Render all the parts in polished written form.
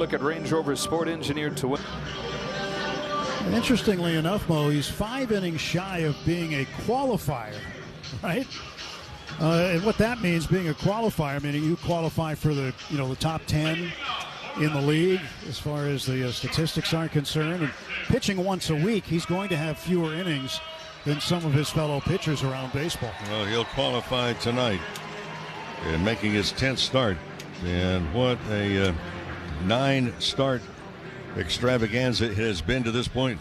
Look at Range Rover Sport Engineered to win. Interestingly enough, Mo, he's 5 innings shy of being a qualifier, right? And what that means, being a qualifier, meaning you qualify for the top 10 in the league as far as the statistics are concerned. And pitching once a week, he's going to have fewer innings than some of his fellow pitchers around baseball. Well, he'll qualify tonight and making his 10th start. And what a 9-start extravaganza it has been to this point.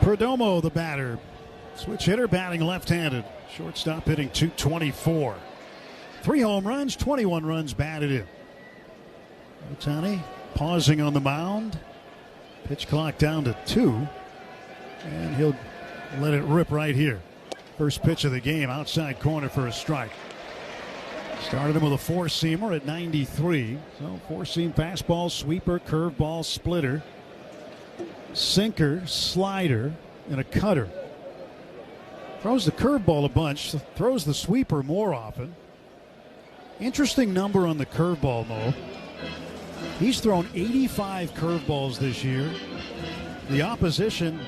Perdomo, the batter. Switch hitter, batting left-handed. Shortstop hitting .224. 3 home runs, 21 runs batted in. Ohtani pausing on the mound. Pitch clock down to 2. And he'll let it rip right here. First pitch of the game, outside corner for a strike. Started him with a 4-seamer at 93. So 4-seam fastball, sweeper, curveball, splitter, sinker, slider, and a cutter. Throws the curveball a bunch, throws the sweeper more often. Interesting number on the curveball, Mo. He's thrown 85 curveballs this year. The opposition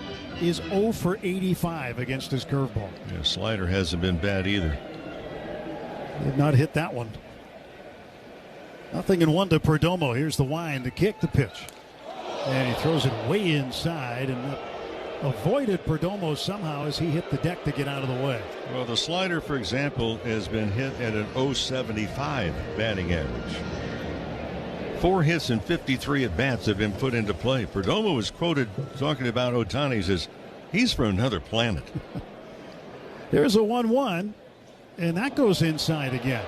is 0 for 85 against his curveball. Yeah, slider hasn't been bad either. Did not hit that one. 0-1 to Perdomo. Here's the wind, the kick, the pitch. And he throws it way inside and avoided Perdomo somehow as he hit the deck to get out of the way. Well, the slider, for example, has been hit at an .075 batting average. 4 hits and 53 at-bats have been put into play. Perdomo was quoted talking about Ohtani as he's from another planet. There's a 1-1, and that goes inside again.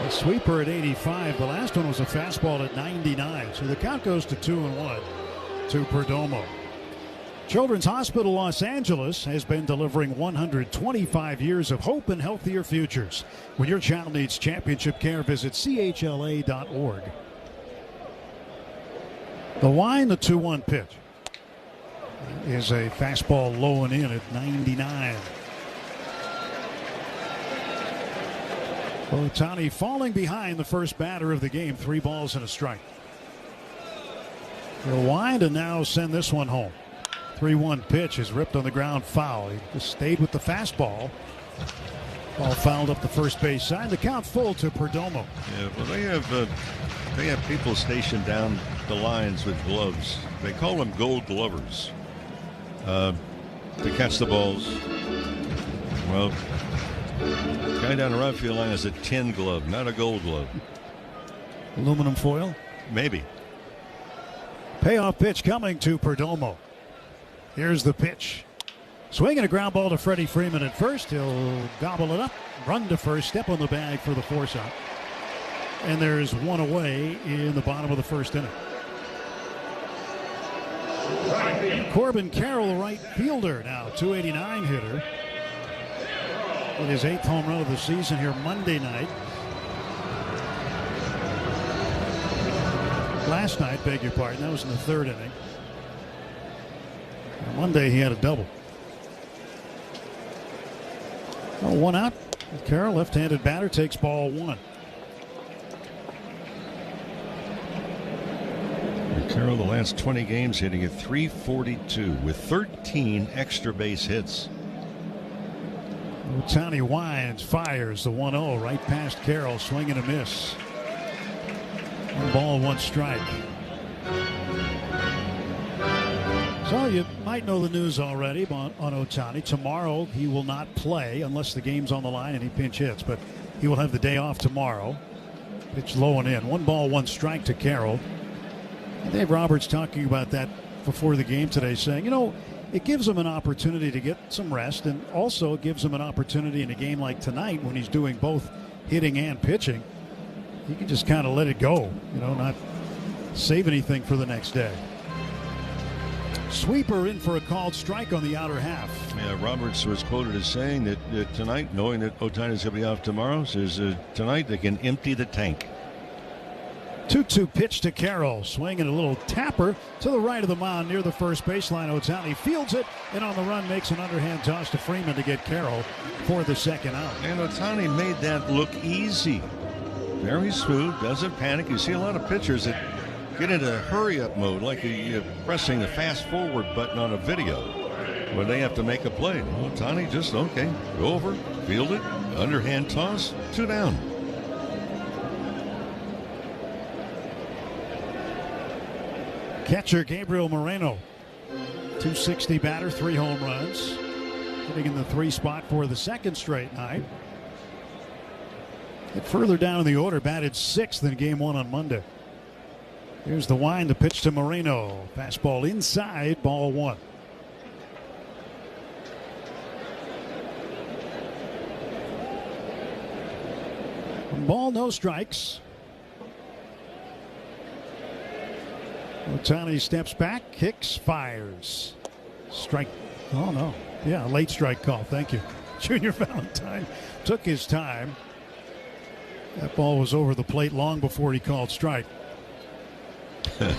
A sweeper at 85. The last one was a fastball at 99. So the count goes to 2-1 to Perdomo. Children's Hospital Los Angeles has been delivering 125 years of hope and healthier futures. When your child needs championship care, visit chla.org. The wind, the 2-1 pitch, is a fastball low and in at 99. Ohtani falling behind the first batter of the game. 3 balls and a strike. They'll wind and now send this one home. 3-1 pitch is ripped on the ground, foul. He just stayed with the fastball. Ball fouled up the first base side. The count full to Perdomo. Yeah, well, they have people stationed down the lines with gloves. They call them gold glovers to catch the balls. Well, the guy down the right field line has a tin glove, not a gold glove. Aluminum foil? Maybe. Payoff pitch coming to Perdomo. Here's the pitch. Swinging a ground ball to Freddie Freeman at first. He'll gobble it up, run to first, step on the bag for the force out. And there's one away in the bottom of the first inning. Corbin Carroll, the right fielder now, 289 hitter. With his 8th home run of the season here Monday night. Last night, beg your pardon, that was in the 3rd inning. On Monday, he had a double. Oh, 1 out. Carroll, left-handed batter, takes ball 1. Carroll, the last 20 games, hitting at .342 with 13 extra base hits. Ohtani winds, fires the 1-0 right past Carroll, swing and a miss. 1 ball, 1 strike. So you might know the news already on Ohtani. Tomorrow he will not play unless the game's on the line and he pinch hits, but he will have the day off tomorrow. Pitch low and in. 1 ball, 1 strike to Carroll. And Dave Roberts talking about that before the game today, saying, it gives him an opportunity to get some rest, and also it gives him an opportunity in a game like tonight when he's doing both hitting and pitching. He can just kind of let it go, not save anything for the next day. Sweeper in for a called strike on the outer half. Yeah, Roberts was quoted as saying that tonight, knowing that Ohtani's going to be off tomorrow, says tonight they can empty the tank. 2-2 pitch to Carroll. Swinging a little tapper to the right of the mound near the first baseline. Ohtani fields it and on the run makes an underhand toss to Freeman to get Carroll for the 2nd out. And Ohtani made that look easy. Very smooth, doesn't panic. You see a lot of pitchers that get into hurry-up mode, like you're pressing the fast-forward button on a video when they have to make a play. Well, Ohtani just, okay, go over, field it, underhand toss, 2 down. Catcher Gabriel Moreno, 260 batter, 3 home runs. Hitting in the 3 spot for the 2nd straight night. Hit further down in the order, batted 6th in game 1 on Monday. Here's the wind, the pitch to Moreno. Fastball inside, ball 1. Ball, no strikes. Ohtani steps back, kicks, fires. Strike. Oh, no. Yeah, late strike call. Thank you. Junior Valentine took his time. That ball was over the plate long before he called strike. How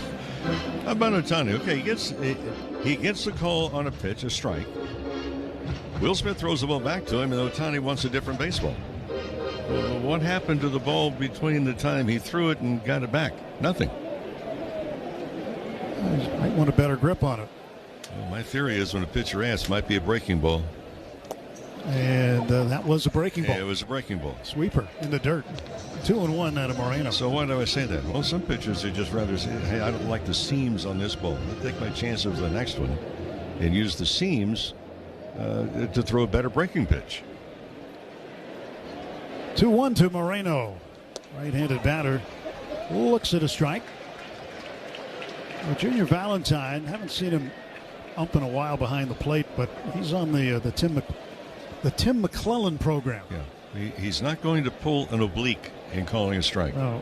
about Ohtani? Okay, he gets the call on a pitch, a strike. Will Smith throws the ball back to him, and Ohtani wants a different baseball. Well, what happened to the ball between the time he threw it and got it back? Nothing. He might want a better grip on it. Well, my theory is when a pitcher asks, might be a breaking ball. And that was a breaking ball. Yeah, it was a breaking ball. Sweeper in the dirt. 2-1 out of Moreno. So why do I say that? Well, some pitchers, they just rather say, hey, I don't like the seams on this ball. I'll take my chances with the next one and use the seams to throw a better breaking pitch. 2-1 to Moreno. Right-handed batter looks at a strike. Well, Junior Valentine, haven't seen him ump in a while behind the plate, but he's on the Tim McClellan program. Yeah, he's not going to pull an oblique in calling a strike. No.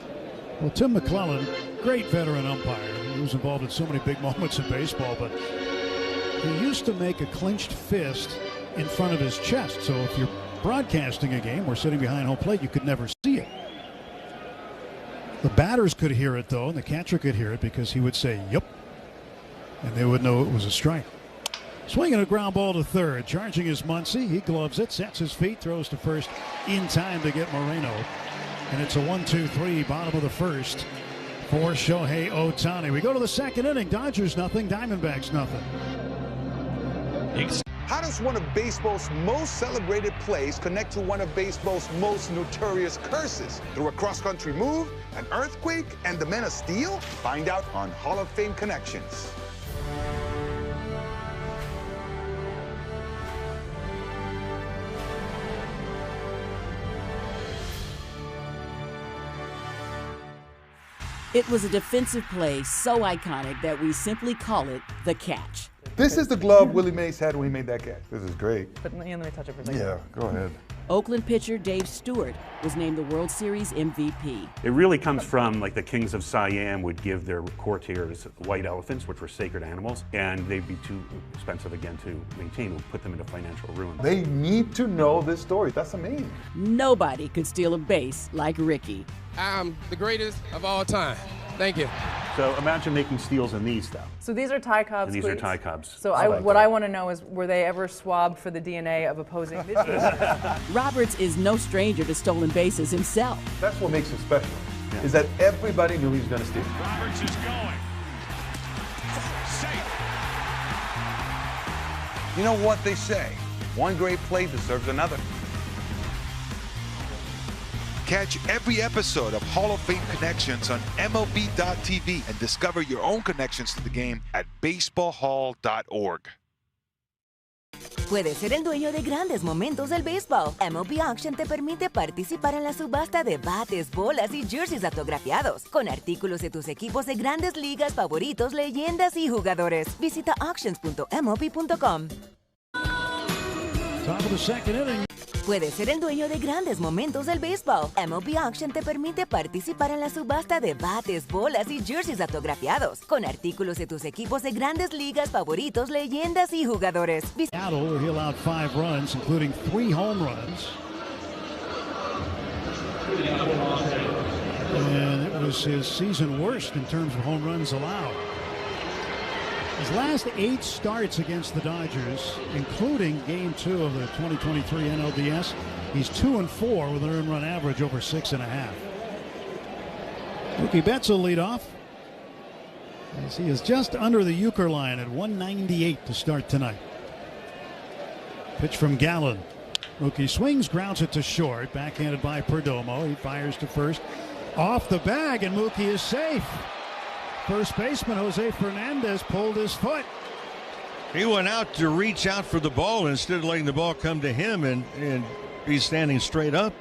Well, Tim McClellan, great veteran umpire. He was involved in so many big moments in baseball, but he used to make a clenched fist in front of his chest. So if you're broadcasting a game or sitting behind home plate, you could never see it. The batters could hear it, though, and the catcher could hear it because he would say, "Yep," and they would know it was a strike. Swinging a ground ball to third. Charging is Muncy. He gloves it, sets his feet, throws to first in time to get Moreno. And it's a 1-2-3, bottom of the first for Shohei Ohtani. We go to the 2nd inning. Dodgers nothing, Diamondbacks nothing. How does one of baseball's most celebrated plays connect to one of baseball's most notorious curses? Through a cross-country move, an earthquake, and the Men of Steel? Find out on Hall of Fame Connections. It was a defensive play so iconic that we simply call it the catch. This is the glove Willie Mays had when he made that catch. This is great. But let me touch it for a second. Yeah, go ahead. Oakland pitcher Dave Stewart was named the World Series MVP. It really comes from like the kings of Siam would give their courtiers white elephants, which were sacred animals, and they'd be too expensive again to maintain, would put them into financial ruin. They need to know this story. That's amazing. Nobody could steal a base like Ricky. I'm the greatest of all time. Thank you. So imagine making steals in these, though. So these are Ty Cobb's And these cleats. are Ty Cobb's. So what I want to know is, were they ever swabbed for the DNA of opposing pitchers? Roberts is no stranger to stolen bases himself. That's what makes him special, is that everybody knew he was going to steal. Roberts is going. Safe. You know what they say? One great play deserves another. Catch every episode of Hall of Fame Connections on MLB.tv and discover your own connections to the game at baseballhall.org. Puedes ser el dueño de grandes momentos del béisbol. MLB Auction te permite participar en la subasta de bates, bolas y jerseys autografiados, con artículos de tus equipos de grandes ligas favoritos, leyendas y jugadores. Visita auctions.mlb.com. Top of the 2nd inning. Puedes ser el dueño de grandes momentos del béisbol. MLB Auction te permite participar en la subasta de bates, bolas y jerseys autografiados, con artículos de tus equipos de grandes ligas favoritos, leyendas y jugadores. Seattle, where he allowed 5 runs, including 3 home runs. And it was his season worst in terms of home runs allowed. His last 8 starts against the Dodgers, including Game 2 of the 2023 NLDS, he's 2-4 with an earned run average over 6.5. Mookie Betts will lead off, as he is just under the Euchre line at 198 to start tonight. Pitch from Gallen. Mookie swings, grounds it to short, backhanded by Perdomo. He fires to first, off the bag, and Mookie is safe. First baseman Jose Fernandez pulled his foot. He went out to reach out for the ball instead of letting the ball come to him and be standing straight up.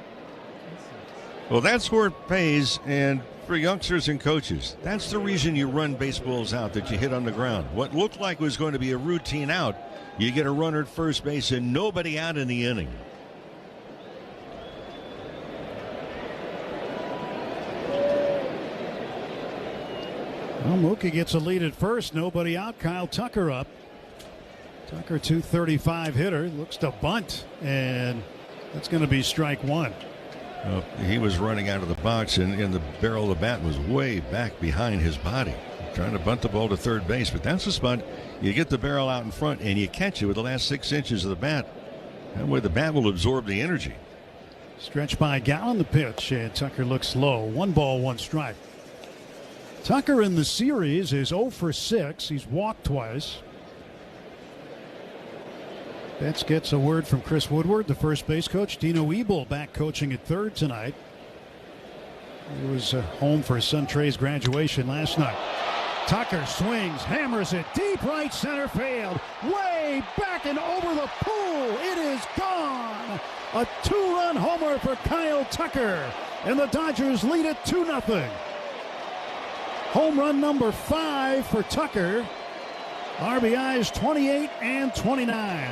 Well, that's where it pays, and for youngsters and coaches, that's the reason you run baseballs out that you hit on the ground. What looked like was going to be a routine out, you get a runner at first base and nobody out in the inning. Well, Mookie gets a lead at first, nobody out. Kyle Tucker up. Tucker, 235 hitter, looks to bunt, and that's going to be strike one. Well, he was running out of the box, and the barrel of the bat was way back behind his body, trying to bunt the ball to third base. But that's the spot. You get the barrel out in front, and you catch it with the last 6 inches of the bat. That way the bat will absorb the energy. Stretched by Gallen, the pitch, and Tucker looks low. 1 ball, 1 strike. Tucker in the series is 0 for 6. He's walked twice. Betts gets a word from Chris Woodward, the first base coach. Dino Ebel back coaching at third tonight. He was home for his son Trey's graduation last night. Tucker swings, hammers it deep right center field. Way back and over the pool. It is gone. A 2-run homer for Kyle Tucker. And the Dodgers lead it 2-0. Home run number 5 for Tucker. RBIs 28 and 29.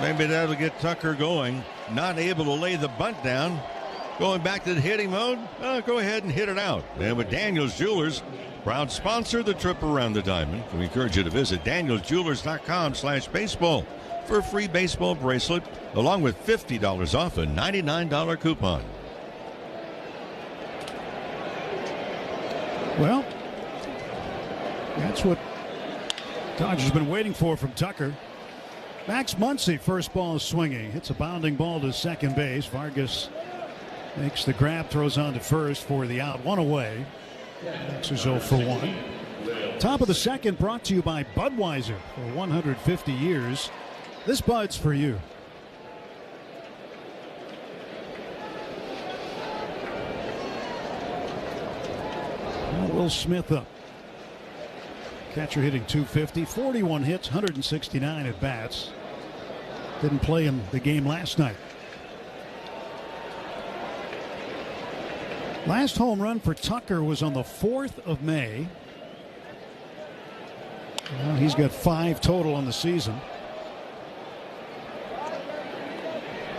Maybe that'll get Tucker going. Not able to lay the bunt down. Going back to the hitting mode. Go ahead and hit it out. And with Daniels Jewelers, proud sponsor of the trip around the diamond. We encourage you to visit danielsjewelers.com/baseball for a free baseball bracelet, along with $50 off a $99 coupon. Well, that's what Dodgers have been waiting for from Tucker. Max Muncy, first ball is swinging. Hits a bounding ball to second base. Vargas makes the grab, throws on to first for the out. 1 away. Max is 0 for 1. Top of the second, brought to you by Budweiser for 150 years. This Bud's for you. Will Smith up. Catcher hitting .250, 41 hits, 169 at bats. Didn't play in the game last night. Last home run for Tucker was on the 4th of May. Well, he's got 5 total on the season.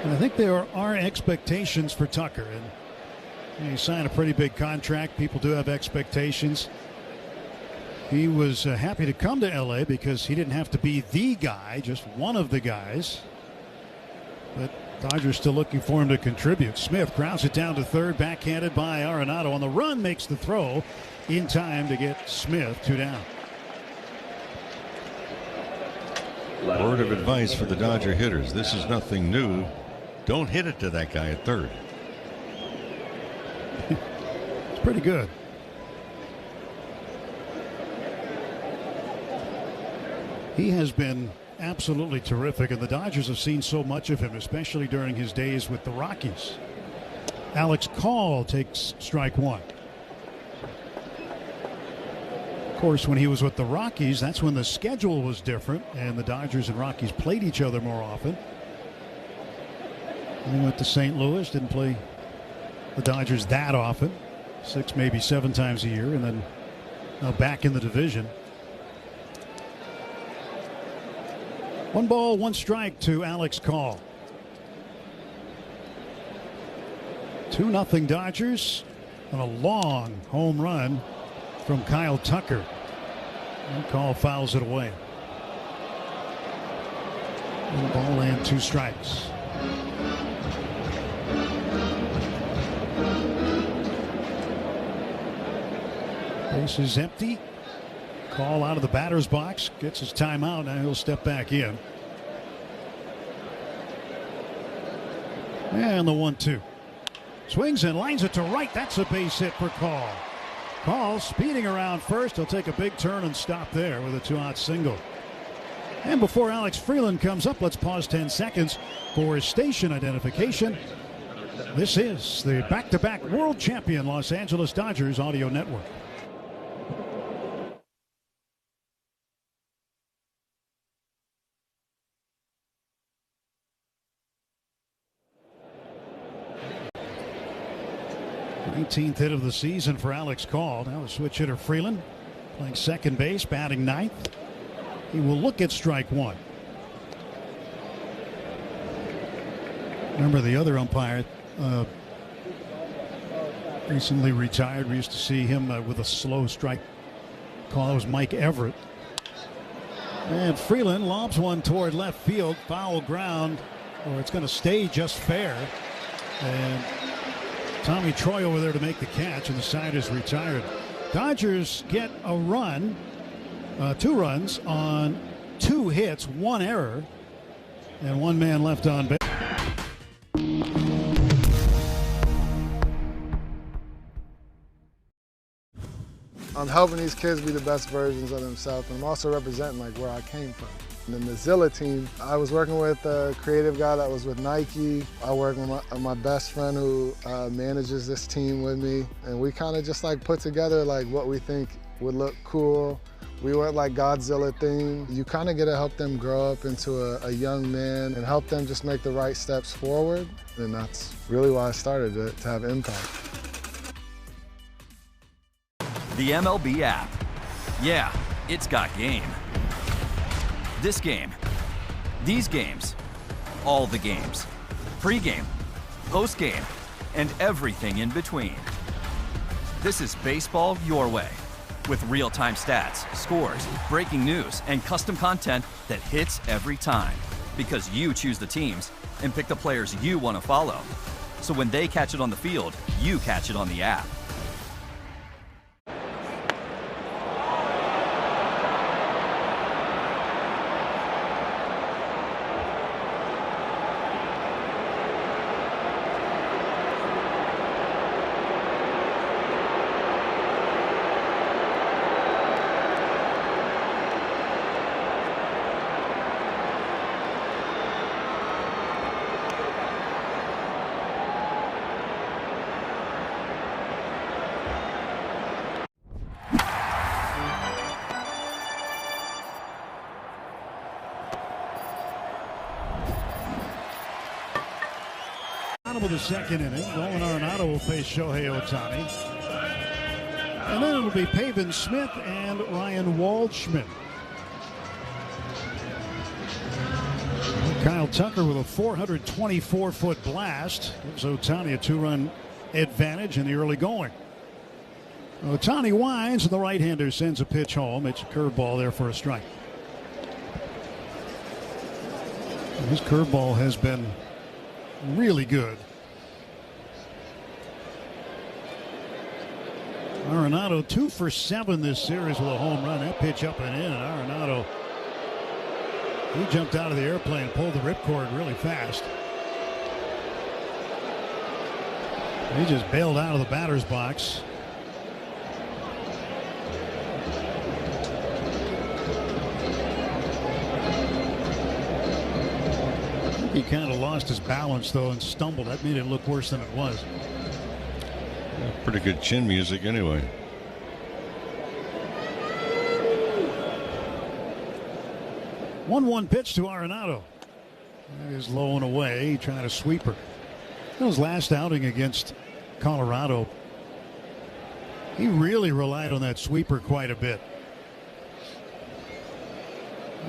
And I think there are expectations for Tucker. And he signed a pretty big contract. People do have expectations. He was happy to come to L.A. because he didn't have to be the guy, just one of the guys. But Dodgers still looking for him to contribute. Smith grounds it down to third, backhanded by Arenado on the run, makes the throw in time to get Smith 2 down. Word of advice for the Dodger hitters. This is nothing new. Don't hit it to that guy at third. It's pretty good. He has been absolutely terrific, and the Dodgers have seen so much of him, especially during his days with the Rockies. Alex Call takes strike 1. Of course, when he was with the Rockies, that's when the schedule was different, and the Dodgers and Rockies played each other more often. And he went to St. Louis, didn't play the Dodgers that often, 6, maybe 7 times a year, and then now back in the division. 1 ball, 1 strike to Alex Call. 2-0 Dodgers on a long home run from Kyle Tucker. And Call fouls it away. 1 ball and 2 strikes. Base is empty. Call out of the batter's box, gets his timeout. Now he'll step back in. And the 1-2. Swings and lines it to right. That's a base hit for Call. Call speeding around first. He'll take a big turn and stop there with a 2-out single. And before Alex Freeland comes up, let's pause 10 seconds for station identification. This is the back-to-back world champion Los Angeles Dodgers audio network. Nineteenth hit of the season for Alex Call. Now the switch hitter Freeland playing second base, batting ninth. He will look at strike one. Remember the other umpire recently retired. We used to see him with a slow strike call. It was Mike Everett. And Freeland lobs one toward left field. Foul ground, or it's going to stay just fair. And Tommy Troy over there to make the catch, and the side is retired. Dodgers get a run, 2 runs on 2 hits, 1 error, and 1 man left on base. I'm helping these kids be the best versions of themselves, and I'm also representing like where I came from. In the Zilla team, I was working with a creative guy that was with Nike. I work with my best friend who manages this team with me, and we kind of just like put together like what we think would look cool. We went like Godzilla theme. You kind of get to help them grow up into a young man and help them just make the right steps forward, and that's really why I started to have impact. The MLB app. Yeah, it's got game. This game, these games, all the games, pre-game, post-game, and everything in between. This is baseball your way, with real-time stats, scores, breaking news, and custom content that hits every time, because you choose the teams and pick the players you want to follow. So when they catch it on the field, you catch it on the app. Of the second inning, Nolan Arenado will face Shohei Ohtani. And then it'll be Pavin Smith and Ryan Waldschmidt. Kyle Tucker with a 424-foot blast gives Ohtani a 2-run advantage in the early going. Ohtani winds, and the right-hander sends a pitch home. It's a curveball there for a strike. His curveball has been really good. Arenado 2 for 7 this series with a home run. That pitch up and in, and Arenado, he jumped out of the airplane, pulled the ripcord really fast. He just bailed out of the batter's box. He kind of lost his balance though and stumbled. That made it look worse than it was. Pretty good chin music anyway. One pitch to Arenado. That is low and away. He tried a sweeper. His last outing against Colorado, he really relied on that sweeper quite a bit.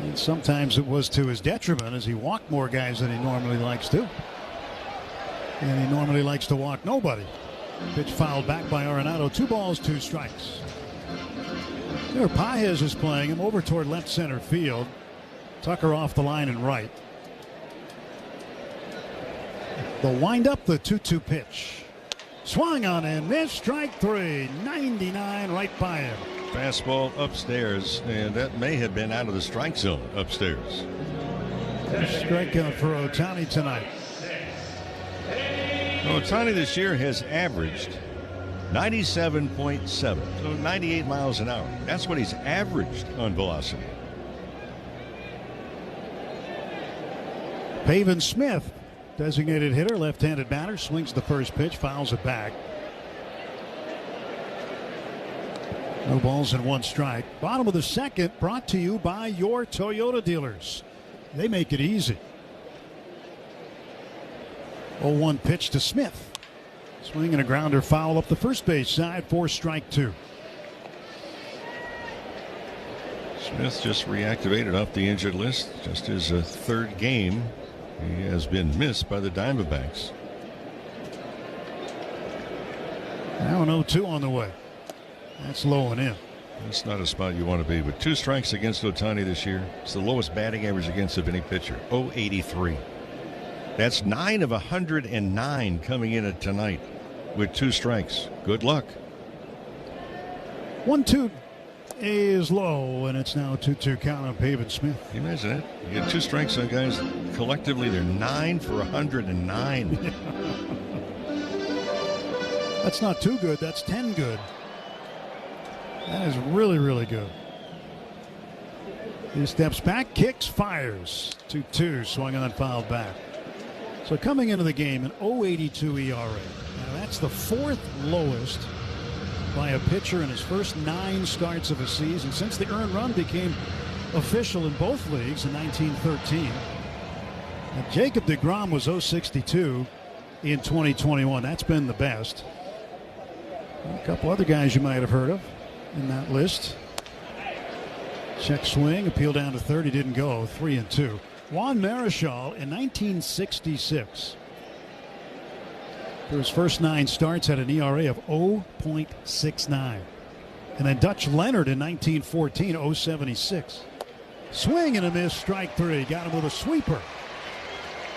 And sometimes it was to his detriment as he walked more guys than he normally likes to. And he normally likes to walk nobody. Pitch fouled back by Arenado. 2 balls, 2 strikes. There, Pages is playing him over toward left center field. Tucker off the line and right. The windup, the 2-2 pitch. Swung on and missed. Strike 3. 99 right by him. Fastball upstairs, and that may have been out of the strike zone upstairs. Strikeout for Ohtani tonight. Well, Ohtani this year has averaged 97.7, so 98 miles an hour. That's what he's averaged on velocity. Pavin Smith, designated hitter, left-handed batter, swings the first pitch, fouls it back. No balls and one strike. Bottom of the second, brought to you by your Toyota dealers. They make it easy. 0-1 pitch to Smith. Swing and a grounder foul up the first base side for strike two. Smith just reactivated off the injured list. Just his third game. He has been missed by the Diamondbacks. Now an 0-2 on the way. That's low and in. That's not a spot you want to be. With 2 strikes against Ohtani this year, it's the lowest batting average against of any pitcher. 0.83. That's 9 of 109 coming in at tonight with 2 strikes. Good luck. 1-2 is low, and it's now 2-2 count on Pavin Smith. Can you imagine that? You get 2 strikes on guys. Collectively, they're 9 for 109. That's not too good. That's 10 good. That is really, really good. He steps back, kicks, fires. 2-2, swung on, fouled back. So coming into the game, an 0.82 ERA. Now that's the 4th lowest by a pitcher in his first 9 starts of a season since the earned run became official in both leagues in 1913. Now Jacob deGrom was 0.62 in 2021. That's been the best. A couple other guys you might have heard of in that list. Check swing, appeal down to third. He didn't go. 3-2. Juan Marichal in 1966. For his first 9 starts, had an ERA of 0.69. And then Dutch Leonard in 1914, 0.76. Swing and a miss, strike 3. Got him with a sweeper.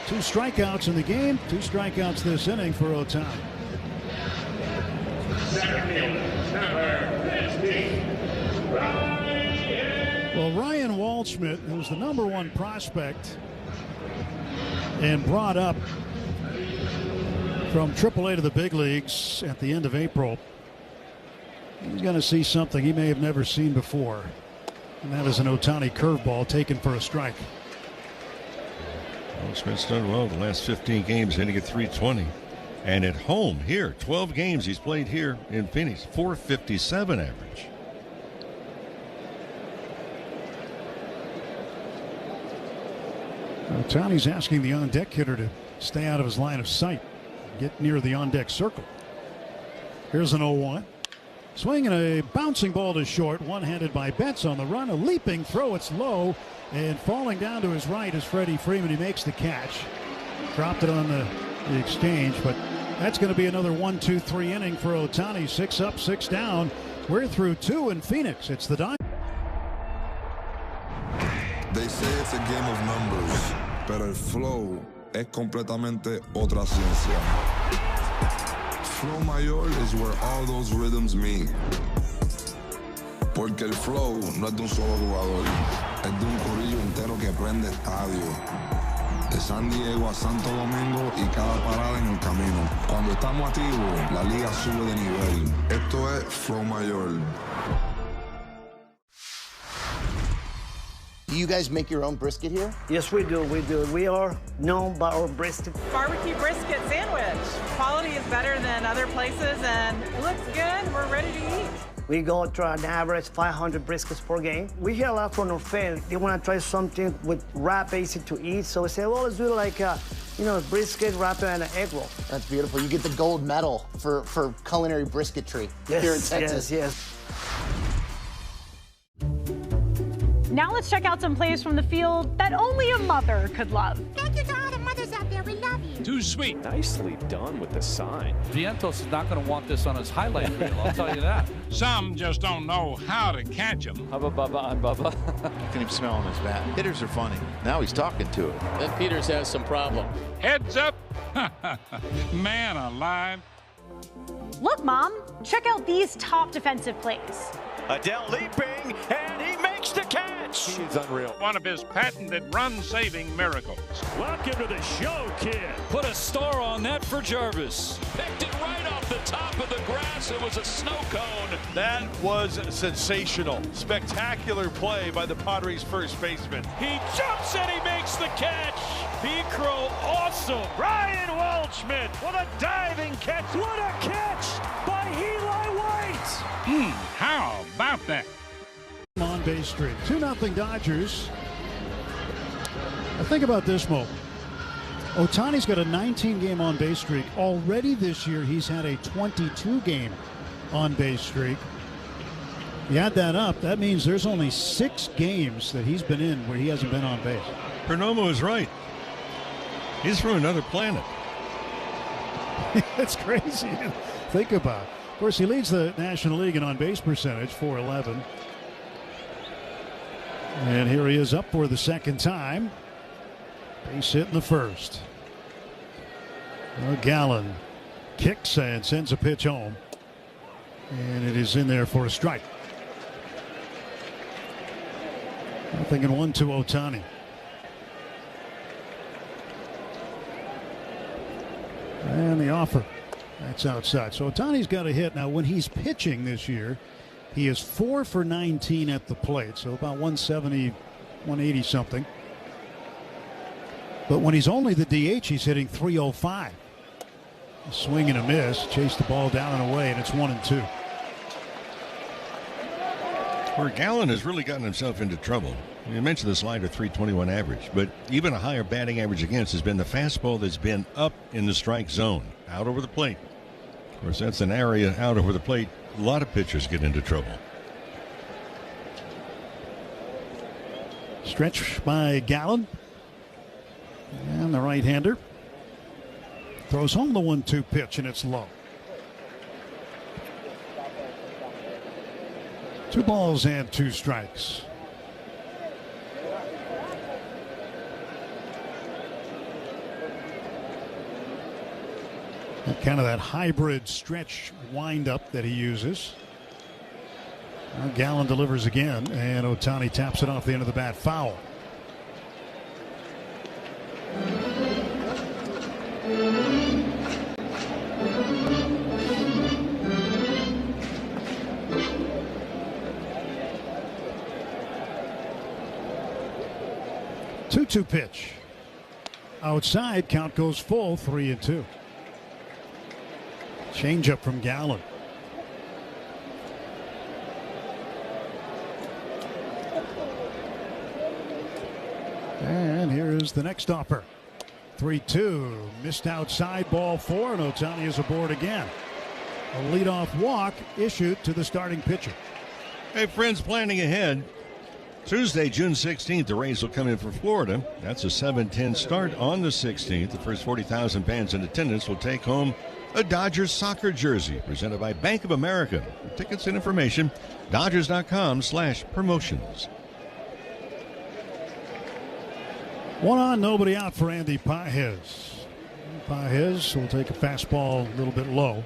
2 strikeouts in the game, 2 strikeouts this inning for Ohtani. Well, Ryan Waldschmidt, who's the #1 prospect and brought up from AAA to the big leagues at the end of April, he's going to see something he may have never seen before. And that is an Ohtani curveball taken for a strike. Waldschmidt's done well the last 15 games, hitting at .320. And at home here, 12 games he's played here in Phoenix, .457 average. Ohtani's asking the on-deck hitter to stay out of his line of sight, get near the on-deck circle. Here's an 0-1. Swing and a bouncing ball to short, one-handed by Betts on the run. A leaping throw, it's low, and falling down to his right is Freddie Freeman. He makes the catch. Dropped it on the exchange, but that's going to be another 1-2-3 inning for Ohtani. 6 up, 6 down. We're through 2 in Phoenix. It's the Diamondbacks. They say it's a game of numbers, pero el flow es completamente otra ciencia. Flow mayor is where all those rhythms meet. Porque el flow no es de un solo jugador, es de un corillo entero que prende estadio. De San Diego a Santo Domingo y cada parada en el camino. Cuando estamos activos, la liga sube de nivel. Esto es Flow Mayor. Do you guys make your own brisket here? Yes, we do. We do. We are known by our brisket. Barbecue brisket sandwich. Quality is better than other places, and it looks good. We're ready to eat. We go to an average 500 briskets per game. We hear a lot from our fans. They want to try something with wrap, easy to eat. So we say, well, let's do like a, brisket, wrap, and an egg roll. That's beautiful. You get the gold medal for culinary brisketry here in Texas. Yes. Now let's check out some plays from the field that only a mother could love. Thank you to all the mothers out there. We love you. Too sweet. Nicely done with the sign. Vientos is not going to want this on his highlight reel, I'll tell you that. Some just don't know how to catch them. Hubba Bubba on Bubba. You can even smell on his bat. Hitters are funny. Now he's talking to it. Then Peters has some problem. Heads up. Man alive. Look, Mom, check out these top defensive plays. Adele leaping, and he makes the catch. catch. He's unreal. One of his patented run-saving miracles. Welcome to the show, kid. Put a star on that for Jarvis. Picked it right off the top of the grass. It was a snow cone. That was sensational. Spectacular play by the Padres' first baseman. He jumps and he makes the catch. P-Crow, awesome. Ryan Waldschmidt with a diving catch. What a catch by Eli White. How about that? On base streak. 2-0 Dodgers. Now think about this, Mo. Ohtani's got a 19-game on base streak. Already this year, he's had a 22-game on base streak. You add that up, that means there's only 6 games that he's been in where he hasn't been on base. Perdomo is right. He's from another planet. It's crazy to think about. Of course, he leads the National League in on-base percentage, .411. And here he is up for the second time. Base hit in the first. Well, Gallen kicks and sends a pitch home. And it is in there for a strike. 0-1 to Ohtani. And the offer. That's outside. So Ohtani's got a hit. Now, when he's pitching this year, he is 4 for 19 at the plate. So about 170, 180 something. But when he's only the DH, he's hitting .305. A swing and a miss. Chase the ball down and away, and it's 1-2. Where Gallen has really gotten himself into trouble. You mentioned the slider, .321 average, but even a higher batting average against has been the fastball that's been up in the strike zone, out over the plate. Of course, that's an area out over the plate a lot of pitchers get into trouble. Stretch by Gallen. And the right-hander throws home the 1-2 pitch, and it's low. 2 balls and 2 strikes. And kind of that hybrid stretch windup that he uses. Now Gallen delivers again, and Ohtani taps it off the end of the bat, foul. Two pitch. Outside, count goes full, 3-2. Changeup from Gallen. And here is the next offer. 3-2. Missed outside, ball 4, and Ohtani is aboard again. A leadoff walk issued to the starting pitcher. Hey, friends, planning ahead. Tuesday, June 16th, the Rays will come in for Florida. That's a 7:10 start on the 16th. The first 40,000 fans in attendance will take home a Dodgers soccer jersey presented by Bank of America. For tickets and information, Dodgers.com/promotions. 1 on, nobody out for Andy Pages. Pages will take a fastball a little bit low.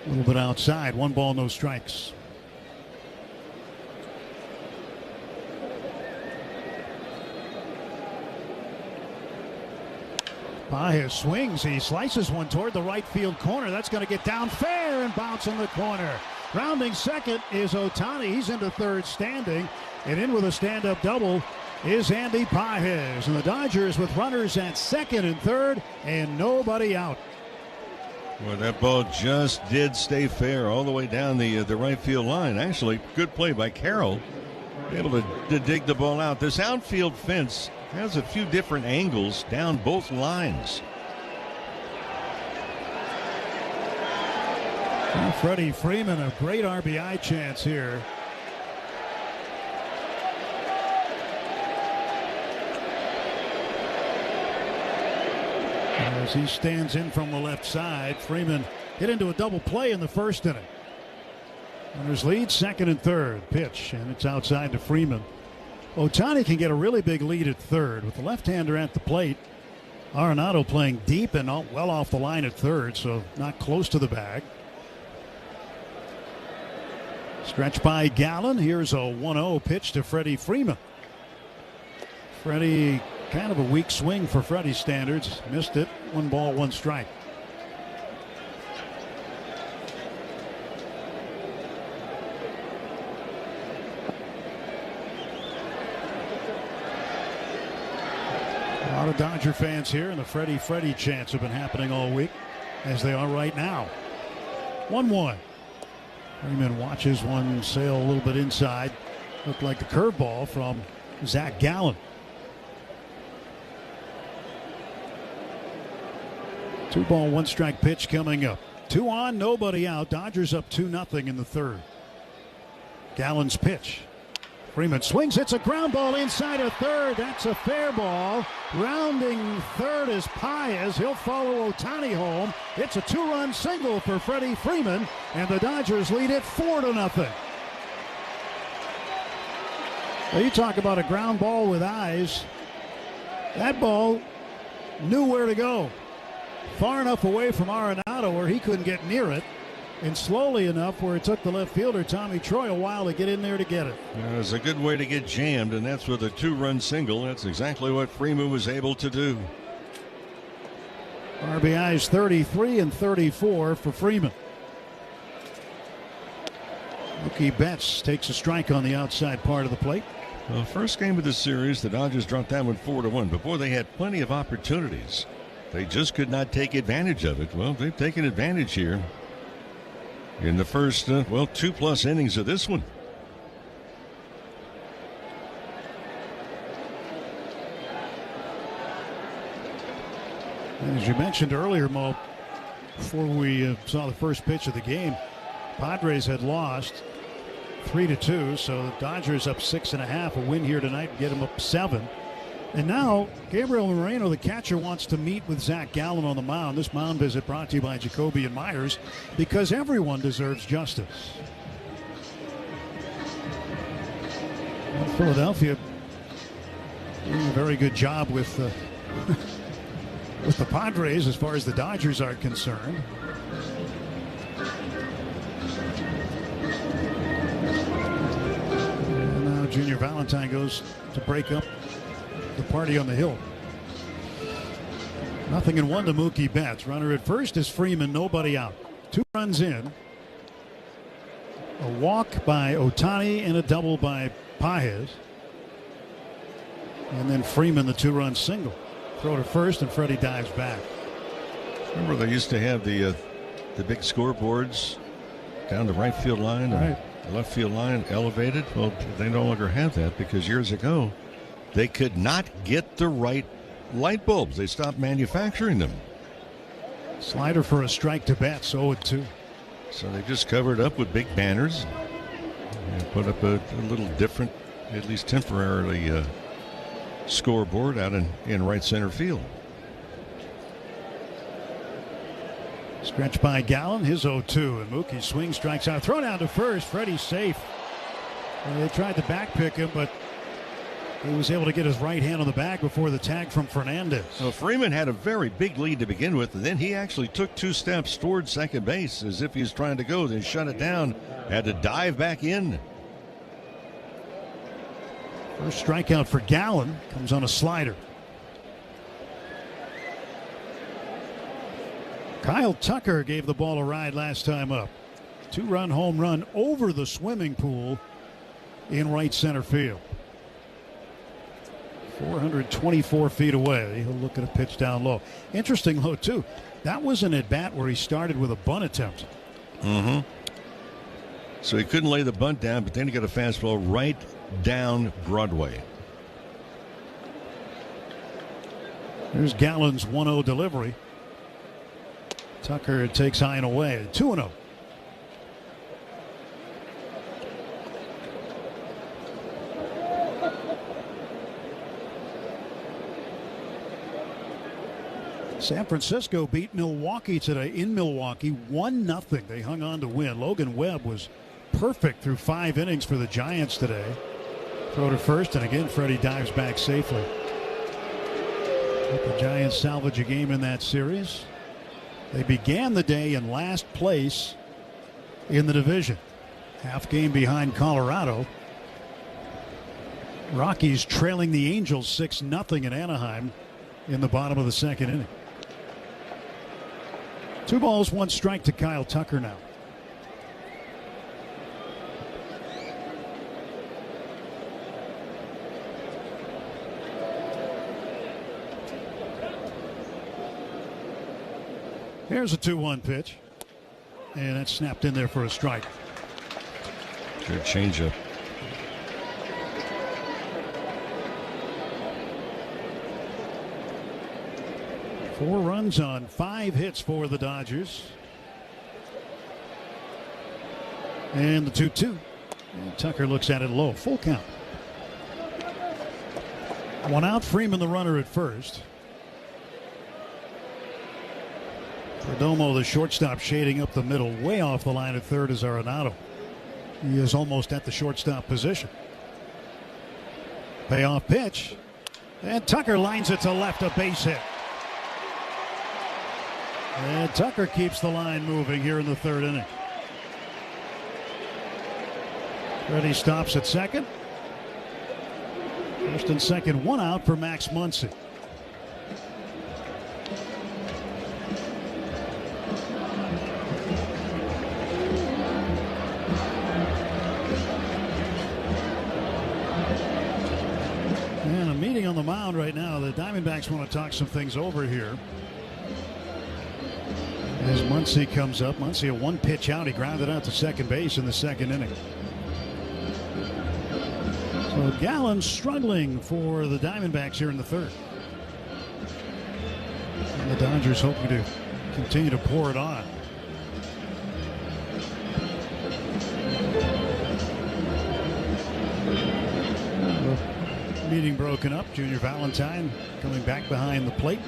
A little bit outside. 1 ball, no strikes. Pages swings. He slices one toward the right field corner. That's going to get down fair and bounce in the corner. Rounding second is Ohtani. He's into third standing. And in with a stand-up double is Andy Pages. And the Dodgers with runners at second and third and nobody out. Well, that ball just did stay fair all the way down the right field line. Actually, good play by Carroll. Able to dig the ball out. This outfield fence has a few different angles down both lines. Well, Freddie Freeman, a great RBI chance here. As he stands in from the left side, Freeman hit into a double play in the first inning. Runners lead, second and third. Pitch, and it's outside to Freeman. Ohtani can get a really big lead at third with the left-hander at the plate. Arenado playing deep and well off the line at third, so not close to the bag. Stretch by Gallen. Here's a 1-0 pitch to Freddie Freeman. Freddie, kind of a weak swing for Freddie's standards. Missed it. 1 ball, 1 strike. A lot of Dodger fans here, and the Freddie chants have been happening all week, as they are right now. 1-1. Freeman watches one sail a little bit inside. Looked like the curveball from Zach Gallen. 2 ball, 1 strike pitch coming up. 2 on, nobody out. Dodgers up 2-0 in the 3rd. Gallen's pitch. Freeman swings. It's a ground ball inside of 3rd. That's a fair ball. Rounding 3rd is Paez. He'll follow Ohtani home. It's a 2-run single for Freddie Freeman, and the Dodgers lead it 4-0. Well, you talk about a ground ball with eyes. That ball knew where to go. Far enough away from Arenado where he couldn't get near it, and slowly enough where it took the left fielder Tommy Troy a while to get in there to get it. It was a good way to get jammed, and that's with a 2-run single. That's exactly what Freeman was able to do. RBIs 33 and 34 for Freeman. Mookie Betts takes a strike on the outside part of the plate. Well, first game of the series, the Dodgers dropped that one 4-1. Before they had plenty of opportunities. They just could not take advantage of it. Well, they've taken advantage here in the first, 2+ innings of this one. As you mentioned earlier, Mo, before we saw the first pitch of the game, Padres had lost 3-2, so the Dodgers up 6.5. A win here tonight and get them up 7. And now Gabriel Moreno, the catcher, wants to meet with Zach Gallen on the mound. This mound visit brought to you by Jacoby and Myers, because everyone deserves justice. Well, Philadelphia doing a very good job with the Padres as far as the Dodgers are concerned. And now Junior Valentine goes to break up the party on the hill. 0-1 to Mookie Betts. Runner at first is Freeman, nobody out. 2 runs in. A walk by Ohtani and a double by Paez. And then Freeman, the 2-run single. Throw to first, and Freddie dives back. Remember, they used to have the big scoreboards down the right field line, right, the left field line elevated. Well, they no longer have that because years ago they could not get the right light bulbs. They stopped manufacturing them. Slider for a strike to Betts, 0-2. So they just covered up with big banners and put up a little different, at least temporarily, scoreboard out in right center field. Stretch by Gallen, his 0-2, and Mookie swings, strikes out. Throw down to first. Freddie's safe. And they tried to back pick him, but he was able to get his right hand on the bag before the tag from Fernandez. So Freeman had a very big lead to begin with, and then he actually took 2 steps towards second base as if he was trying to go, then shut it down, had to dive back in. First strikeout for Gallen comes on a slider. Kyle Tucker gave the ball a ride last time up. 2-run home run over the swimming pool in right center field. 424 feet away. He'll look at a pitch down low. Interesting low, too. That was an at-bat where he started with a bunt attempt. Mm-hmm. So he couldn't lay the bunt down, but then he got a fastball right down Broadway. There's Gallen's 1-0 delivery. Tucker takes high and away. 2-0. San Francisco beat Milwaukee today in Milwaukee 1-0. They hung on to win. Logan Webb was perfect through 5 innings for the Giants today. Throw to first, and again Freddie dives back safely. Let the Giants salvage a game in that series. They began the day in last place in the division. Half game behind Colorado. Rockies trailing the Angels 6-0 in Anaheim in the bottom of the second inning. 2 balls, 1 strike to Kyle Tucker now. Here's a 2-1 pitch. And that's snapped in there for a strike. Good changeup. Four runs on 5 hits for the Dodgers. And the 2-2. And Tucker looks at it low. Full count. 1 out. Freeman the runner at first. DOMO, the shortstop, shading up the middle. Way off the line at third is Arenado. He is almost at the shortstop position. Payoff pitch. And Tucker lines it to left, a base hit. And Tucker keeps the line moving here in the 3rd inning. Ready stops at second. First and second, 1 out for Max Muncy. And a meeting on the mound right now. The Diamondbacks want to talk some things over here. As Muncy comes up, Muncy a 1 pitch out. He grounded out to second base in the 2nd inning. So Gallen struggling for the Diamondbacks here in the 3rd. And the Dodgers hoping to continue to pour it on. The meeting broken up. Junior Valentine coming back behind the plate.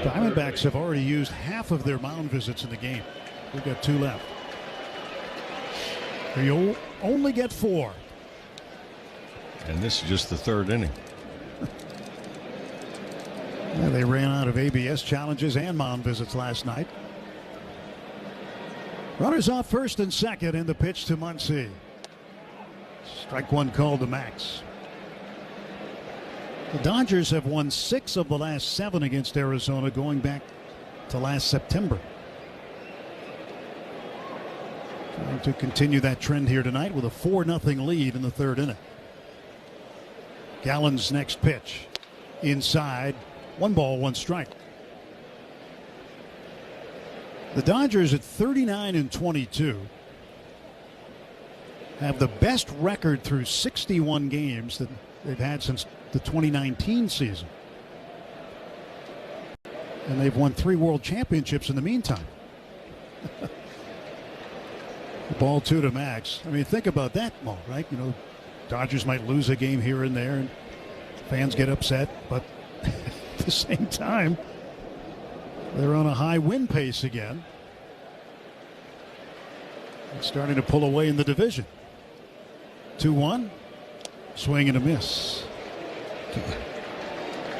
Diamondbacks have already used half of their mound visits in the game. We've got 2 left. You only get 4. And this is just the 3rd inning. Yeah, they ran out of ABS challenges and mound visits last night. Runners off first and second, in the pitch to Muncy. Strike 1 called to Max. The Dodgers have won 6 of the last 7 against Arizona going back to last September. Trying to continue that trend here tonight with a 4-0 lead in the 3rd inning. Gallen's next pitch. Inside. 1 ball, 1 strike. The Dodgers at 39-22 have the best record through 61 games that they've had since the 2019 season. And they've won 3 world championships in the meantime. The ball 2 to Max. I mean, think about that, Mo, right? You know, Dodgers might lose a game here and there, and fans get upset, but at the same time, they're on a high win pace again. And starting to pull away in the division. 2-1. Swing and a miss.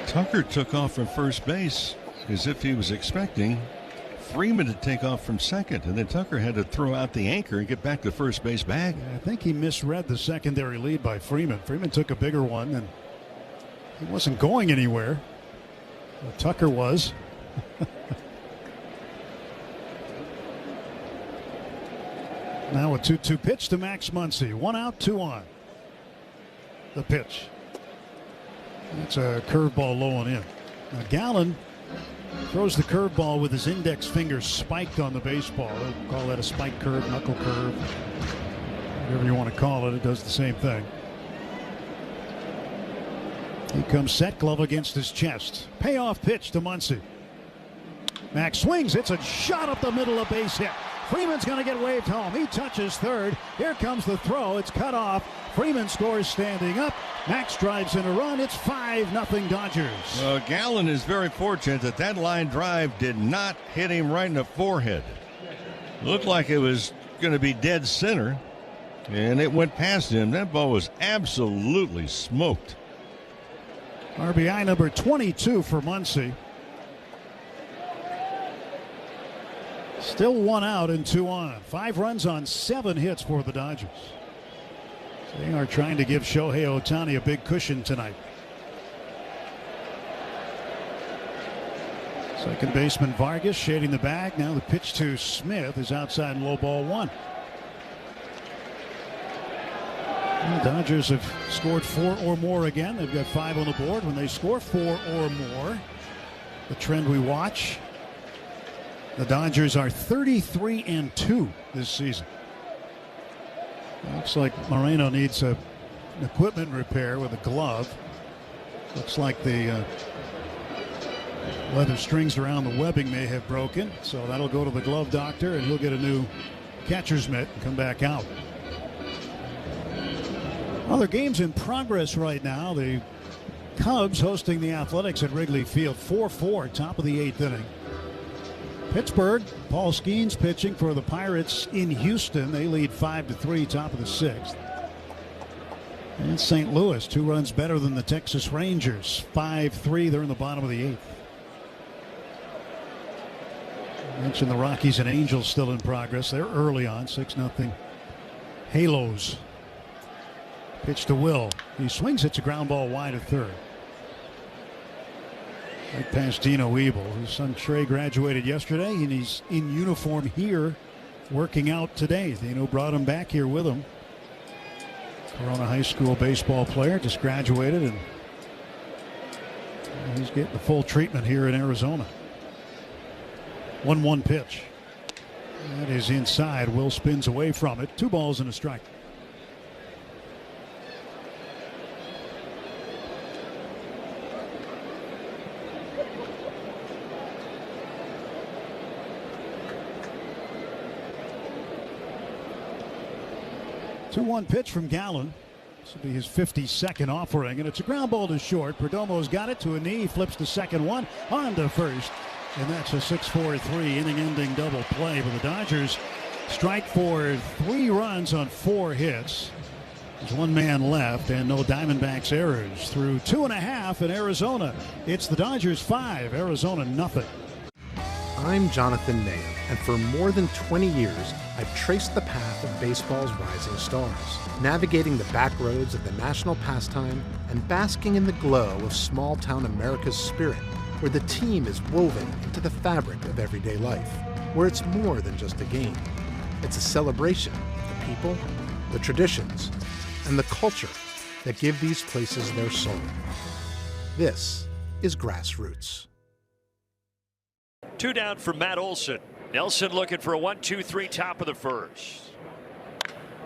Tucker took off from first base as if he was expecting Freeman to take off from second, and then Tucker had to throw out the anchor and get back to first base bag. Yeah, I think he misread the secondary lead by Freeman. Freeman took a bigger one, and he wasn't going anywhere. Well, Tucker was. Now a 2-2 pitch to Max Muncy. 1 out, 2 on. The pitch. It's a curveball low and in. Now Gallen throws the curveball with his index finger spiked on the baseball. They'll call that a spike curve, knuckle curve, whatever you want to call it. It does the same thing. He comes set, glove against his chest. Payoff pitch to Muncy. Max swings. It's a shot up the middle, a base hit. Freeman's going to get waved home. He touches third. Here comes the throw. It's cut off. Freeman scores standing up. Max drives in a run. It's 5-0 Dodgers. Gallen is very fortunate that that line drive did not hit him right in the forehead. Looked like it was going to be dead center, and it went past him. That ball was absolutely smoked. RBI number 22 for Muncy. Still 1 out and 2 on. 5 runs on 7 hits for the Dodgers. They are trying to give Shohei Ohtani a big cushion tonight. Second baseman Vargas shading the bag. Now the pitch to Smith is outside, low ball 1. The Dodgers have scored 4 or more again. They've got 5 on the board. When they score 4 or more, the trend we watch, the Dodgers are 33-2 this season. Looks like Moreno needs an equipment repair with a glove. Looks like the leather strings around the webbing may have broken, so that'll go to the glove doctor and he'll get a new catcher's mitt and come back out. Other games in progress right now. The Cubs hosting the Athletics at Wrigley Field. 4-4, top of the 8th inning. Pittsburgh, Paul Skeens pitching for the Pirates in Houston. They lead 5-3, top of the 6th. And St. Louis, 2 runs better than the Texas Rangers. 5-3, they're in the bottom of the 8th. I mentioned the Rockies and Angels still in progress. They're early on, 6-0. Halos. Pitch to Will. He swings, it's a ground ball wide of third. Right past Dino Ebel. His son Trey graduated yesterday, and he's in uniform here working out today. Dino brought him back here with him. Corona High School baseball player, just graduated, and he's getting the full treatment here in Arizona. 1-1 pitch. That is inside. Will spins away from it. 2 balls and a strike. One pitch from Gallen. This will be his 52nd offering, and it's a ground ball to short. Perdomo's got it to a knee, flips the second one on to first, and that's a 6-4-3 inning-ending double play. But the Dodgers strike for 3 runs on 4 hits. There's 1 man left, and no Diamondbacks errors through 2.5 in Arizona. It's the Dodgers 5, Arizona nothing. I'm Jonathan Nahum, and for more than 20 years, I've traced the path of baseball's rising stars, navigating the back roads of the national pastime and basking in the glow of small-town America's spirit, where the team is woven into the fabric of everyday life, where it's more than just a game. It's a celebration of the people, the traditions, and the culture that give these places their soul. This is Grassroots. 2 down for Matt Olson. Nelson looking for a 1-2-3 top of the first.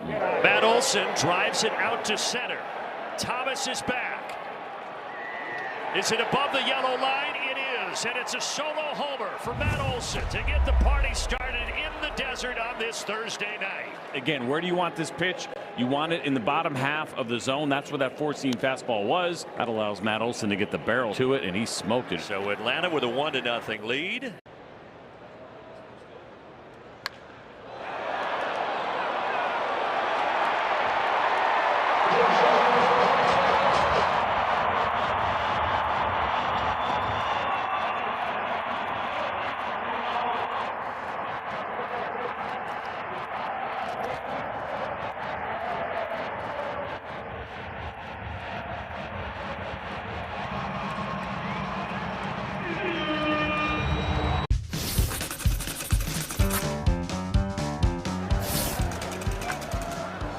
Matt Olson drives it out to center. Thomas is back. Is it above the yellow line? It is, and it's a solo homer for Matt Olson to get the party started in the desert on this Thursday night. Again, where do you want this pitch? You want it in the bottom half of the zone. That's where that 4-seam fastball was. That allows Matt Olson to get the barrel to it, and he smoked it. So Atlanta with a 1-0 lead.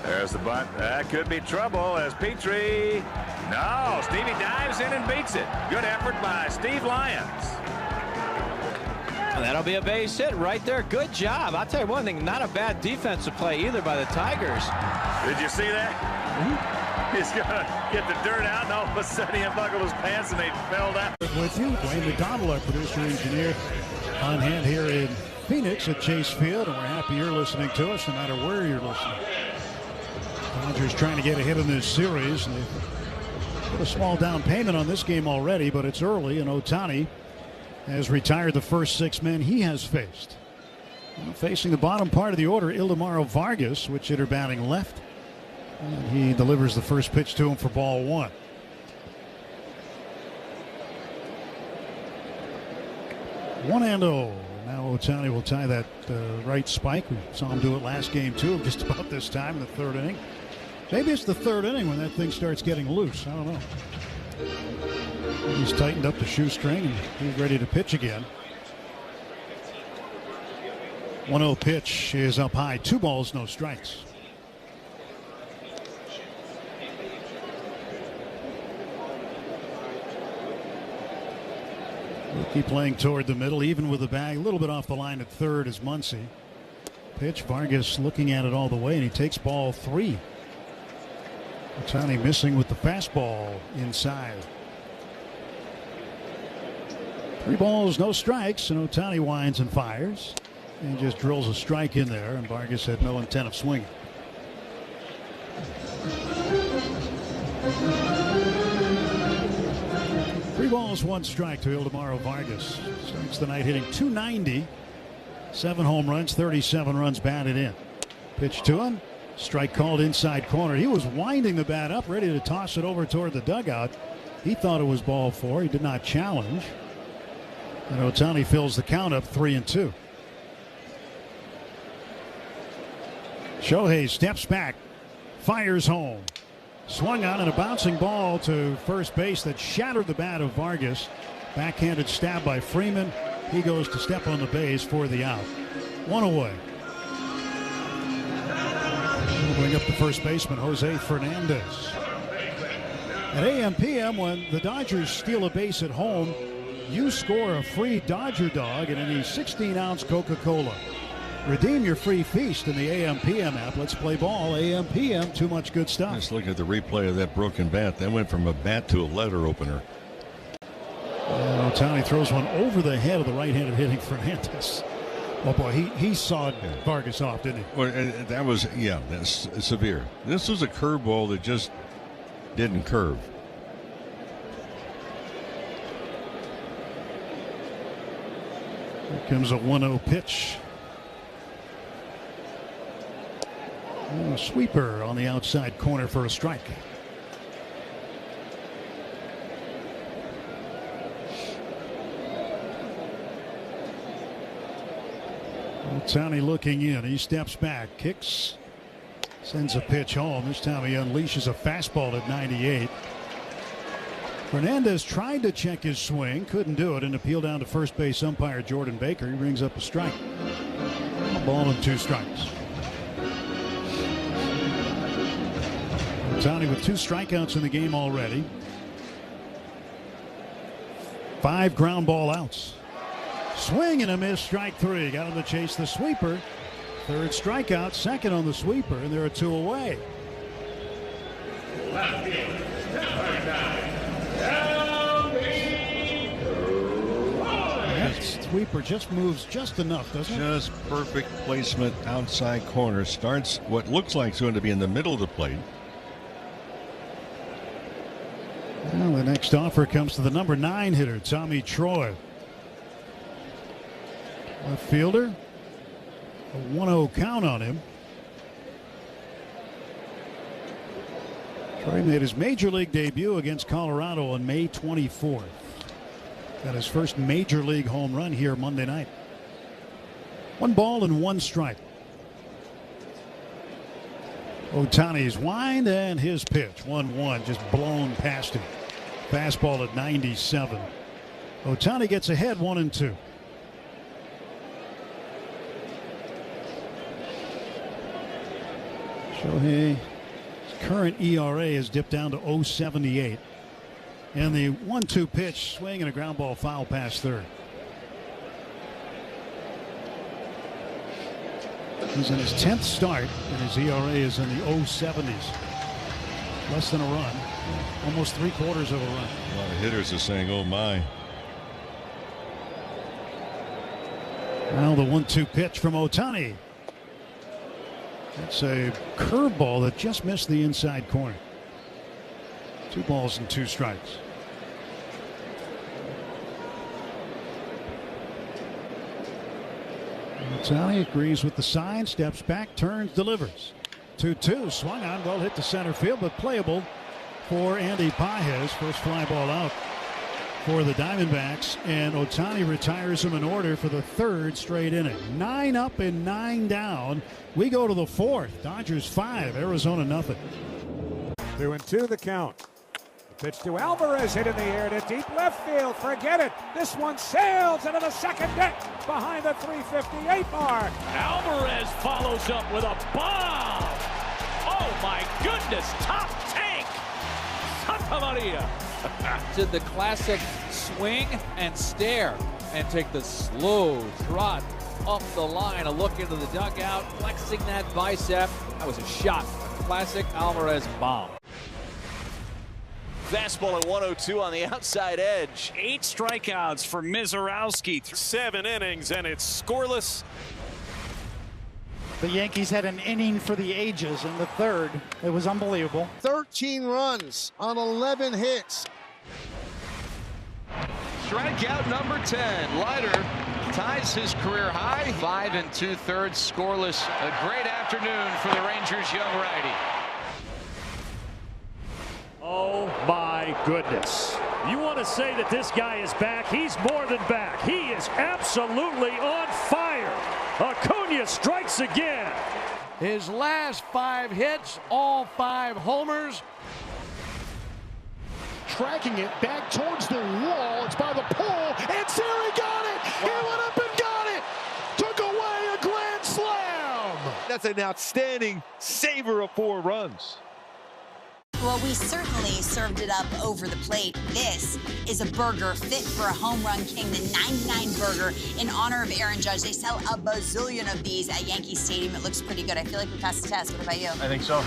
There's the bunt. That could be trouble as Petrie. No, Stevie dives in and beats it. Good effort by Steve Lyons. That'll be a base hit right there. Good job. I'll tell you one thing, not a bad defensive play either by the Tigers. Did you see that? He's going to get the dirt out, and all of a sudden he unbuckled his pants and they fell down. With you, Wayne McDonald, our producer engineer, on hand here in Phoenix at Chase Field, and we're happy you're listening to us no matter where you're listening. Dodgers trying to get ahead in this series. They put a small down payment on this game already, but it's early, and Ohtani has retired the first 6 men he has faced. Facing the bottom part of the order, Ildemaro Vargas, which hitter batting left. And he delivers the first pitch to him for ball 1. Now Ohtani will tie that right spike. We saw him do it last game, too, just about this time in the third inning. Maybe it's the third inning when that thing starts getting loose. I don't know. He's tightened up the shoestring and he's ready to pitch again. 1-0 pitch is up high. 2 balls, no strikes. Rookie playing toward the middle, even with the bag. A little bit off the line at third is Muncy. Pitch, Vargas looking at it all the way, and he takes ball 3. Ohtani missing with the fastball inside. 3 balls, no strikes, and Ohtani winds and fires. And just drills a strike in there, and Vargas had no intent of swinging. Three balls, 1 strike to Ildemaro Vargas. Starts the night hitting .290. 7 home runs, 37 runs batted in. Pitch to him. Strike called inside corner. He was winding the bat up, ready to toss it over toward the dugout. He thought it was ball 4. He did not challenge. And Ohtani fills the count up 3-2. Shohei steps back, fires home. Swung on and a bouncing ball to first base that shattered the bat of Vargas. Backhanded stab by Freeman. He goes to step on the base for the out. 1 away. We'll bring up the first baseman, Jose Fernandez. At AM/PM, when the Dodgers steal a base at home, you score a free Dodger dog and any 16-ounce Coca-Cola. Redeem your free feast in the AM/PM app. Let's play ball. AM/PM, too much good stuff. Just look at the replay of that broken bat. That went from a bat to a letter opener. And Ohtani throws one over the head of the right-handed hitting Fernandez. Oh boy, he sawed Vargas off, didn't he? Well, that was, yeah, that's severe. This was a curveball that just didn't curve. Here comes a 1-0 pitch. A sweeper on the outside corner for a strike. Ohtani looking in. He steps back, kicks, sends a pitch home. This time he unleashes a fastball at 98. Fernandez tried to check his swing, couldn't do it, and appeal down to first base umpire Jordan Baker. He brings up a strike. A ball and 2 strikes. Ohtani with 2 strikeouts in the game already. 5 ground ball outs. Swing and a miss, strike 3. Got him to chase the sweeper. 3rd strikeout, 2nd on the sweeper, and there are 2 away. That sweeper just moves just enough, doesn't it? Just perfect placement outside corner. Starts what looks like it's going to be in the middle of the plate. Well, the next offer comes to the number 9 hitter, Tommy Troy. Left fielder. A 1-0 count on him. Troy made his major league debut against Colorado on May 24th. Got his first major league home run here Monday night. 1 ball and 1 strike. Ohtani's wind and his pitch. 1-1, just blown past him. Fastball at 97. Ohtani gets ahead 1-2. Shohei's current ERA has dipped down to 0.78. And the 1-2 pitch, swing and a ground ball foul past third. He's in his 10th start, and his ERA is in the 0.70s. Less than a run. Almost 3/4 of a run. A lot of hitters are saying, oh my. Now the 1-2 pitch from Ohtani. That's a curveball that just missed the inside corner. 2 balls and 2 strikes. Ohtani agrees with the sign, steps back, turns, delivers. 2-2, swung on, well hit to center field, but playable for Andy Pages. First fly ball out for the Diamondbacks, and Ohtani retires him in order for the third straight inning. 9 up and 9 down. We go to the fourth. Dodgers 5, Arizona nothing. 2-2 the count. The pitch to Alvarez, hit in the air to deep left field. Forget it. This one sails into the second deck behind the 358 mark. Alvarez follows up with a bomb. Oh my goodness, top tank. Santa Maria. Did the classic swing and stare and take the slow trot up the line, a look into the dugout, flexing that bicep. That was a shot. A classic Alvarez bomb. Fastball at 102 on the outside edge. 8 strikeouts for Mizorowski. 7 innings and it's scoreless. The Yankees had an inning for the ages in the third. It was unbelievable. 13 runs on 11 hits. Strikeout number 10. Leiter ties his career high. 5 2/3 scoreless. A great afternoon for the Rangers' young righty. Oh my goodness. You want to say that this guy is back? He's more than back. He is absolutely on fire. Acuna strikes again. His last 5 hits, all 5 homers. Tracking it back towards the wall. It's by the pole, and Siri got it. He went up and got it. Took away a grand slam. That's an outstanding saver of 4 runs. Well, we certainly served it up over the plate. This is a burger fit for a home run king, the 99 burger in honor of Aaron Judge. They sell a bazillion of these at Yankee Stadium. It looks pretty good. I feel like we passed the test. What about you? I think so.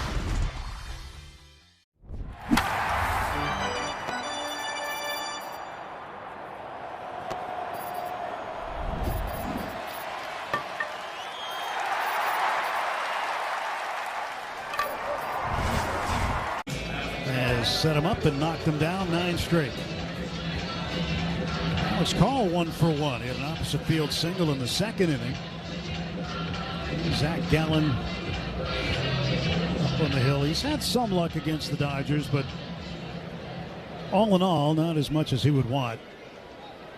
Set him up and knocked him down 9 straight. Alex Call 1 for 1. He had an opposite field single in the second inning. Zach Gallen up on the hill. He's had some luck against the Dodgers, but all in all, not as much as he would want.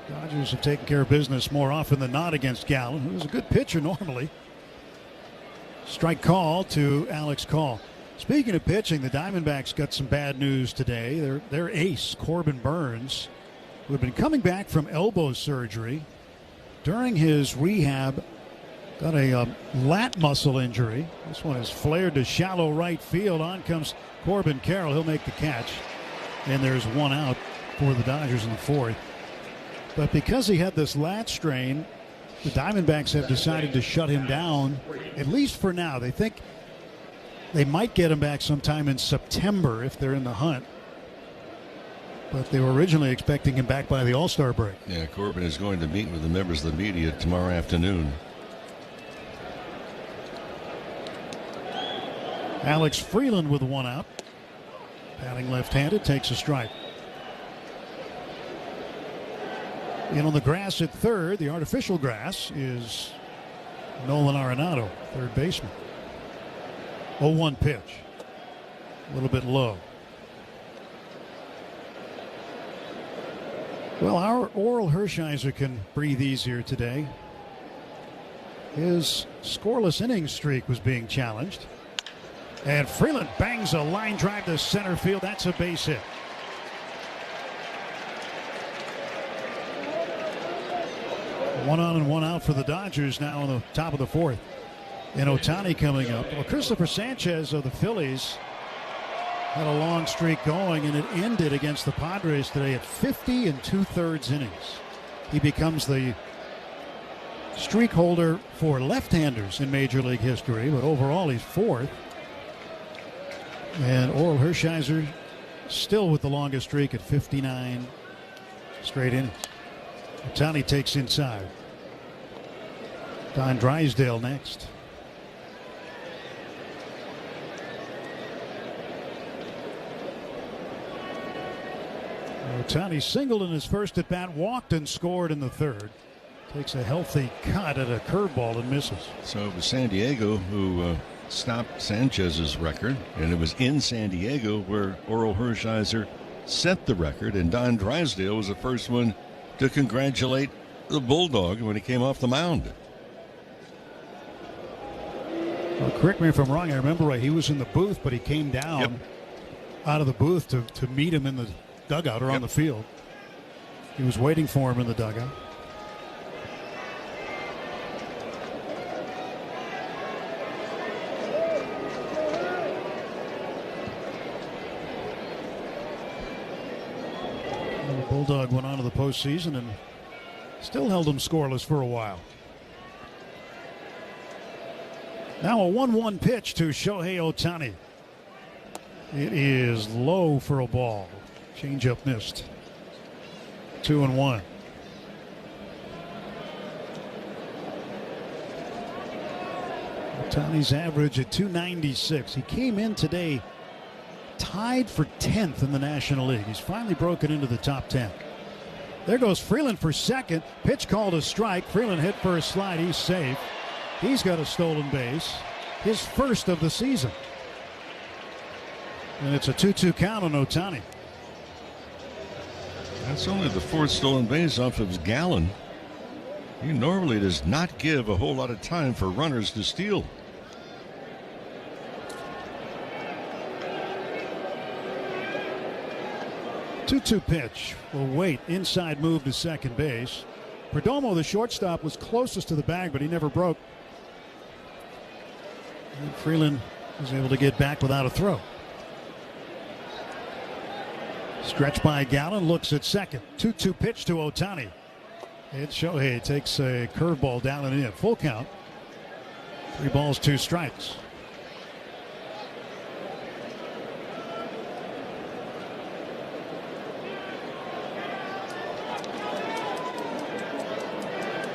Dodgers have taken care of business more often than not against Gallen, who's a good pitcher normally. Strike call to Alex Call. Speaking of pitching, the Diamondbacks got some bad news today. Their ace, Corbin Burns, who had been coming back from elbow surgery, during his rehab, got a lat muscle injury. This one is flared to shallow right field. On comes Corbin Carroll. He'll make the catch. And there's 1 out for the Dodgers in the 4th. But because he had this lat strain, the Diamondbacks have decided to shut him down, at least for now. They think they might get him back sometime in September if they're in the hunt. But they were originally expecting him back by the All-Star break. Yeah, Corbin is going to meet with the members of the media tomorrow afternoon. Alex Freeland with 1 out. Batting left-handed, takes a strike. In on the grass at third, the artificial grass, is Nolan Arenado, third baseman. 0-1 pitch. A little bit low. Well, our Oral Hershiser can breathe easier today. His scoreless innings streak was being challenged. And Freeland bangs a line drive to center field. That's a base hit. One on and 1 out for the Dodgers now on the top of the 4th. And Ohtani coming up. Well, Christopher Sanchez of the Phillies had a long streak going, and it ended against the Padres today at 50 2/3 innings. He becomes the streak holder for left-handers in Major League history, but overall he's 4th. And Oral Hershiser still with the longest streak at 59 straight innings. Ohtani takes inside. Don Drysdale next. Ohtani singled in his first at bat, walked and scored in the 3rd. Takes a healthy cut at a curveball and misses. So it was San Diego who stopped Sanchez's record, and it was in San Diego where Oral Hershiser set the record, and Don Drysdale was the first one to congratulate the Bulldog when he came off the mound. Well, correct me if I'm wrong. I remember he was in the booth, but he came down out of the booth to meet him in the dugout or on the field. He was waiting for him in the dugout. And the Bulldog went on to the postseason and still held him scoreless for a while. Now a 1-1 pitch to Shohei Ohtani. It is low for a ball. Changeup missed. 2-1. Ohtani's average at .296. He came in today tied for 10th in the National League. He's finally broken into the top 10. There goes Freeland for second. Pitch called a strike. Freeland hit for a slide. He's safe. He's got a stolen base, his first of the season. And it's a 2-2 count on Ohtani. That's only the fourth stolen base off of Gallen. He normally does not give a whole lot of time for runners to steal. Two pitch will wait. Inside move to second base. Perdomo, the shortstop, was closest to the bag, but he never broke. And Freeland was able to get back without a throw. Stretch by Gallen, looks at second. 2-2 pitch to Ohtani. And Shohei takes a curveball down and in. Full count. 3 balls, 2 strikes.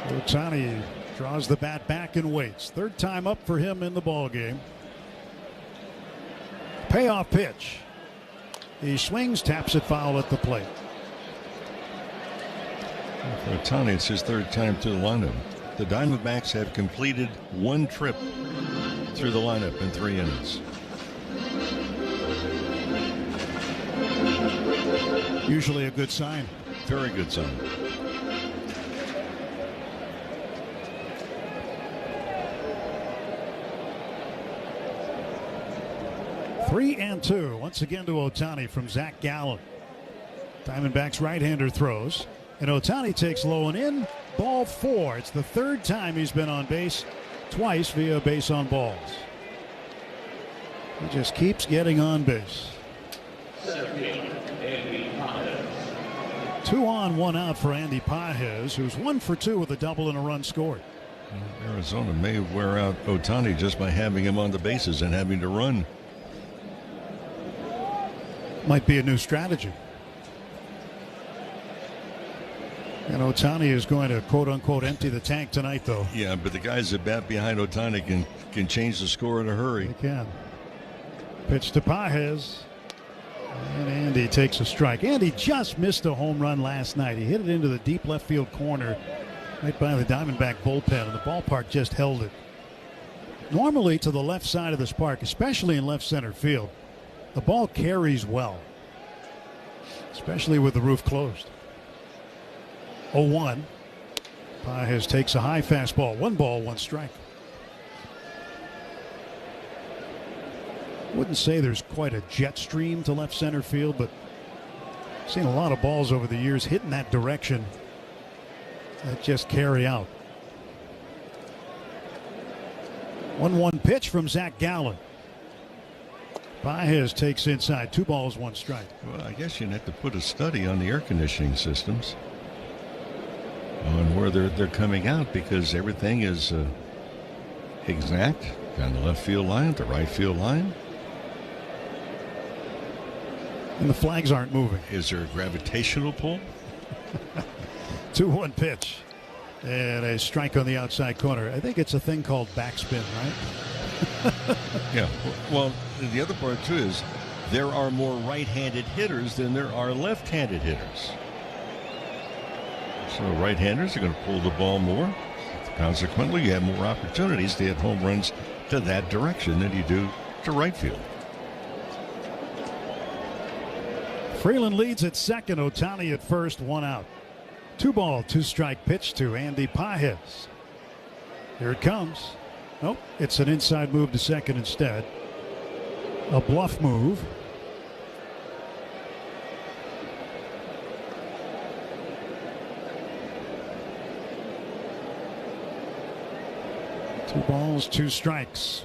Ohtani draws the bat back and waits. Third time up for him in the ball game. Payoff pitch. He swings, taps it foul at the plate. For Ohtani, it's his third time through the lineup. The Diamondbacks have completed 1 trip through the lineup in 3 innings. Usually a good sign. Very good sign. Three and 2 once again to Ohtani from Zach Gallen. Diamondbacks right-hander throws, and Ohtani takes low and in. Ball 4. It's the third time he's been on base, twice via base on balls. He just keeps getting on base. 2 on, 1 out for Andy Pages, who's 1 for 2 with a double and a run scored. Arizona may wear out Ohtani just by having him on the bases and having to run. Might be a new strategy. And Ohtani is going to quote-unquote empty the tank tonight, though. Yeah, but the guys that bat behind Ohtani can change the score in a hurry. They can. Pitch to Pages. And Andy takes a strike. Andy just missed a home run last night. He hit it into the deep left field corner right by the Diamondback bullpen, and the ballpark just held it. Normally to the left side of this park, especially in left center field, the ball carries well, especially with the roof closed. 0-1. Pages takes a high fastball. 1 ball, 1 strike. Wouldn't say there's quite a jet stream to left center field, but I've seen a lot of balls over the years hitting that direction that just carry out. 1-1 pitch from Zach Gallen. Pages takes inside. 2 balls, 1 strike. Well, I guess you'd have to put a study on the air conditioning systems on where they're coming out, because everything is exact on the left field line, the right field line. And the flags aren't moving. Is there a gravitational pull? 2-1 pitch. And a strike on the outside corner. I think it's a thing called backspin, right? Yeah. Well, the other part, too, is there are more right-handed hitters than there are left-handed hitters. So right-handers are going to pull the ball more. Consequently, you have more opportunities to hit home runs to that direction than you do to right field. Freeland leads at second. Ohtani at first, 1 out. 2-ball, 2-strike pitch to Andy Pages. Here it comes. Nope, it's an inside move to second instead. A bluff move. Two balls, 2 strikes.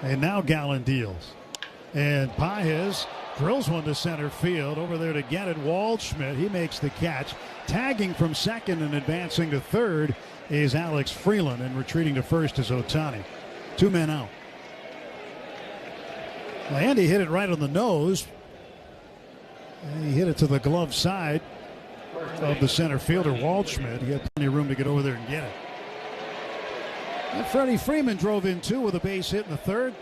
And now Gallen deals. And Pages drills one to center field. Over there to get it, Waldschmidt. He makes the catch. Tagging from second and advancing to third is Alex Freeland, and retreating to first is Ohtani. 2 men out. Well, Andy hit it right on the nose. And he hit it to the glove side of the center fielder, Waldschmidt. He had plenty of room to get over there and get it. And Freddie Freeman drove in too with a base hit in the third.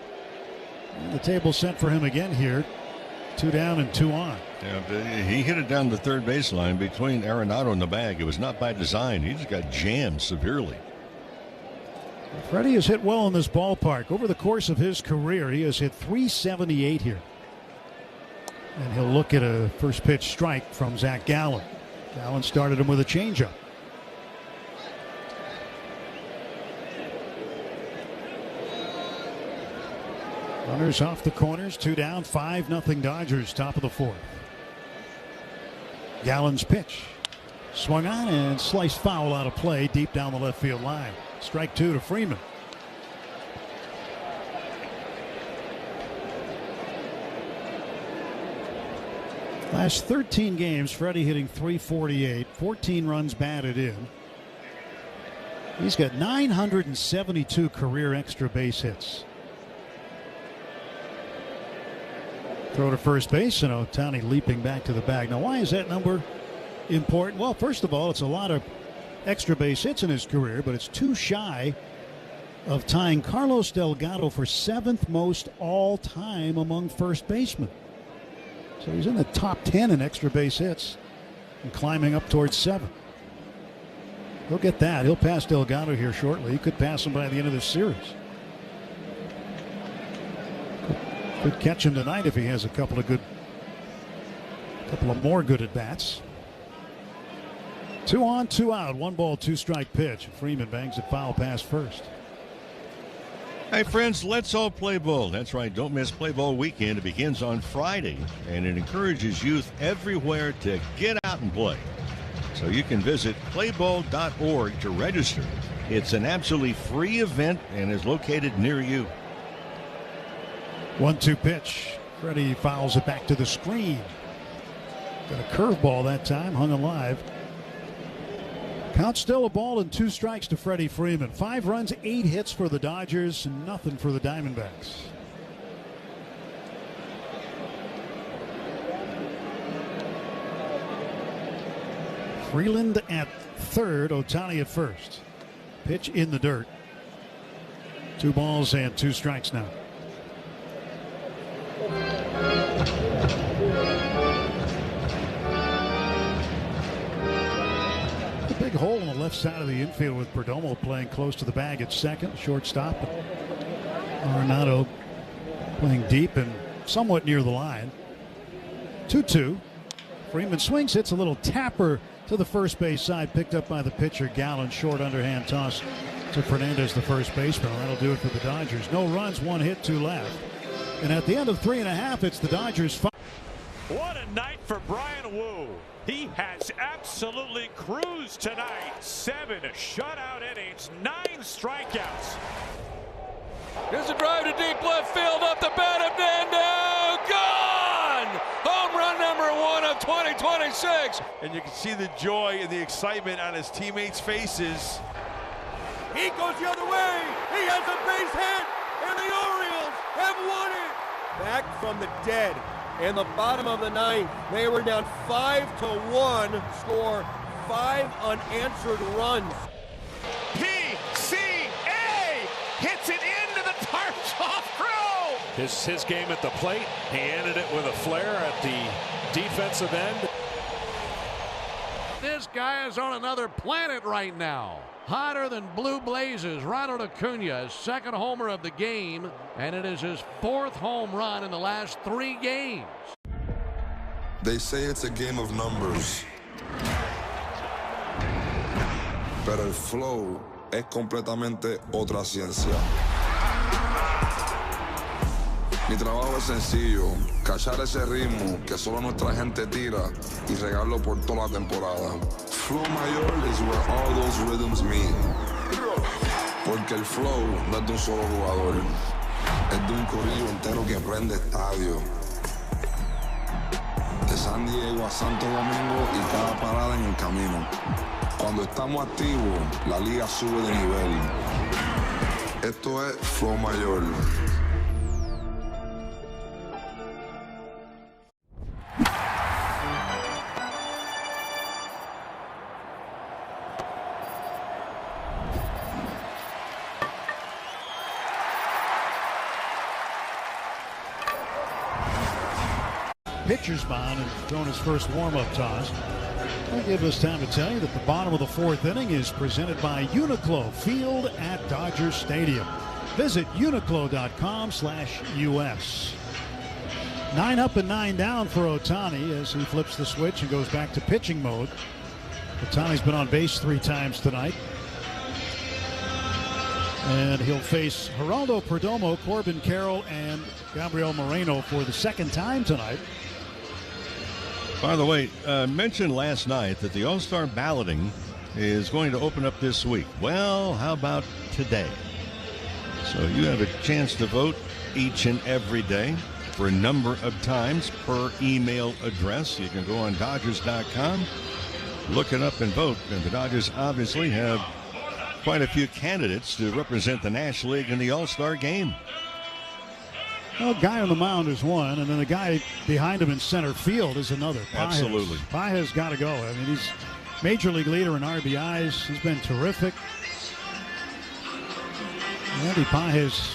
And the table set for him again here. 2 down and 2 on. Yeah, he hit it down the third baseline between Arenado and the bag. It was not by design. He just got jammed severely. Freddie has hit well in this ballpark. Over the course of his career, he has hit .378 here. And he'll look at a first pitch strike from Zach Gallen. Gallen started him with a changeup. Runners off the corners, 2 down, 5-0 Dodgers, top of the 4th. Gallen's pitch. Swung on and sliced foul out of play deep down the left field line. Strike 2 to Freeman. Last 13 games, Freddie hitting .348, 14 runs batted in. He's got 972 career extra base hits. Throw to first base, and Ohtani leaping back to the bag. Now, why is that number important? Well, first of all, it's a lot of extra base hits in his career, but it's too shy of tying Carlos Delgado for 7th most all time among first basemen. So he's in the top 10 in extra base hits and climbing up towards 7. He'll get that. He'll pass Delgado here shortly. He could pass him by the end of this series. Could catch him tonight if he has a couple of more good at bats. 2 on, 2 out. 1 ball, 2-strike pitch. Freeman bangs it foul past first. Hey friends, let's all play ball. That's right, don't miss Play Ball Weekend. It begins on Friday, and it encourages youth everywhere to get out and play. So you can visit playball.org to register. It's an absolutely free event and is located near you. 1-2 pitch. Freddie fouls it back to the screen. Got a curveball that time, hung alive. Count still a ball and 2 strikes to Freddie Freeman. 5 runs, 8 hits for the Dodgers, nothing for the Diamondbacks. Freeland at third, Ohtani at first. Pitch in the dirt. 2 balls and 2 strikes now. Big hole on the left side of the infield with Perdomo playing close to the bag at second, shortstop. Arenado playing deep and somewhat near the line. 2-2. Freeman swings, hits a little tapper to the first base side, picked up by the pitcher Gallen. Short underhand toss to Fernandez, the first baseman. That'll do it for the Dodgers. No runs, 1 hit, 2 left. And at the end of 3.5, it's the Dodgers. What a night for Brian Wu. He has absolutely cruised tonight. 7 shutout innings, 9 strikeouts. Here's a drive to deep left field, up the bat of Nando. Gone! Home run number 1 of 2026. And you can see the joy and the excitement on his teammates' faces. He goes the other way. He has a base hit, and the Orioles have won it. Back from the dead. In the bottom of the 9th, they were down 5-1, score 5 unanswered runs. PCA hits it into the tarps off Crow. His game at the plate, he ended it with a flare at the defensive end. This guy is on another planet right now. Hotter than blue blazes. Ronald Acuna, his 2nd homer of the game, and it is his 4th home run in the last 3 games. They say it's a game of numbers. Pero el flow es completamente otra ciencia. Mi trabajo es sencillo, cachar ese ritmo que solo nuestra gente tira y regarlo por toda la temporada. Flow mayor is where all those rhythms meet. Porque el flow no es de un solo jugador, es de un corillo entero que prende estadio. De San Diego a Santo Domingo y cada parada en el camino. Cuando estamos activos, la liga sube de nivel. Esto es Flow Mayor. Pitcher's mound and throwing his first warm-up toss. I'll give us time to tell you that the bottom of the fourth inning is presented by Uniqlo Field at Dodger Stadium. Visit uniqlo.com/US. 9 up and 9 down for Ohtani as he flips the switch and goes back to pitching mode. Ohtani's been on base 3 times tonight. And he'll face Geraldo Perdomo, Corbin Carroll, and Gabriel Moreno for the second time tonight. By the way, mentioned last night that the All-Star balloting is going to open up this week. Well, how about today? So you have a chance to vote each and every day for a number of times per email address. You can go on Dodgers.com, look it up and vote. And the Dodgers obviously have quite a few candidates to represent the National League in the All-Star game. Well, guy on the mound is one, and then the guy behind him in center field is another. Absolutely. Pages got to go. I mean, he's major league leader in RBIs. He's been terrific. Andy Pages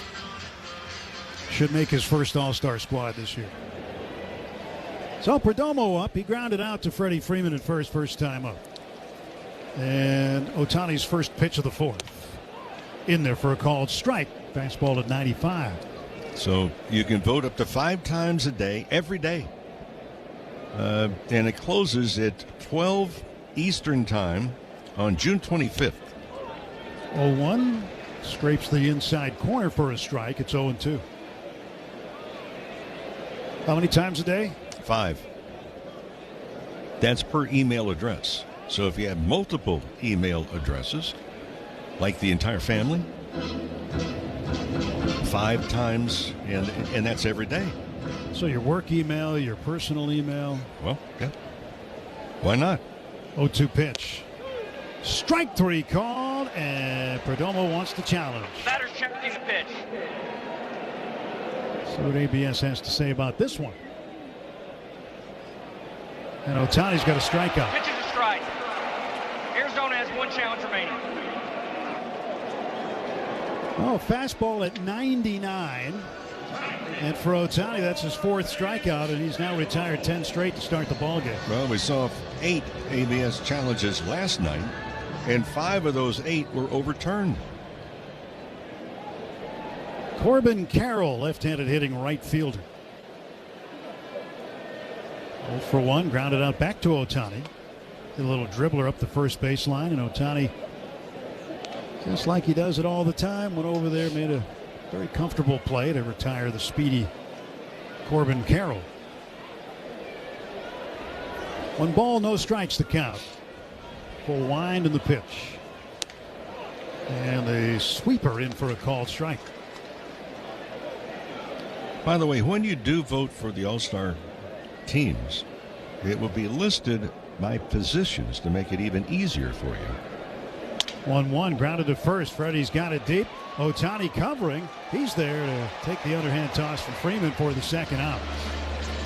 should make his first All-Star squad this year. So Perdomo up. He grounded out to Freddie Freeman at first time up. And Ohtani's first pitch of the fourth. In there for a called strike. Fastball at 95. So you can vote up to 5 times a day, every day. And it closes at 12 Eastern time on June 25th. 0-1. Scrapes the inside corner for a strike. It's 0-2. How many times a day? 5. That's per email address. So if you have multiple email addresses, like the entire family, 5 times, and that's every day. So your work email, your personal email. Well, yeah. Why not? 0-2 pitch. Strike 3 called, and Perdomo wants to challenge. Batter's checking the pitch. See what ABS has to say about this one. And Ohtani's got a strikeout. Pitch is a strike. Arizona has 1 challenge remaining. Oh, fastball at 99. And for Ohtani, that's his 4th strikeout, and he's now retired 10 straight to start the ballgame. Well, we saw 8 ABS challenges last night, and 5 of those 8 were overturned. Corbin Carroll, left-handed hitting right fielder. 0 for 1, grounded out back to Ohtani. Did a little dribbler up the first baseline, and Ohtani, just like he does it all the time, went over there, made a very comfortable play to retire the speedy Corbin Carroll. 1 ball, no strikes to count. Full wind in the pitch. And the sweeper in for a called strike. By the way, when you do vote for the All-Star teams, it will be listed by positions to make it even easier for you. 1-1, grounded to first. Freddie's got it deep. Ohtani covering. He's there to take the underhand toss from Freeman for the second out.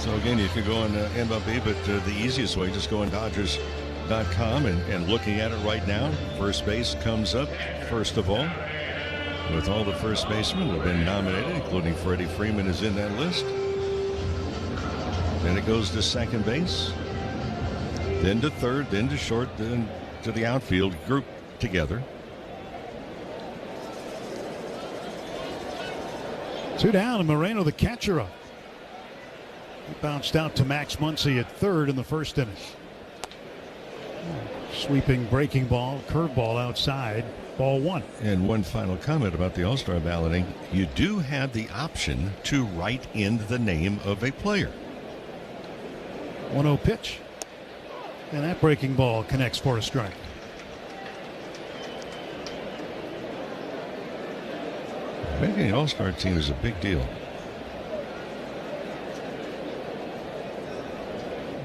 So again, you can go on MLB, but the easiest way, just go on Dodgers.com and looking at it right now. First base comes up first of all, with all the first basemen who have been nominated, including Freddie Freeman is in that list. Then it goes to second base, then to third, then to short, then to the outfield group together. 2 down, and Moreno, the catcher, up. He bounced out to Max Muncy at third in the first inning. Sweeping breaking ball, curveball outside, ball one. And one final comment about the All-Star balloting. You do have the option to write in the name of a player. 1-0 pitch. And that breaking ball connects for a strike. Making an All-Star team is a big deal.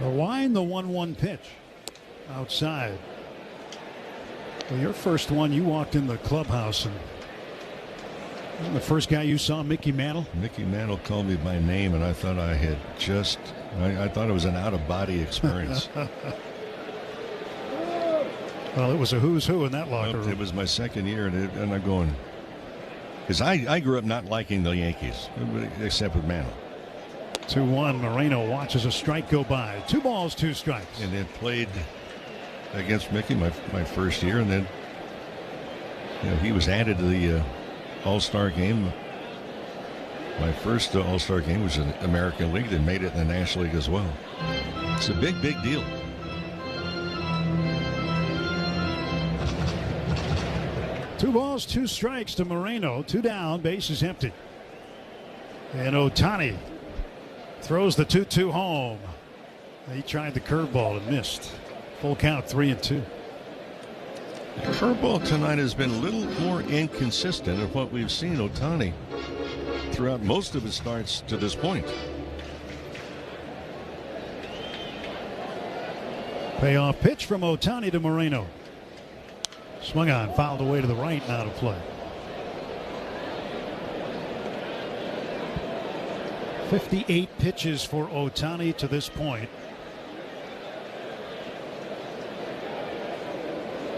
The wind, the 1-1 pitch. Outside. Well, your first one, you walked in the clubhouse, and the first guy you saw, Mickey Mantle? Mickey Mantle called me by name, and I thought I had just, I thought it was an out-of-body experience. Well, it was a who's who in that locker room. It was my second year, and I'm going, because I grew up not liking the Yankees, except with Mantle. 2-1. Moreno watches a strike go by. 2 balls, 2 strikes. And then played against Mickey my first year, and then he was added to the All-Star game. My first All-Star game was in the American League. They made it in the National League as well. It's a big deal. Two balls, 2 strikes to Moreno. 2 down, bases empty. And Ohtani throws the 2-2 home. He tried the curveball and missed. Full count, 3-2. The curveball tonight has been a little more inconsistent of what we've seen Ohtani throughout most of his starts to this point. Payoff pitch from Ohtani to Moreno. Swung on, fouled away to the right, and out of play. 58 pitches for Ohtani to this point.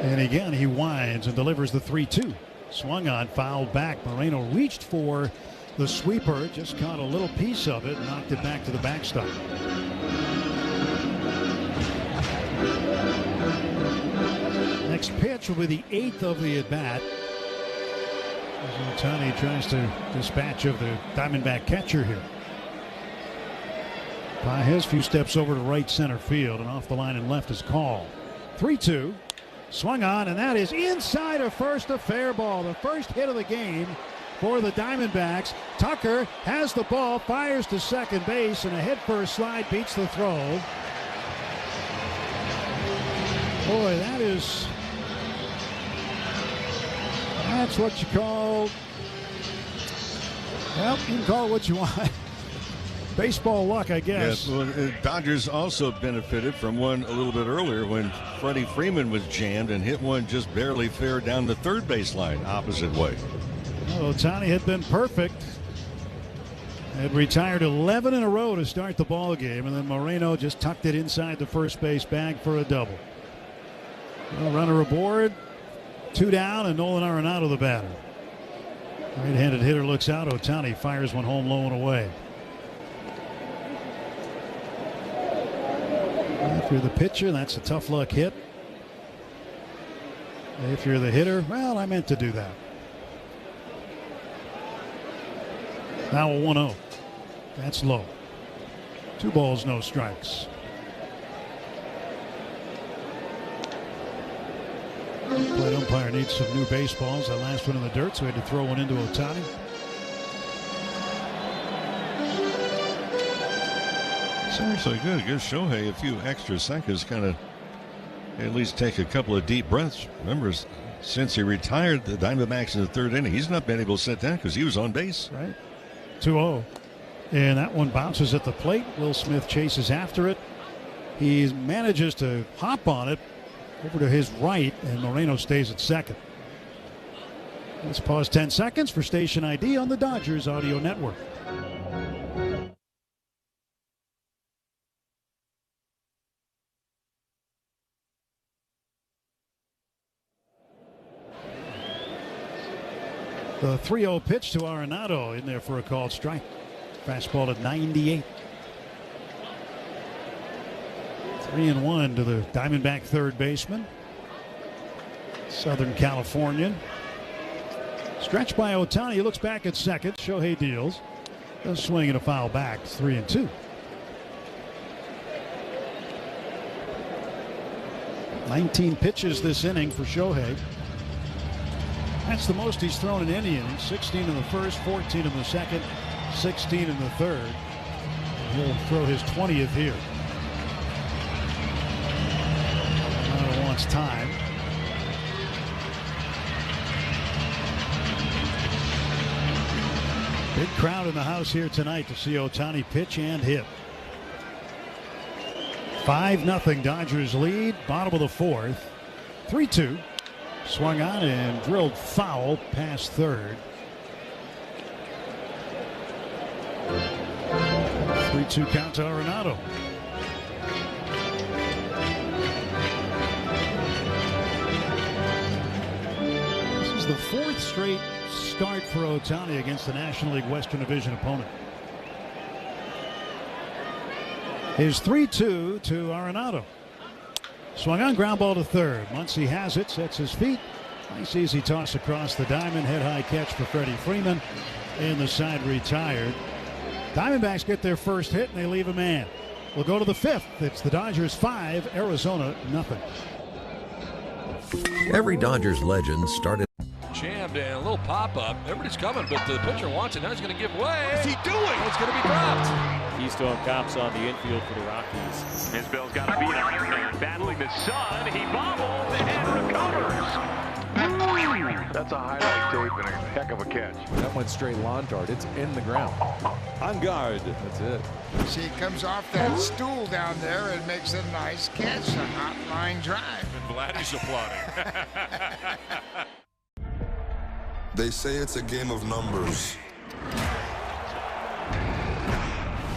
And again, he winds and delivers the 3-2. Swung on, fouled back. Moreno reached for the sweeper, just caught a little piece of it and knocked it back to the backstop. Next pitch will be the 8th of the at-bat. As Ohtani tries to dispatch of the Diamondback catcher here. Pages, few steps over to right center field, and off the line and left is called. 3-2. Swung on, and that is inside of first, a fair ball. The first hit of the game for the Diamondbacks. Tucker has the ball, fires to second base, and a head-first slide beats the throw. Boy, that's what you call, well, you can call it what you want. Baseball luck, I guess. Yes, well, Dodgers also benefited from one a little bit earlier when Freddie Freeman was jammed and hit one just barely fair down the third base line opposite way. Well, Ohtani had been perfect. Had retired 11 in a row to start the ball game, and then Moreno just tucked it inside the first base bag for a double. Well, runner aboard, 2 down, and Nolan Arenado the batter. Right-handed hitter looks out. Ohtani fires one home, low and away. If you're the pitcher, that's a tough luck hit. If you're the hitter, well, I meant to do that. Now a 1-0. That's low. 2 balls, no strikes. Plate umpire needs some new baseballs. That last one in the dirt, so he had to throw one into Ohtani. Seriously good. It gives Shohei a few extra seconds, kind of at least take a couple of deep breaths. Remember, since he retired the Diamondbacks in the third inning, he's not been able to sit down because he was on base. Right. 2-0. And that one bounces at the plate. Will Smith chases after it. He manages to hop on it over to his right, and Moreno stays at second. Let's pause 10 seconds for station ID on the Dodgers Audio Network. The 3-0 pitch to Arenado in there for a called strike. Fastball at 98. 3-1 to the Diamondback third baseman. Southern Californian. Stretched by Ohtani. He looks back at second. Shohei deals. A swing and a foul back. 3-2. 19 pitches this inning for Shohei. That's the most he's thrown in any inning. 16 in the first, 14 in the second, 16 in the third. And he'll throw his 20th here. Now wants time. Big crowd in the house here tonight to see Ohtani pitch and hit. 5-0 Dodgers lead, bottom of the fourth. 3-2. Swung on and drilled foul past third. 3-2 count to Arenado. This is the fourth straight start for Ohtani against the National League Western Division opponent. His 3-2 to Arenado. Swung on, ground ball to third. Muncy has it, sets his feet. Nice easy toss across the diamond. Head high catch for Freddie Freeman. And the side retired. Diamondbacks get their first hit and they leave a man. We'll go to the fifth. It's the Dodgers 5, Arizona 0. Every Dodgers legend started. Jammed and a little pop-up. Everybody's coming, but the pitcher wants it. Now he's going to give way. What's he doing? It's going to be dropped. Keystone Cops on the infield for the Rockies. Isbell's got to beat Iron Man battling the sun. He bobbles and recovers. That's a highlight tape and a heck of a catch. That went straight lawn dart. It's in the ground. On guard. That's it. She comes off that stool down there and makes a nice catch. A hot line drive. And Vladdy's applauding. They say it's a game of numbers.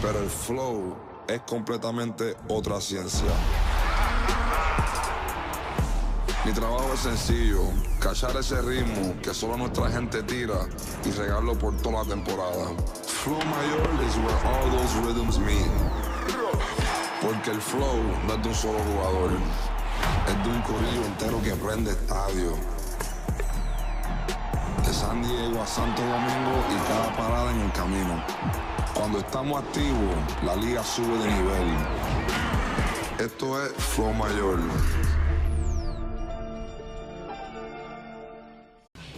Pero el flow es completamente otra ciencia. Mi trabajo es sencillo, cachar ese ritmo que solo nuestra gente tira y regarlo por toda la temporada. Flow mayor is where all those rhythms meet. Porque el flow no es de un solo jugador, es de un corillo entero que prende estadio. De San Diego a Santo Domingo y cada parada en el camino. Cuando estamos activos, la liga sube de nivel. Esto es Flow Mayor.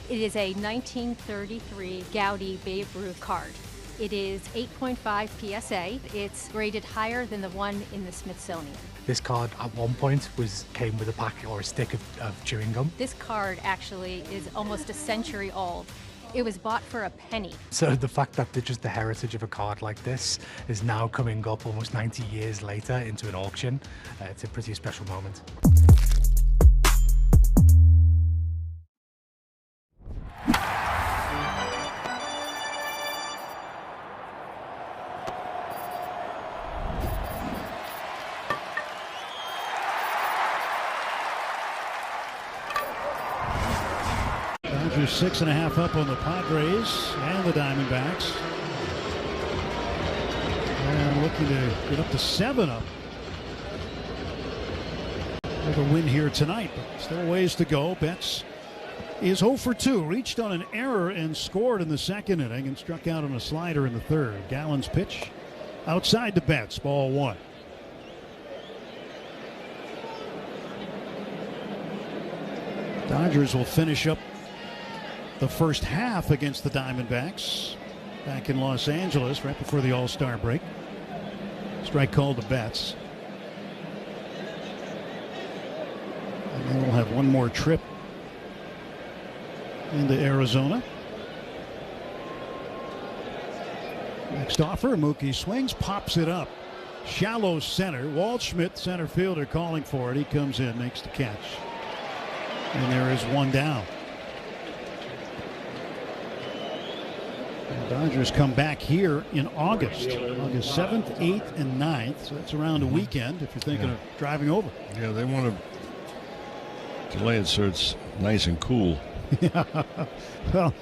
It is a 1933 Gaudi Babe Ruth card. It is 8.5 PSA. It's graded higher than the one in the Smithsonian. This card at one point came with a packet or a stick of chewing gum. This card actually is almost a century old. It was bought for a penny. So the fact that just the heritage of a card like this is now coming up almost 90 years later into an auction, it's a pretty special moment. Dodgers 6.5 up on the Padres and the Diamondbacks. And looking to get up to 7 up. With a win here tonight, but still ways to go. Betts is 0 for 2. Reached on an error and scored in the second inning and struck out on a slider in the third. Gallen's pitch outside to Betts, ball 1. Dodgers will finish up the first half against the Diamondbacks back in Los Angeles right before the All-Star break. Strike called to Betts. And then we'll have one more trip into Arizona. Next offer, Mookie swings, pops it up. Shallow center. Waldschmidt, center fielder, calling for it. He comes in, makes the catch. And there is one down. The Dodgers come back here in August 7th, 8th, and 9th. So that's around a weekend if you're thinking of driving over. Yeah, they want to delay it so it's nice and cool. Yeah. Well,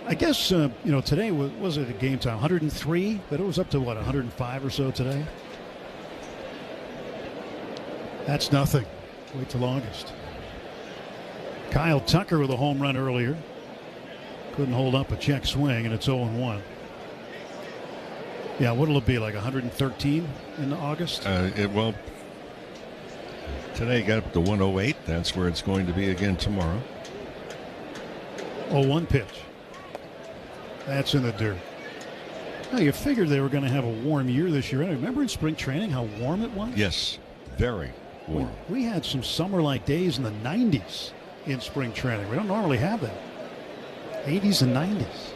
I guess, today was it a game time? 103, but it was up to, 105 or so today? That's nothing. Wait till August. Kyle Tucker with a home run earlier. Couldn't hold up a check swing, and it's 0-1. Yeah, what'll it be, like 113 in August? Today got up to 108. That's where it's going to be again tomorrow. 0-1 pitch. That's in the dirt. Now, you figured they were going to have a warm year this year. Remember in spring training how warm it was? Yes, very warm. We had some summer-like days in the 90s in spring training. We don't normally have that. 80s and 90s.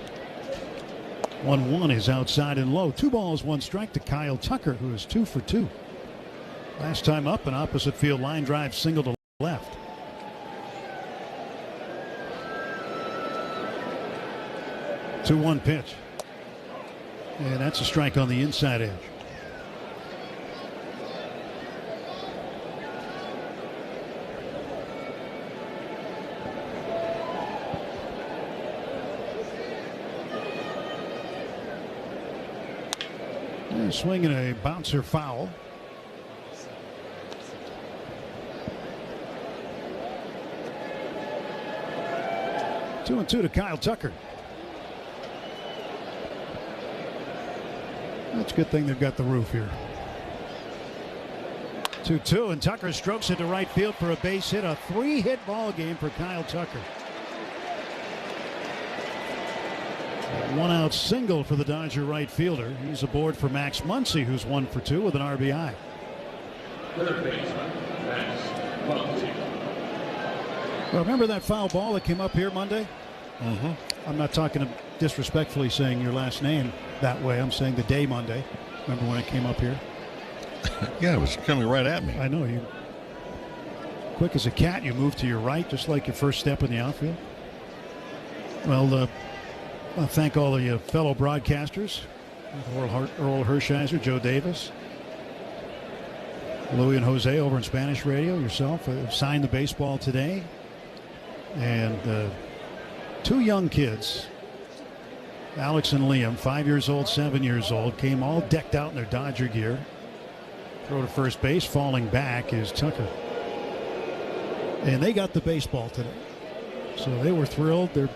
1-1 is outside and low. 2 balls, 1 strike to Kyle Tucker, who is 2 for 2. Last time up, an opposite field line drive single to left. Two-one pitch. And that's a strike on the inside edge. And swinging a bouncer foul. Two and two to Kyle Tucker. That's a good thing they've got the roof here. 2-2, and Tucker strokes it to right field for a base hit. A 3-hit ball game for Kyle Tucker. A 1-out single for the Dodger right fielder. He's aboard for Max Muncy, who's 1 for 2 with an RBI. Third baseman, Max Muncy. Well, remember that foul ball that came up here Monday? Mm-hmm. I'm not talking disrespectfully saying your last name that way. I'm saying the day Monday. Remember when it came up here? Yeah, it was coming right at me. I know. You quick as a cat, you move to your right, just like your first step in the outfield. Well, I thank all the fellow broadcasters, Earl Hershiser, Joe Davis, Louie and Jose over in Spanish radio, yourself, signed the baseball today. And 2 young kids, Alex and Liam, 5 years old, 7 years old, came all decked out in their Dodger gear. Throw to first base, falling back is Tucker. And they got the baseball today. So they were thrilled. They're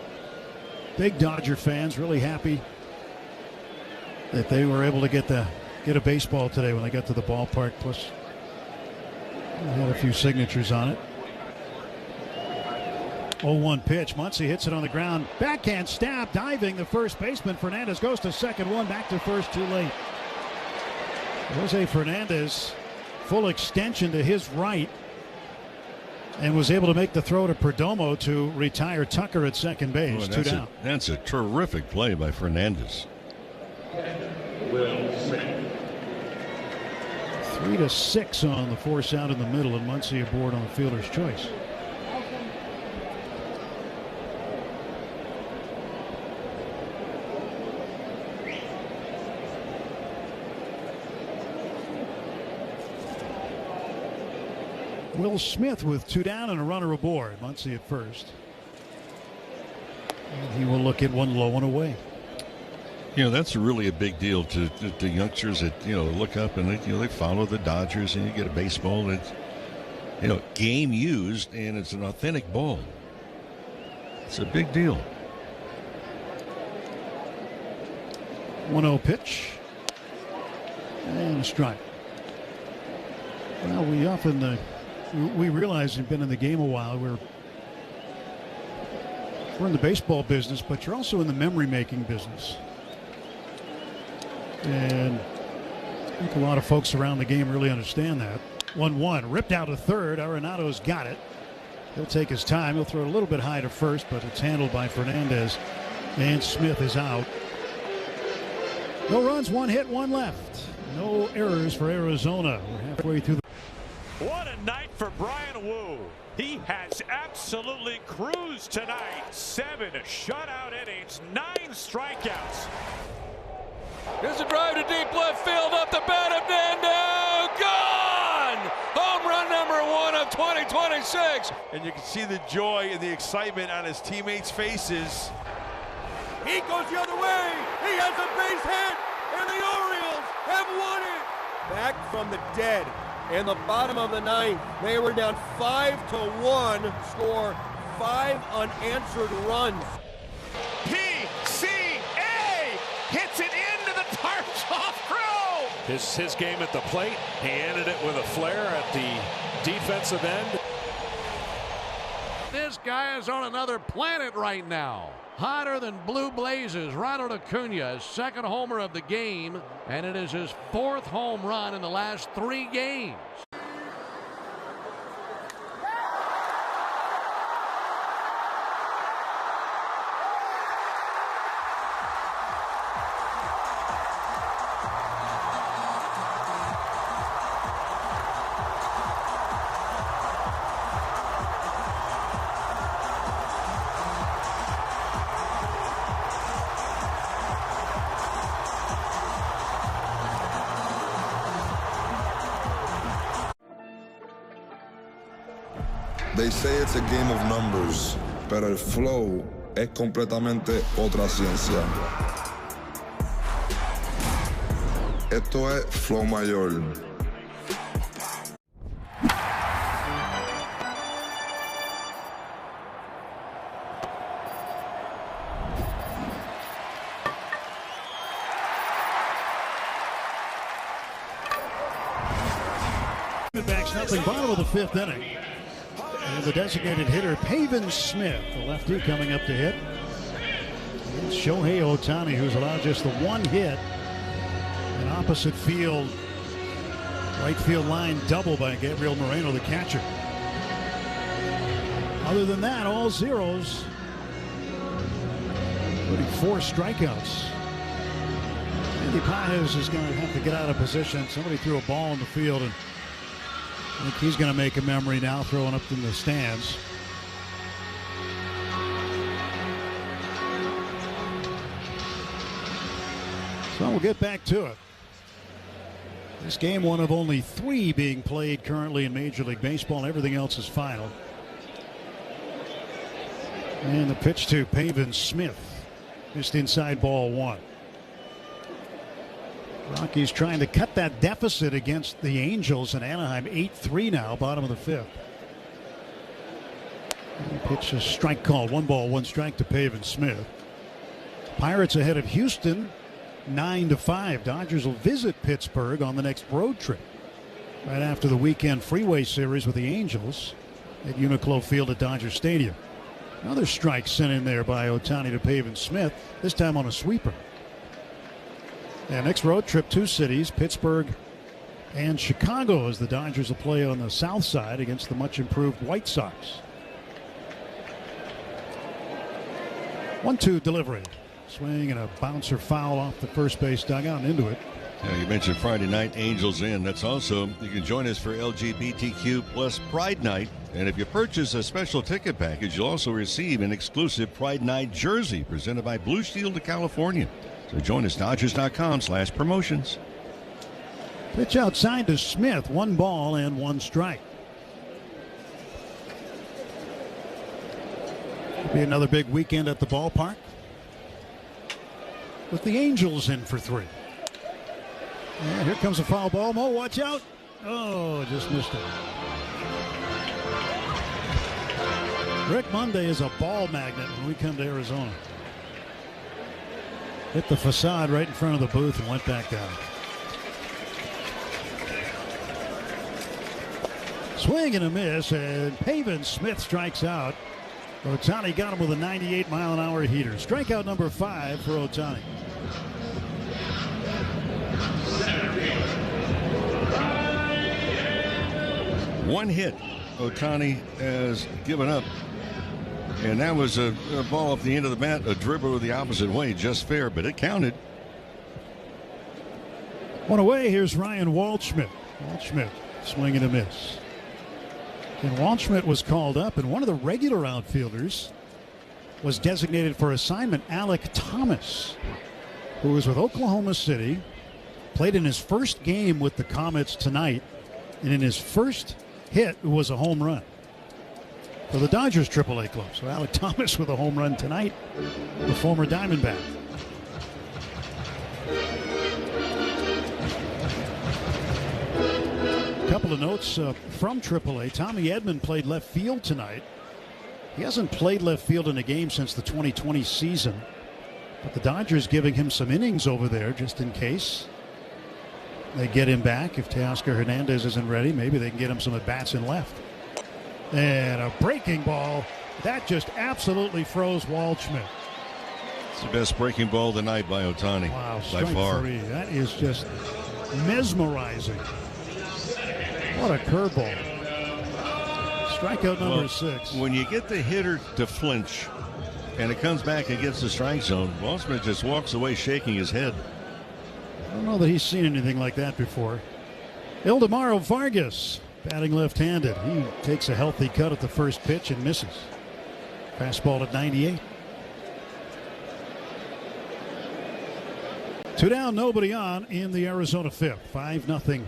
big Dodger fans, really happy that they were able to get a baseball today when they got to the ballpark. Plus, they had a few signatures on it. 0-1 pitch. Muncy hits it on the ground. Backhand stab, diving. The first baseman, Fernandez, goes to second, 1 back to first, too late. Jose Fernandez, full extension to his right, and was able to make the throw to Perdomo to retire Tucker at second base. 2 down. That's a terrific play by Fernandez. 3-6 on the force out in the middle, and Muncy aboard on the fielder's choice. Will Smith with 2 down and a runner aboard. Muncy at first. And he will look at 1 low and away. You know, that's really a big deal to youngsters that, look up and they follow the Dodgers, and you get a baseball that's, game used, and it's an authentic ball. It's a big deal. 1-0 pitch. And a strike. Well, we often we realize you've been in the game a while. We're in the baseball business, but you're also in the memory-making business. And I think a lot of folks around the game really understand that. 1-1, ripped out to third. Arenado's got it. He'll take his time. He'll throw it a little bit high to first, but it's handled by Fernandez. And Smith is out. No runs, 1 hit, 1 left. No errors for Arizona. We're halfway through the... What a night for Brian Wu. He has absolutely cruised tonight. 7 shutout innings, 9 strikeouts. Here's a drive to deep left field, up the bat of Nando. Gone! Home run number 1 of 2026. And you can see the joy and the excitement on his teammates' faces. He goes the other way. He has a base hit, and the Orioles have won it. Back from the dead. In the bottom of the 9th, they were down 5-1, score 5 unanswered runs. PCA hits it into the tarps off Crow. His game at the plate. He ended it with a flare at the defensive end. This guy is on another planet right now. Hotter than blue blazes. Ronald Acuna, his second homer of the game, and it is his 4th home run in the last 3 games. They say it's a game of numbers, pero el flow es completamente otra ciencia. Esto es flow mayor. Diamondbacks nothing, bottom of the 5th inning. And the designated hitter, Pavin Smith, the lefty, coming up to hit. It's Shohei Ohtani, who's allowed just the 1 hit. An opposite field, right field line double by Gabriel Moreno, the catcher. Other than that, all zeros, including 4 strikeouts. Andy Pages is going to have to get out of position. Somebody threw a ball in the field, and I think he's going to make a memory now, throwing up in the stands. So we'll get back to it. This game, one of only 3 being played currently in Major League Baseball. Everything else is final. And the pitch to Pavin Smith, just inside ball 1. Rockies trying to cut that deficit against the Angels in Anaheim. 8-3 now, bottom of the 5th. And pitch a strike call. 1 ball, 1 strike to Pavin Smith. Pirates ahead of Houston 9-5. Dodgers will visit Pittsburgh on the next road trip right after the weekend freeway series with the Angels at Uniqlo Field at Dodger Stadium. Another strike sent in there by Ohtani to Pavin Smith, this time on a sweeper. And next road trip, 2 cities, Pittsburgh and Chicago, as the Dodgers will play on the south side against the much improved White Sox. 1-2 delivery. Swing and a bouncer foul off the first base dugout and into it. Yeah, you mentioned Friday night, Angels in. That's also, you can join us for LGBTQ plus Pride Night. And if you purchase a special ticket package, you'll also receive an exclusive Pride Night jersey presented by Blue Shield of California. So join us, Dodgers.com/promotions. Pitch outside to Smith. 1 ball and 1 strike. Could be another big weekend at the ballpark, with the Angels in for 3. And here comes a foul ball. Mo, watch out. Oh, just missed it. Rick Monday is a ball magnet when we come to Arizona. Hit the facade right in front of the booth and went back down. Swing and a miss, and Pavin Smith strikes out. Ohtani got him with a 98-mile-an-hour heater. Strikeout number 5 for Ohtani. One hit Ohtani has given up. And that was a ball off the end of the bat, a dribble the opposite way, just fair, but it counted. 1 away, here's Ryan Waldschmidt. Waldschmidt, swing and a miss. And Waldschmidt was called up, and one of the regular outfielders was designated for assignment, Alec Thomas, who was with Oklahoma City, played in his first game with the Comets tonight, and in his first hit was a home run for the Dodgers AAA club. So Alec Thomas with a home run tonight, the former Diamondback. A couple of notes from AAA. Tommy Edman played left field tonight. He hasn't played left field in a game since the 2020 season, but the Dodgers giving him some innings over there just in case. They get him back. If Teoscar Hernandez isn't ready, maybe they can get him some at-bats in left. And a breaking ball. That just absolutely froze Waldschmidt. It's the best breaking ball of the night by Ohtani. Wow, by far. 3. That is just mesmerizing. What a curveball. Strikeout number 6. When you get the hitter to flinch and it comes back against the strike zone, Waldschmidt just walks away shaking his head. I don't know that he's seen anything like that before. Ildemaro Vargas batting left-handed. He takes a healthy cut at the first pitch and misses. Fastball at 98. 2 down, nobody on in the Arizona 5th. 5-0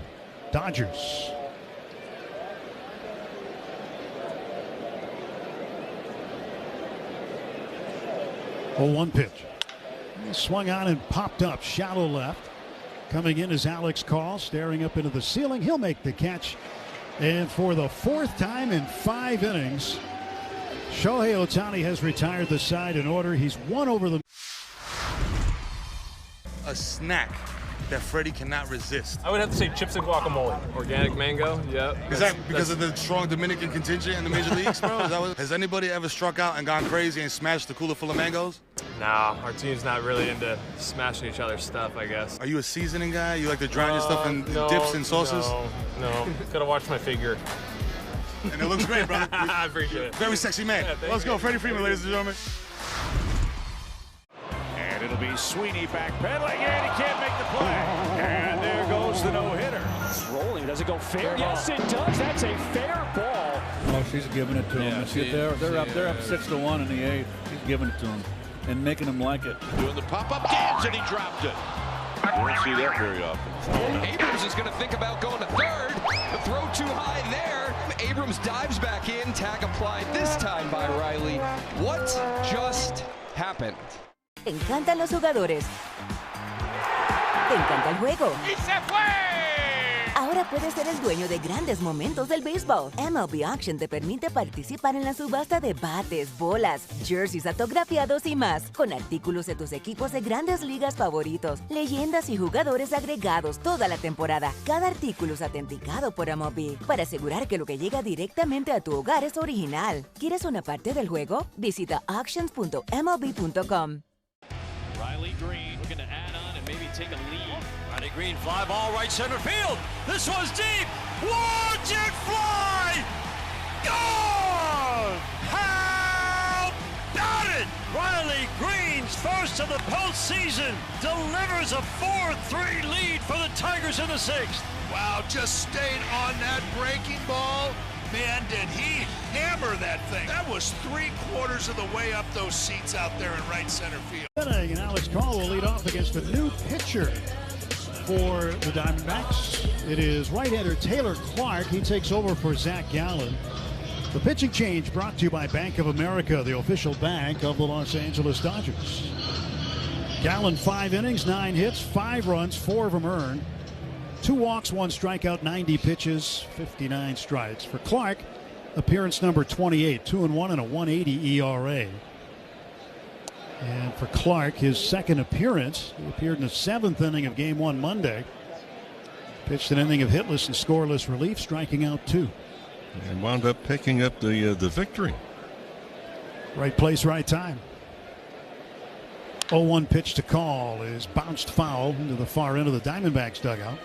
Dodgers. Oh, 1 pitch. He swung on and popped up, shallow left. Coming in is Alex Call, staring up into the ceiling. He'll make the catch. And for the 4th time in 5 innings, Shohei Ohtani has retired the side in order. He's won over the... A snack that Freddie cannot resist. I would have to say chips and guacamole. Organic mango, yep. Is that because of the strong Dominican contingent in the major leagues, bro? Has anybody ever struck out and gone crazy and smashed the cooler full of mangoes? Nah, our team's not really into smashing each other's stuff, I guess. Are you a seasoning guy? You like to drown your stuff in dips and sauces? No. Gotta watch my figure. And it looks great, brother. I appreciate it. Very sexy man. Yeah, Let's go, Freddie Freeman, ladies and gentlemen. And it'll be Sweeney backpedaling, and he can't make the play. And there goes the no-hitter. It's rolling. Does it go fair? Yes, it does. That's a fair ball. Oh, she's giving it to him. They're up 6-1 in the 8th. She's giving it to him and making him like it. Doing the pop-up dance, and he dropped it. You don't see that very often. Abrams is going to think about going to third. The throw too high there. Abrams dives back in. Tag applied this time by Riley. What just happened? Te encantan los jugadores. Te encanta el juego. ¡Y se fue! Ahora puedes ser el dueño de grandes momentos del béisbol. MLB Auction te permite participar en la subasta de bates, bolas, jerseys autografiados y más, con artículos de tus equipos de grandes ligas favoritos, leyendas y jugadores agregados toda la temporada. Cada artículo es autenticado por MLB para asegurar que lo que llega directamente a tu hogar es original. ¿Quieres una parte del juego? Visita auctions.mlb.com. Riley Green looking to add on and maybe take a lead. Riley Green, fly ball right center field. This one's deep. Watch it fly! Gone! How about it? Riley Green's first of the postseason delivers a 4-3 lead for the Tigers in the 6th. Wow, just stayed on that breaking ball. Man, did he hammer that thing. That was 3/4 of the way up those seats out there in right center field. And Alex Call will lead off against a new pitcher for the Diamondbacks. It is right-hander Taylor Clark. He takes over for Zach Gallen. The pitching change brought to you by Bank of America, the official bank of the Los Angeles Dodgers. Gallen, 5 innings, 9 hits, 5 runs, 4 of them earned. 2 walks, 1 strikeout, 90 pitches, 59 strikes. For Clark, appearance number 28, 2-1 and a 1.80 ERA. And for Clark, his second appearance, he appeared in the 7th inning of Game 1 Monday. Pitched an inning of hitless and scoreless relief, striking out 2. And wound up picking up the victory. Right place, right time. 0-1 pitch to Call is bounced foul into the far end of the Diamondbacks dugout.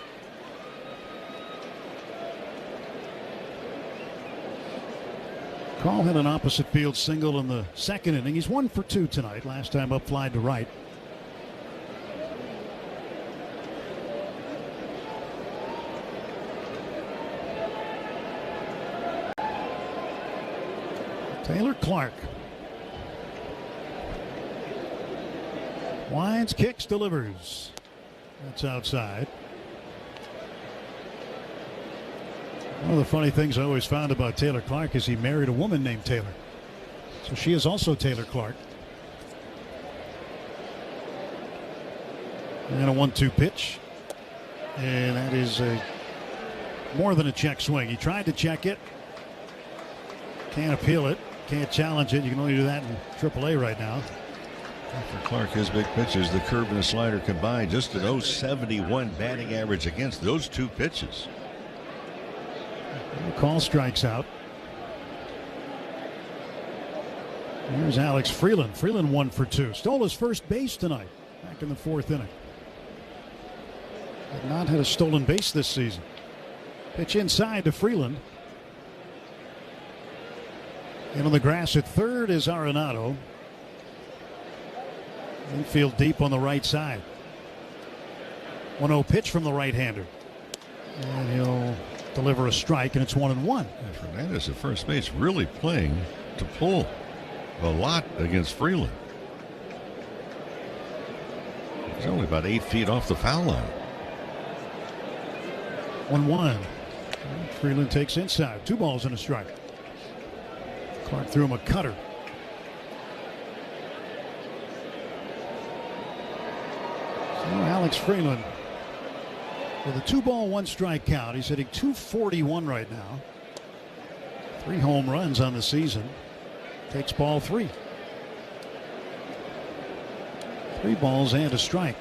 Call had an opposite field single in the 2nd inning. He's 1 for 2 tonight. Last time up, fly to right. Taylor Clark. Winds, kicks, delivers. That's outside. One of the funny things I always found about Taylor Clark is he married a woman named Taylor. So she is also Taylor Clark. And a 1-2 pitch. And that is more than a check swing. He tried to check it. Can't appeal it. Can't challenge it. You can only do that in AAA right now. For Clark, his big pitches, the curve and the slider combined, just an .071 batting average against those two pitches. Call strikes out. Here's Alex Freeland. Freeland 1 for 2. Stole his first base tonight, back in the 4th inning. Had not had a stolen base this season. Pitch inside to Freeland. And on the grass at third is Arenado. Infield deep on the right side. 1-0 pitch from the right-hander. And he'll deliver a strike, and it's 1-1. Fernandez at first base really playing to pull a lot against Freeland. He's only about 8 feet off the foul line. 1-1. Freeland takes inside. 2 balls and a strike. Clark threw him a cutter. So Alex Freeland with a 2-ball, 1-strike count. He's hitting .241 right now. 3 home runs on the season. Takes ball 3. 3 balls and a strike.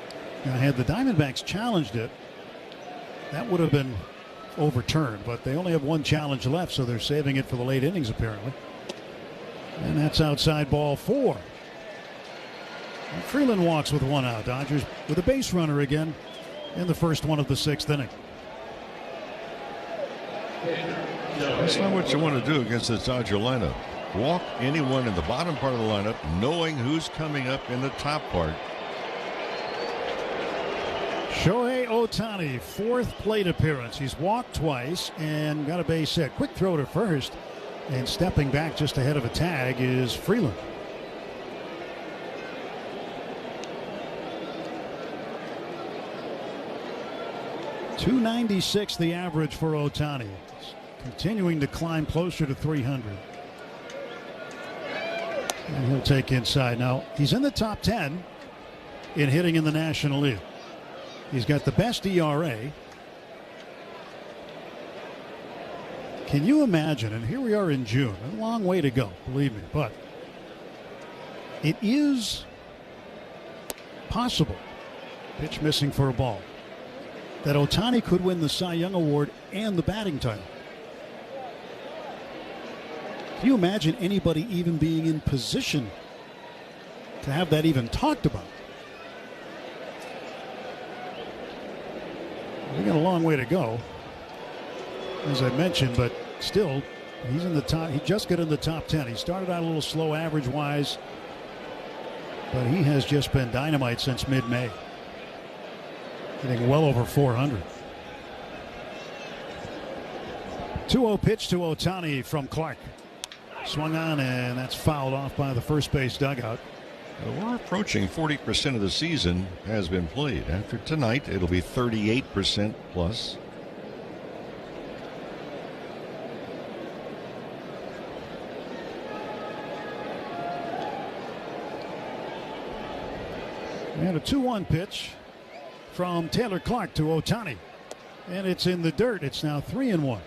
Now, had the Diamondbacks challenged it, that would have been overturned, but they only have 1 challenge left, so they're saving it for the late innings apparently. And that's outside ball 4. And Freeland walks with 1 out. Dodgers with a base runner again in the first one of the 6th inning. That's not what you want to do against the Dodger lineup. Walk anyone in the bottom part of the lineup, knowing who's coming up in the top part. Shohei Ohtani, 4th plate appearance. He's walked twice and got a base hit. Quick throw to first, and stepping back just ahead of a tag is Freeland. .296 the average for Ohtani. Continuing to climb closer to 300. And he'll take inside. Now, he's in the top 10 in hitting in the National League. He's got the best ERA. Can you imagine, and here we are in June, a long way to go, believe me, but it is possible, pitch missing for a ball, that Ohtani could win the Cy Young Award and the batting title. Can you imagine anybody even being in position to have that even talked about? We got a long way to go, as I mentioned, but still, he's in the top. He just got in the top 10. He started out a little slow average-wise, but he has just been dynamite since mid-May, hitting well over 400. 2-0 pitch to Ohtani from Clark. Swung on, and that's fouled off by the first base dugout. Well, we're approaching 40% of the season has been played. After tonight, it'll be 38% plus. And a 2-1 pitch from Taylor Clark to Ohtani. And it's in the dirt. It's now 3-1.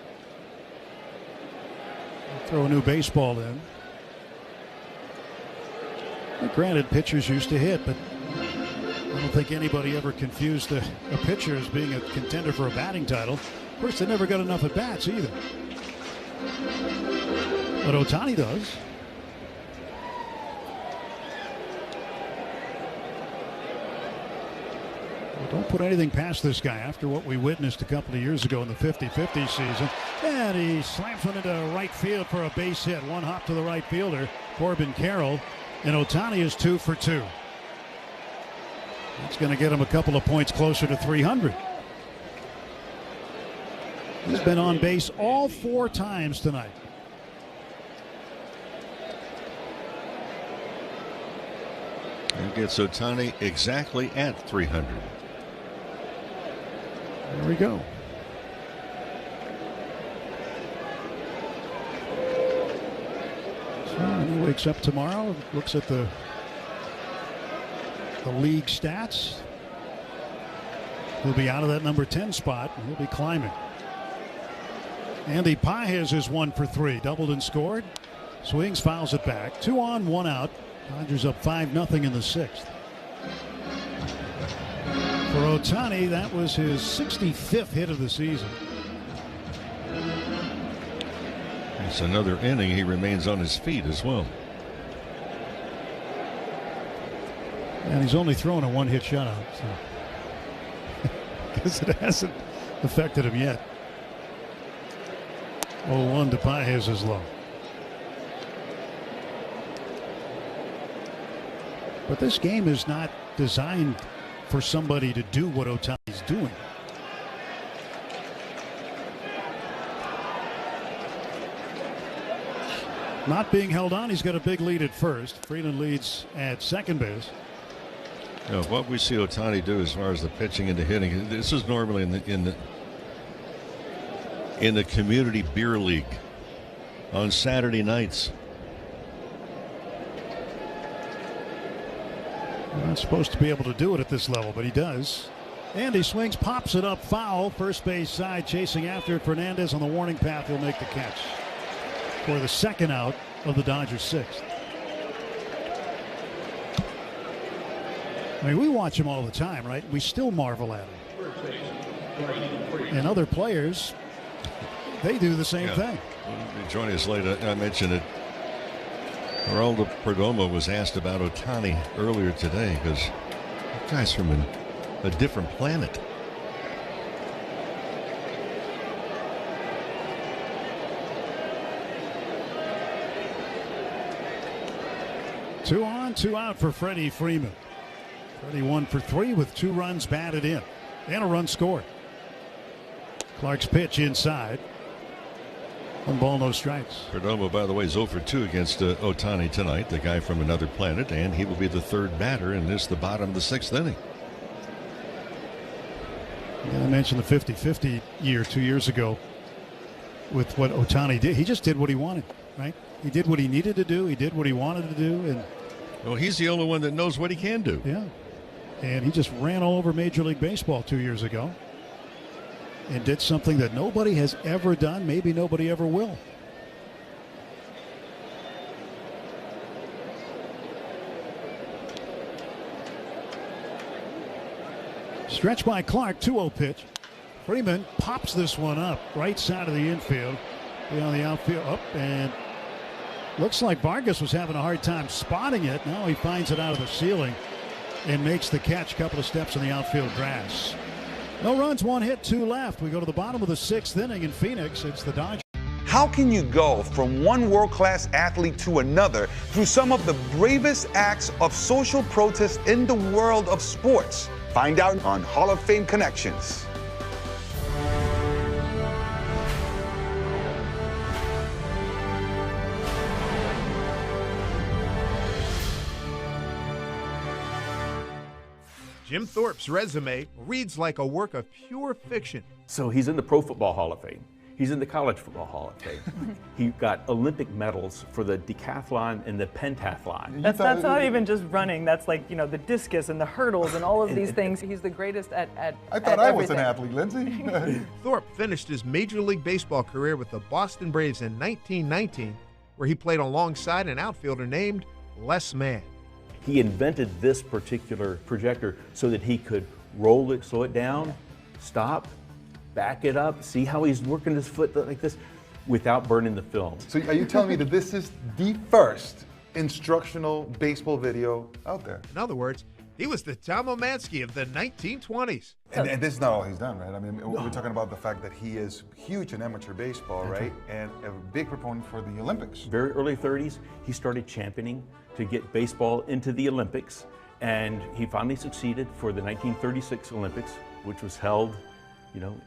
Throw a new baseball in. Well, granted, pitchers used to hit, but I don't think anybody ever confused a pitcher as being a contender for a batting title. Of course, they never got enough at bats either. But Ohtani does. Well, don't put anything past this guy after what we witnessed a couple of years ago in the 50-50 season. And he slams one into right field for a base hit. 1 hop to the right fielder, Corbin Carroll. And Ohtani is 2 for 2. That's going to get him a couple of points closer to 300. He's been on base all 4 times tonight. And gets Ohtani exactly at 300. There we go. And he wakes up tomorrow, looks at the league stats. He'll be out of that number 10 spot, and he'll be climbing. Andy Pages is 1 for 3, doubled and scored. Swings, fouls it back. 2 on, 1 out. Dodgers up 5-0 in the 6th. For Ohtani, that was his 65th hit of the season. It's another inning. He remains on his feet as well. And he's only thrown a one-hit shutout, so because it hasn't affected him yet. 0-1 to Paez is low. But this game is not designed for somebody to do what Ohtani's doing. Not being held on, he's got a big lead at first. Freeland leads at second base. You know, what we see Ohtani do as far as the pitching and the hitting, this is normally in the community beer league on Saturday nights. You're not supposed to be able to do it at this level, but he does. And he swings, pops it up, foul, first base side, chasing after it. Fernandez on the warning path. He'll make the catch for the second out of the Dodgers' 6th. I mean, we watch him all the time, right? We still marvel at him. And other players, they do the same thing. Joining us later, I mentioned it. Geraldo Perdomo was asked about Ohtani earlier today because that guy's from a different planet. Two on, two out for Freddie Freeman. Freddie 1 for 3 with 2 runs batted in and a run scored. Clark's pitch inside. 1 ball, no strikes. Perdomo, by the way, is 0 for 2 against Ohtani tonight, the guy from another planet, and he will be the 3rd batter in the bottom of the 6th inning. Yeah, I mentioned the 50-50 year 2 years ago with what Ohtani did. He just did what he wanted, right? He did what he needed to do. He did what he wanted to do. And well, he's the only one that knows what he can do. Yeah. And he just ran all over Major League Baseball 2 years ago and did something that nobody has ever done, maybe nobody ever will. Stretch by Clark, 2-0 pitch. Freeman pops this one up, right side of the infield. On the outfield, up, and looks like Vargas was having a hard time spotting it. Now he finds it out of the ceiling and makes the catch. Couple of steps in the outfield grass. No runs, 1 hit, 2 left. We go to the bottom of the 6th inning in Phoenix. It's the Dodgers. How can you go from one world-class athlete to another through some of the bravest acts of social protest in the world of sports? Find out on Hall of Fame Connections. Jim Thorpe's resume reads like a work of pure fiction. So he's in the Pro Football Hall of Fame. He's in the College Football Hall of Fame. He got Olympic medals for the decathlon and the pentathlon. That's not even just running. That's like, the discus and the hurdles and all of these things. He's the greatest at I thought I was an athlete, Lindsay. Thorpe finished his Major League Baseball career with the Boston Braves in 1919, where he played alongside an outfielder named Les Mann. He invented this particular projector so that he could roll it, slow it down, stop, back it up, see how he's working his foot like this without burning the film. So are you telling me that this is the first instructional baseball video out there? In other words, he was the Tom Omansky of the 1920s. And this is not all he's done, right? I mean, we're talking about the fact that he is huge in amateur baseball, right? And a big proponent for the Olympics. Very early 30s, he started championing to get baseball into the Olympics. And he finally succeeded for the 1936 Olympics, which was held,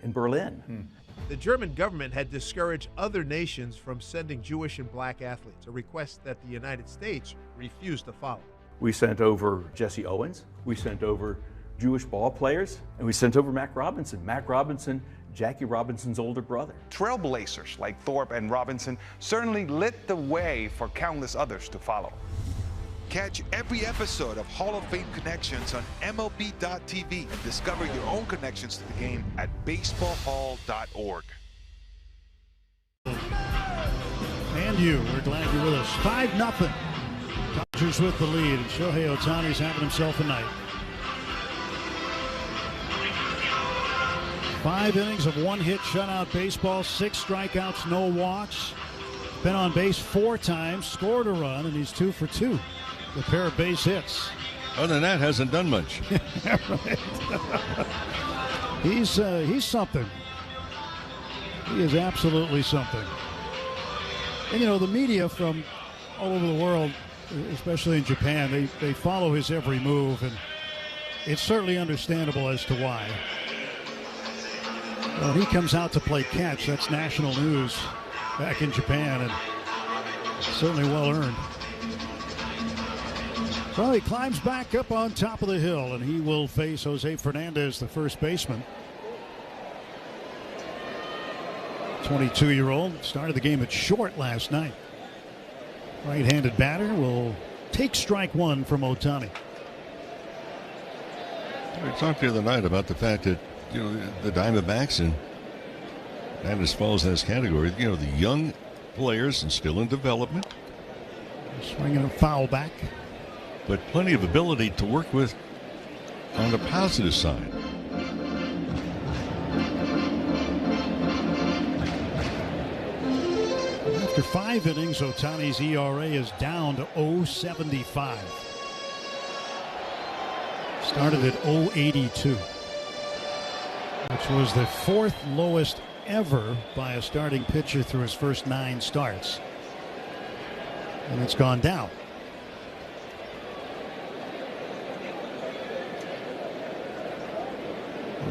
in Berlin. The German government had discouraged other nations from sending Jewish and black athletes, a request that the United States refused to follow. We sent over Jesse Owens, we sent over Jewish ball players, and we sent over Mac Robinson. Mac Robinson, Jackie Robinson's older brother. Trailblazers like Thorpe and Robinson certainly lit the way for countless others to follow. Catch every episode of Hall of Fame Connections on MLB.tv and discover your own connections to the game at baseballhall.org. And we're glad you're with us. 5-0. Dodgers with the lead, and Shohei Ohtani's having himself a night. 5 innings of 1-hit shutout baseball, 6 strikeouts, no walks. Been on base 4 times, scored a run, and he's 2 for 2. A pair of base hits. Other than that, hasn't done much. He's something. He is absolutely something. And, the media from all over the world, especially in Japan, they follow his every move, and it's certainly understandable as to why. When he comes out to play catch, that's national news back in Japan, and certainly well earned. Well, he climbs back up on top of the hill, and he will face Jose Fernandez, the first baseman. 22-year-old started the game at short last night. Right-handed batter will take strike 1 from Ohtani. We talked the other night about the fact that the Diamondbacks, and that as falls in this category, the young players and still in development. Swinging a foul back. But plenty of ability to work with on the positive side. After 5 innings, Ohtani's ERA is down to 0.75. Started at 0.82, which was the 4th lowest ever by a starting pitcher through his first 9 starts. And it's gone down.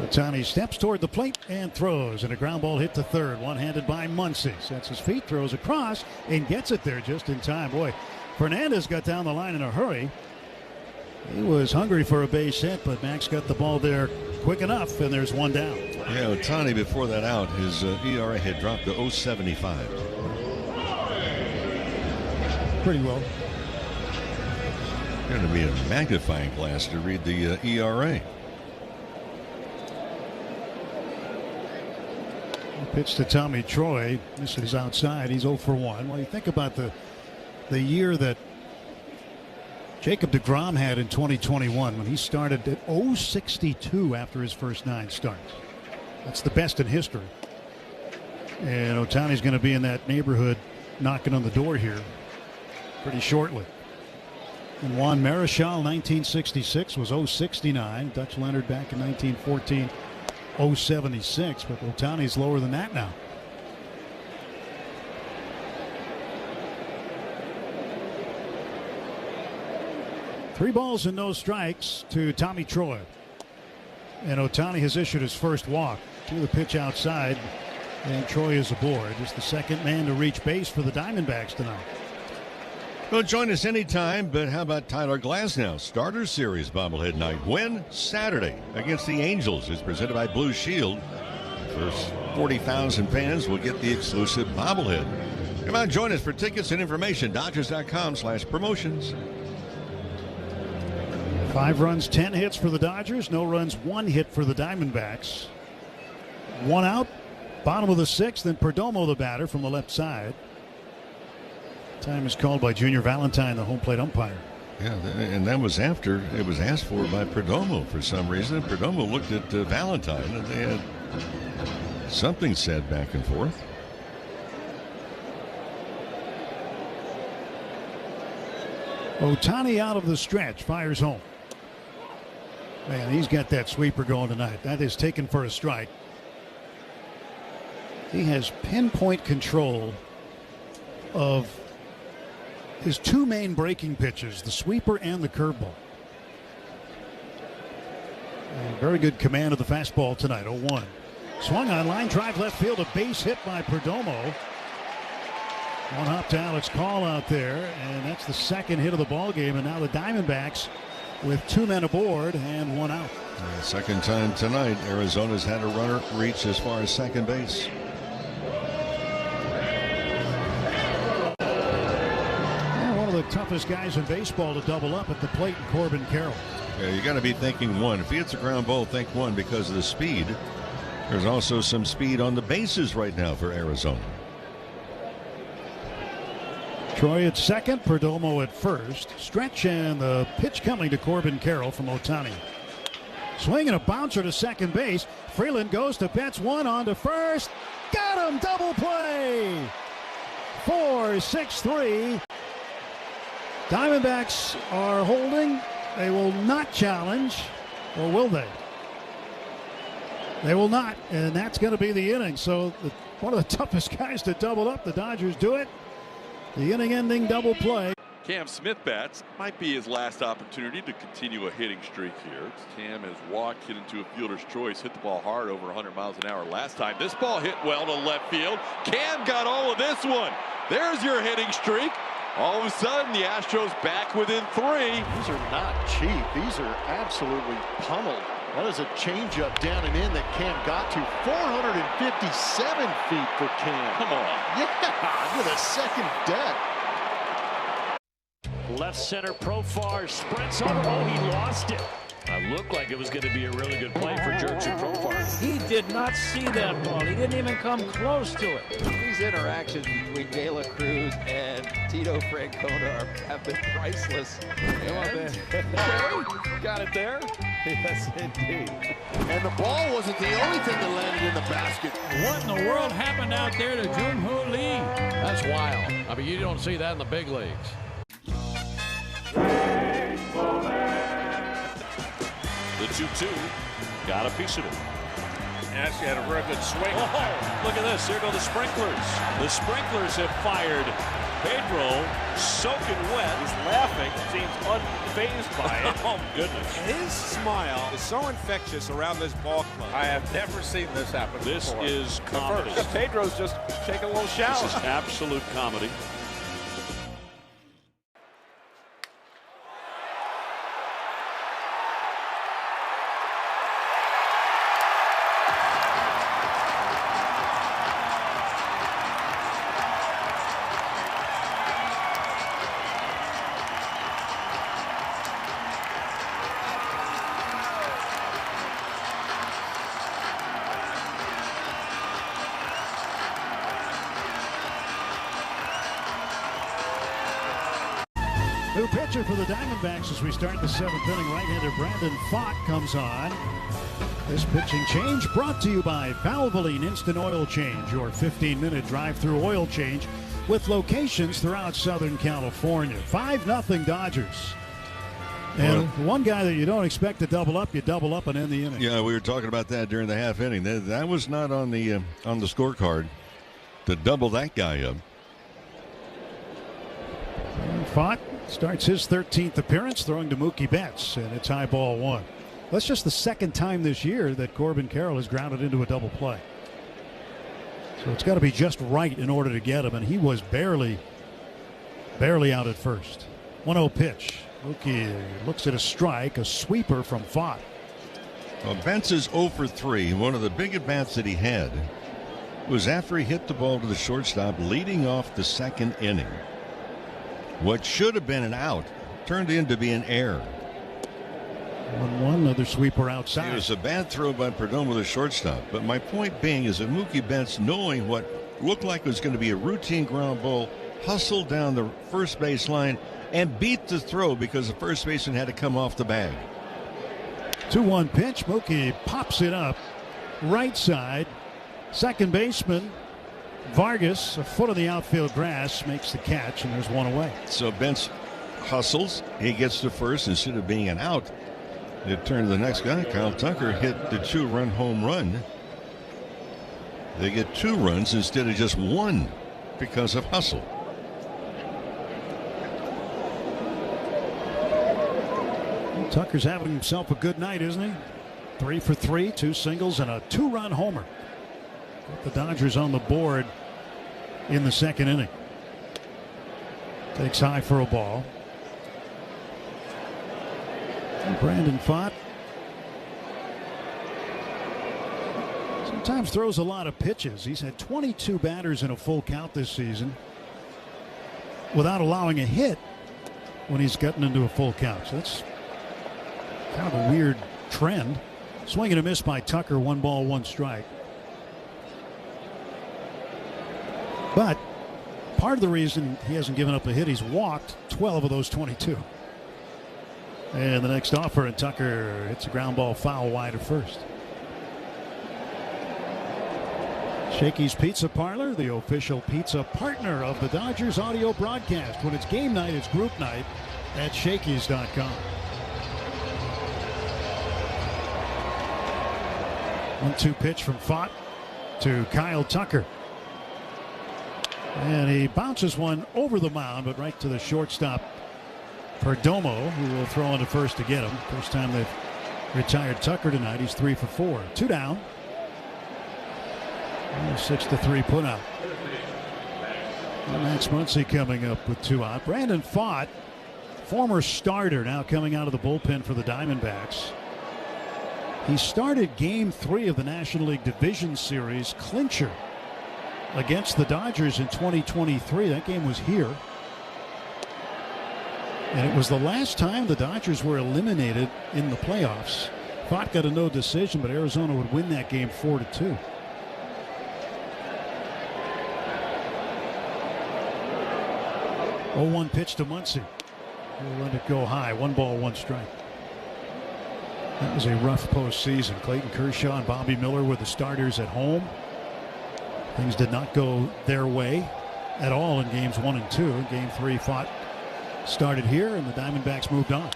Ohtani steps toward the plate and throws, and a ground ball hit to third, one-handed by Muncy. Sets his feet, throws across, and gets it there just in time. Boy, Fernandez got down the line in a hurry. He was hungry for a base hit, but Max got the ball there quick enough, and there's one down. Yeah, Ohtani, before that out, his ERA had dropped to 0.75. Pretty well. Going to be a magnifying glass to read the ERA. Pitch to Tommy Troy. This is outside. He's 0 for 1. Well, you think about the year that Jacob deGrom had in 2021 when he started at 0.62 after his first 9 starts. That's the best in history. And Ohtani's going to be in that neighborhood knocking on the door here pretty shortly. And Juan Marichal, 1966, was 0.69. Dutch Leonard back in 1914. 0.76, but Ohtani's lower than that now. Three balls and no strikes to Tommy Troy. And Ohtani has issued his first walk to the pitch outside, and Troy is aboard. Just the second man to reach base for the Diamondbacks tonight. Well, join us anytime, but how about Tyler Glasnow? Starter Series bobblehead night. When? Saturday against the Angels. It's presented by Blue Shield. First 40,000 fans will get the exclusive bobblehead. Come on, join us for tickets and information. Dodgers.com/promotions. 5 runs, 10 hits for the Dodgers. No runs, 1 hit for the Diamondbacks. 1 out. Bottom of the 6th, and Perdomo the batter from the left side. Time is called by Junior Valentine, the home plate umpire. Yeah, and that was after it was asked for by Perdomo for some reason. Perdomo looked at Valentine, and they had something said back and forth. Ohtani out of the stretch, fires home. Man, he's got that sweeper going tonight. That is taken for a strike. He has pinpoint control of his 2 main breaking pitches, the sweeper and the curveball. Very good command of the fastball tonight. 0-1. Swung on line drive left field, a base hit by Perdomo. One hop to Alex Call out there, and that's the second hit of the ball game. And now the Diamondbacks with 2 men aboard and 1 out. Second time tonight, Arizona's had a runner reach as far as second base. The toughest guys in baseball to double up at the plate, Corbin Carroll. Yeah, you got to be thinking 1. If he hits a ground ball, think 1 because of the speed. There's also some speed on the bases right now for Arizona. Troy at second, Perdomo at first. Stretch and the pitch coming to Corbin Carroll from Ohtani. Swing and a bouncer to second base. Freeland goes to Betts, one on to first. Got him! Double play! 4-6-3. Diamondbacks are holding. They will not challenge, or will they? They will not, and that's going to be the inning. So one of the toughest guys to double up. The Dodgers do it. The inning-ending double play. Cam Smith bats. Might be his last opportunity to continue a hitting streak here. Cam has walked, hit into a fielder's choice, hit the ball hard over 100 miles an hour last time. This ball hit well to left field. Cam got all of this one. There's your hitting streak. All of a sudden, the Astros back within 3. These are not cheap. These are absolutely pummeled. That is a changeup down and in that Cam got to. 457 feet for Cam. Come on. Yeah, with a second deck. Left center Profar sprints over. Oh, he lost it. It looked like it was going to be a really good play for Jurickson Profar. He did not see that ball. He didn't even come close to it. These interactions between De La Cruz and Tito Francona have been priceless. Come on, man. Okay, got it there. Yes, indeed. And the ball wasn't the only thing that landed in the basket. What in the world happened out there to Jung-Hoo Lee? That's wild. I mean, you don't see that in the big leagues. The 2-2 got a piece of it. Actually had a very good swing. Oh, look at this. Here go the sprinklers. The sprinklers have fired. Pedro soaking wet. He's laughing. Seems unfazed by it. Oh, goodness. His smile is so infectious around this ball club. I have never seen this happen This before. is comedy. Pedro's just taking a little shower. This is absolute comedy. New pitcher for the Diamondbacks as we start the 7th inning. Right-hander Brandon Pfaadt comes on. This pitching change brought to you by Valvoline Instant Oil Change, your 15-minute drive-through oil change with locations throughout Southern California. 5-0 Dodgers. And one guy that you don't expect to double up, you double up and end the inning. Yeah, we were talking about that during the half inning. That was not on the scorecard to double that guy up. And Pfaadt starts his 13th appearance, throwing to Mookie Betts, and it's high ball 1. That's just the second time this year that Corbin Carroll has grounded into a double play. So it's got to be just right in order to get him, and he was barely out at first. 1-0 pitch. Mookie looks at a strike, a sweeper from Pfaadt. Well, Betts is 0 for 3. One of the big at-bats that he had was after he hit the ball to the shortstop, leading off the second inning. What should have been an out turned into be an error. 1-1, another sweeper outside. It was a bad throw by Perdomo, the shortstop. But my point being is that Mookie Betts, knowing what looked like was going to be a routine ground ball, hustled down the first base line and beat the throw because the first baseman had to come off the bag. 2-1 pitch. Mookie pops it up right side. Second baseman Vargas, a foot of the outfield grass, makes the catch, and there's one away. So Betts hustles. He gets to first instead of being an out. It turned to the next guy. Kyle Tucker hit the 2-run home run. They get 2 runs instead of just 1 because of hustle. Tucker's having himself a good night, isn't he? 3 for 3, 2 singles, and a 2-run homer. Put the Dodgers on the board in the second inning. Takes high for a ball. And Brandon Pfaadt sometimes throws a lot of pitches. He's had 22 batters in a full count this season without allowing a hit when he's gotten into a full count. So that's kind of a weird trend. Swing and a miss by Tucker. 1 ball, 1 strike. But part of the reason he hasn't given up a hit, he's walked 12 of those 22. And the next offer, and Tucker hits a ground ball foul wide of first. Shakey's Pizza Parlor, the official pizza partner of the Dodgers audio broadcast. When it's game night, it's group night at Shakey's.com. 1-2 pitch from Fott to Kyle Tucker. And he bounces one over the mound, but right to the shortstop for Domo, who will throw into first to get him. First time they've retired Tucker tonight. He's 3 for 4. 2 down. 6-3 put out. Max Muncy coming up with 2 out. Brandon Fott, former starter, now coming out of the bullpen for the Diamondbacks. He started Game 3 of the National League Division Series clincher against the Dodgers in 2023. That game was here. And it was the last time the Dodgers were eliminated in the playoffs. Fott got a no decision, but Arizona would win that game 4-2. 0-1 pitch to Muncy. He'll let it go high. 1 ball, 1 strike. That was a rough postseason. Clayton Kershaw and Bobby Miller were the starters at home. Things did not go their way at all in games 1 and 2. Game 3, Fott started here, and the Diamondbacks moved on.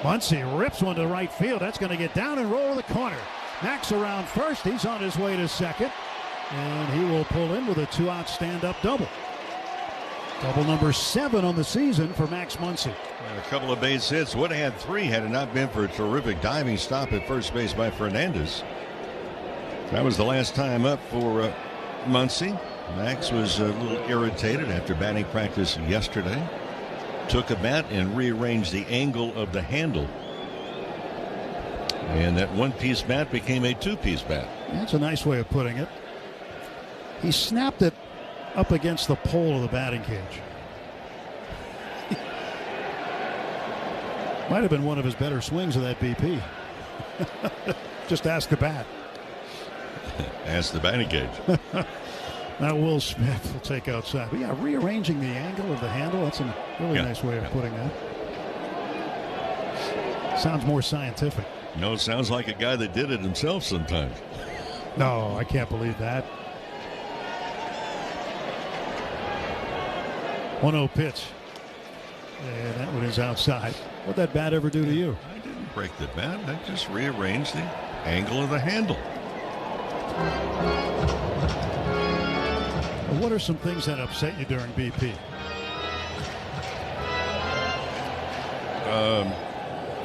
Muncy rips one to right field. That's going to get down and roll to the corner. Max around first. He's on his way to second, and he will pull in with a 2-out stand-up double. Double number 7 on the season for Max Muncy. And a couple of base hits. Would have had 3 had it not been for a terrific diving stop at first base by Fernandez. That was the last time up for Muncy. Max was a little irritated after batting practice yesterday. Took a bat and rearranged the angle of the handle. And that 1-piece bat became a 2-piece bat. That's a nice way of putting it. He snapped it up against the pole of the batting cage. Might have been one of his better swings of that BP. Just ask the bat. Ask the batting cage. Now Will Smith will take outside. But yeah, rearranging the angle of the handle, that's a really nice way of putting that. Sounds more scientific. No, sounds like a guy that did it himself sometimes. No, I can't believe that. 1-0 pitch. And that one is outside. What'd that bat ever do to you? I didn't break the bat. I just rearranged the angle of the handle. What are some things that upset you during BP?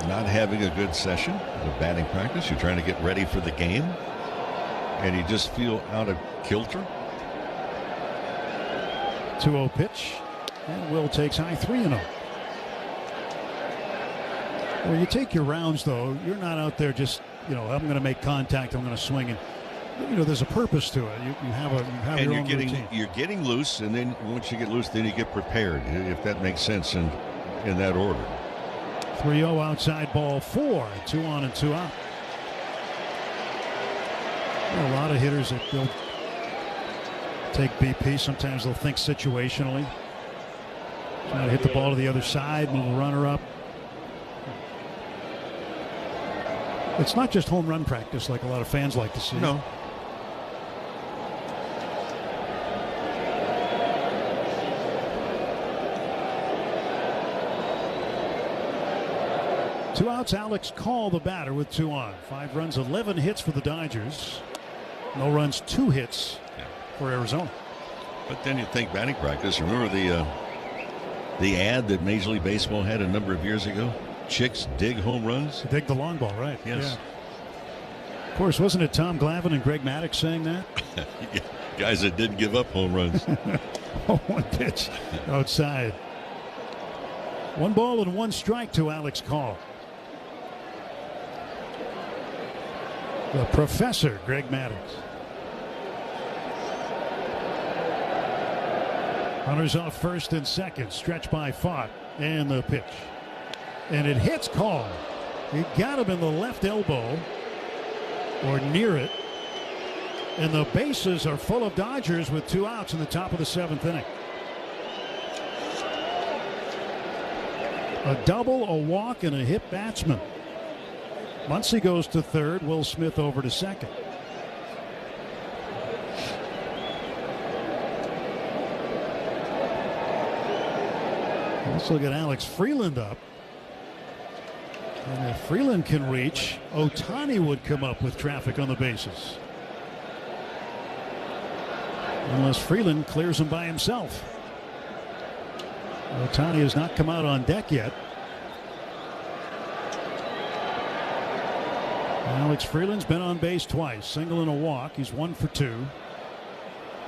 Not having a good session of batting practice. You're trying to get ready for the game, and you just feel out of kilter. 2-0 pitch. And Will takes high 3-0. When you take your rounds, though, you're not out there just, I'm going to make contact, I'm going to swing, and there's a purpose to it. You have and your own routine. You're getting loose, and then once you get loose, then you get prepared, if that makes sense in that order. 3-0 outside, ball 4, 2 on and 2 out. A lot of hitters that they'll take BP. Sometimes they'll think situationally. Trying to hit the ball to the other side, move a runner up. It's not just home run practice like a lot of fans like to see. No. Two outs, Alex Call, the batter, with 2 on. 5 runs, 11 hits for the Dodgers. No runs, 2 hits for Arizona. But then you think batting practice. Remember the ad that Major League Baseball had a number of years ago? Chicks dig home runs. Dig the long ball, right? Yes. Yeah. Of course, wasn't it Tom Glavine and Greg Maddux saying that? Guys that didn't give up home runs. 1 pitch outside. 1 ball and 1 strike to Alex Call. The professor, Greg Maddux. Runners off first and second. Stretch by Fott. And the pitch. And it hits Call. He got him in the left elbow. Or near it. And the bases are full of Dodgers with 2 outs in the top of the 7th inning. A double, a walk, and a hit batsman. Muncy goes to third. Will Smith over to second. Let's look at Alex Freeland up. And if Freeland can reach, Ohtani would come up with traffic on the bases. Unless Freeland clears him by himself. Ohtani has not come out on deck yet. Alex Freeland's been on base twice, single and a walk. He's 1 for 2.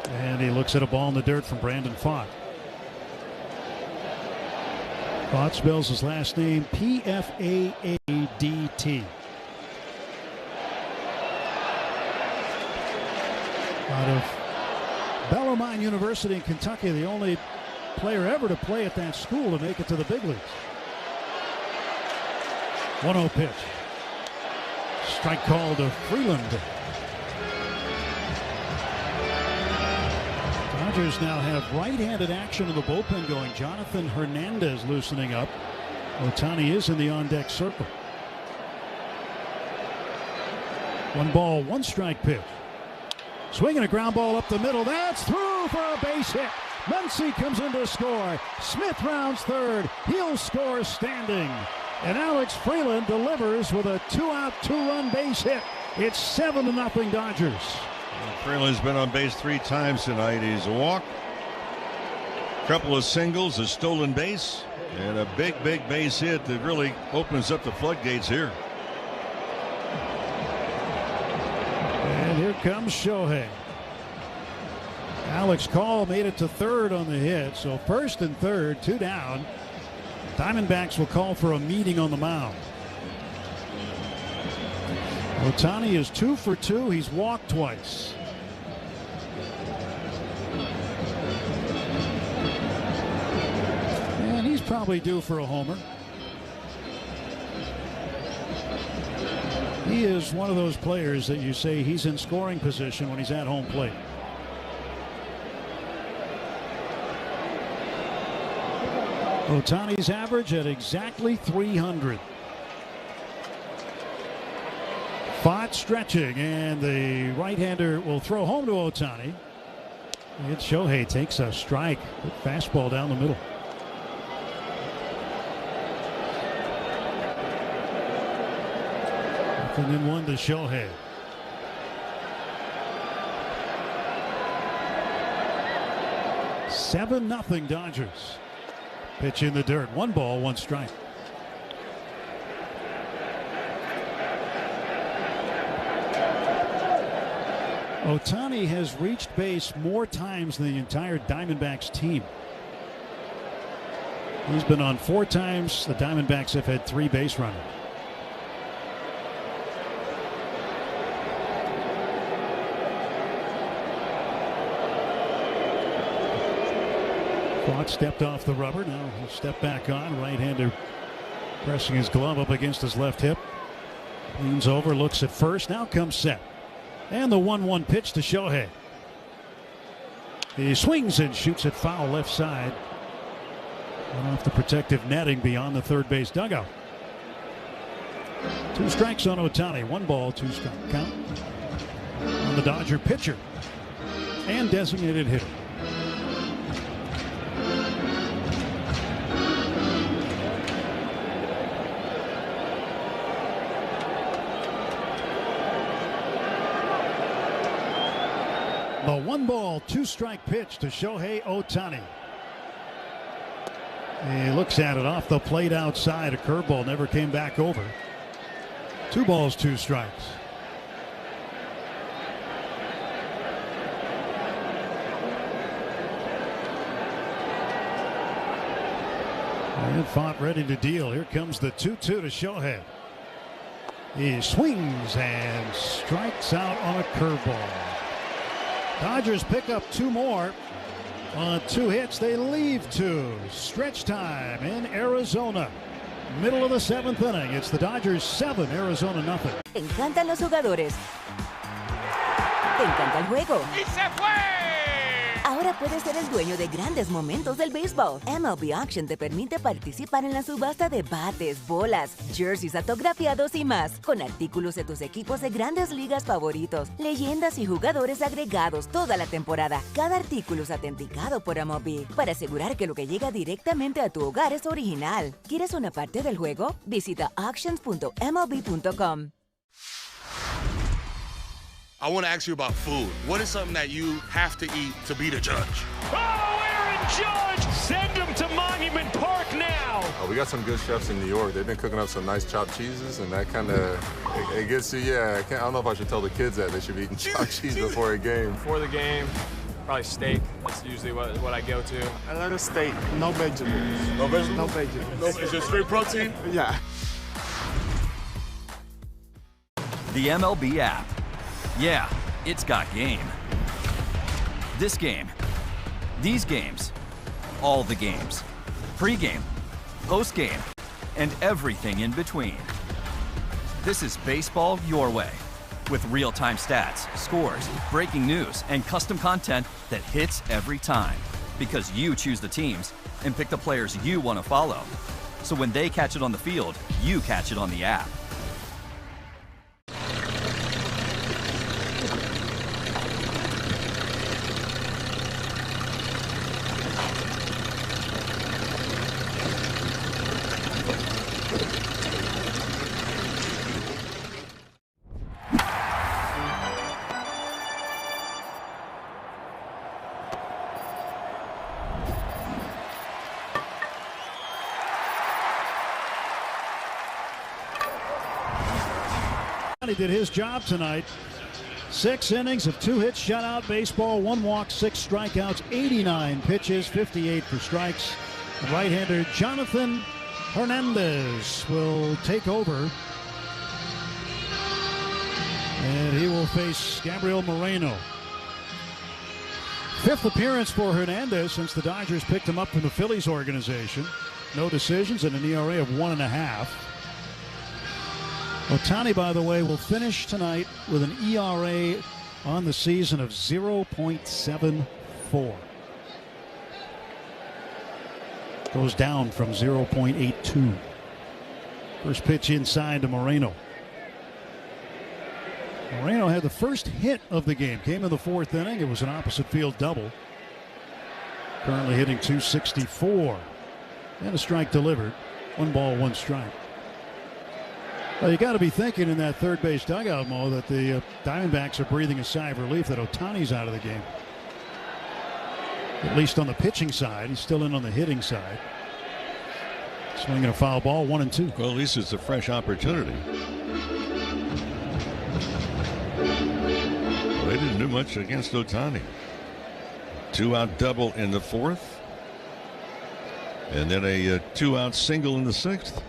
And he looks at a ball in the dirt from Brandon Pfaadt. Pfaadt spells his last name P-F-A-A-D-T. Out of Bellarmine University in Kentucky, the only player ever to play at that school to make it to the big leagues. 1-0 pitch. Strike call to Freeland. Dodgers now have right-handed action in the bullpen going. Jonathan Hernandez loosening up. Ohtani is in the on-deck circle. 1 ball, 1 strike pitch. Swinging a ground ball up the middle. That's through for a base hit. Muncy comes in to score. Smith rounds third. He'll score standing. And Alex Freeland delivers with a 2-out, 2-run base hit. It's 7-0 Dodgers. Freeland's been on base 3 times tonight. He's a walk, a couple of singles, a stolen base, and a big base hit that really opens up the floodgates here. And here comes Shohei. Alex Call made it to third on the hit, so first and third, 2 down. Diamondbacks will call for a meeting on the mound. Ohtani is 2 for 2. He's walked twice. And he's probably due for a homer. He is one of those players that you say he's in scoring position when he's at home plate. Ohtani's average at exactly 300. Pfaadt stretching, and the right-hander will throw home to Ohtani. And Shohei takes a strike. Good fastball down the middle. And then 1 to Shohei. $7-0 Dodgers. Pitch in the dirt. 1 ball, 1 strike. Ohtani has reached base more times than the entire Diamondbacks team. He's been on 4 times. The Diamondbacks have had 3 base runners. Pfaadt stepped off the rubber. Now he'll step back on. Right-hander pressing his glove up against his left hip. Leans over, looks at first. Now comes set. And the 1-1 pitch to Shohei. He swings and shoots it foul left side. Went off the protective netting beyond the third base dugout. 2 strikes on Ohtani. 1 ball, 2 strike count on the Dodger pitcher and designated hitter. The 1 ball, 2 strike pitch to Shohei Ohtani. He looks at it off the plate outside. A curveball never came back over. 2 balls, 2 strikes. And Pfaadt ready to deal. Here comes the 2-2 to Shohei. He swings and strikes out on a curveball. Dodgers pick up 2 more on 2 hits. They leave 2. Stretch time in Arizona. Middle of the 7th inning. It's the Dodgers 7, Arizona nothing. Te encantan los jugadores. Te encanta el juego. ¡Y se fue! Ahora puedes ser el dueño de grandes momentos del béisbol. MLB Auction te permite participar en la subasta de bates, bolas, jerseys autografiados y más, con artículos de tus equipos de grandes ligas favoritos, leyendas y jugadores agregados toda la temporada. Cada artículo es autenticado por MLB para asegurar que lo que llega directamente a tu hogar es original. ¿Quieres una parte del juego? Visita auctions.mlb.com. I want to ask you about food. What is something that you have to eat to beat a judge? Oh, Aaron Judge! Send him to Monument Park now! We got some good chefs in New York. They've been cooking up some nice chopped cheeses, and that kind of, it gets you, yeah. I don't know if I should tell the kids that they should be eating chopped cheese before a game. Before the game, probably steak. That's usually what I go to. I like a steak, no vegetables. No vegetables? No vegetables. Is it straight protein? Yeah. The MLB app. Yeah, it's got game. This game. These games. All the games. Pre-game, post-game, and everything in between. This is baseball your way. With real-time stats, scores, breaking news, and custom content that hits every time. Because you choose the teams and pick the players you want to follow. So when they catch it on the field, you catch it on the app. He did his job tonight. 6 innings of 2 hits, shutout baseball, 1 walk, 6 strikeouts, 89 pitches, 58 for strikes. Right-hander Jonathan Hernandez will take over. And he will face Gabriel Moreno. 5th appearance for Hernandez since the Dodgers picked him up from the Phillies organization. No decisions and an ERA of 1.5. Ohtani, by the way, will finish tonight with an ERA on the season of 0.74. Goes down from 0.82. First pitch inside to Moreno. Moreno had the first hit of the game. Came in the 4th inning. It was an opposite field double. Currently hitting .264. And a strike delivered. 1 ball, 1 strike. Well, you got to be thinking in that third base dugout, Mo, that the Diamondbacks are breathing a sigh of relief that Ohtani's out of the game. At least on the pitching side. He's still in on the hitting side. Swinging a foul ball, 1-2. Well, at least it's a fresh opportunity. Well, they didn't do much against Ohtani. 2-out double in the 4th. And then a 2-out single in the 6th.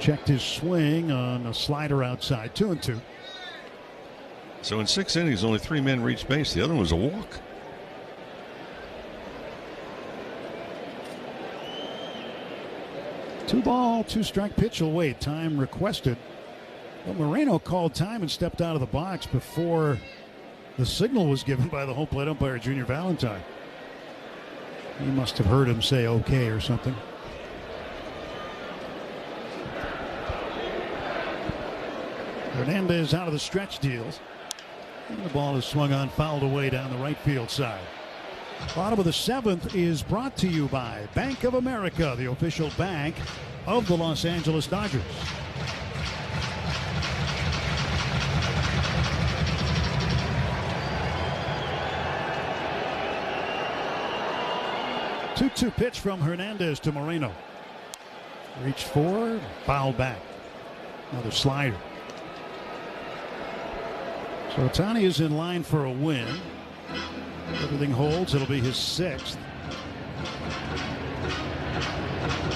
Checked his swing on a slider outside. 2-2. So in 6 innings, only 3 men reached base. The other one was a walk. Two ball, 2 strike pitch will wait. Time requested. Well, Moreno called time and stepped out of the box before the signal was given by the home plate umpire, Junior Valentine. He must have heard him say okay or something. Hernandez out of the stretch deals. And the ball is swung on, fouled away down the right field side. Bottom of the 7th is brought to you by Bank of America, the official bank of the Los Angeles Dodgers. Two pitch from Hernandez to Moreno. Reached forward, fouled back. Another slider. So Ohtani is in line for a win. Everything holds. It'll be his 6th.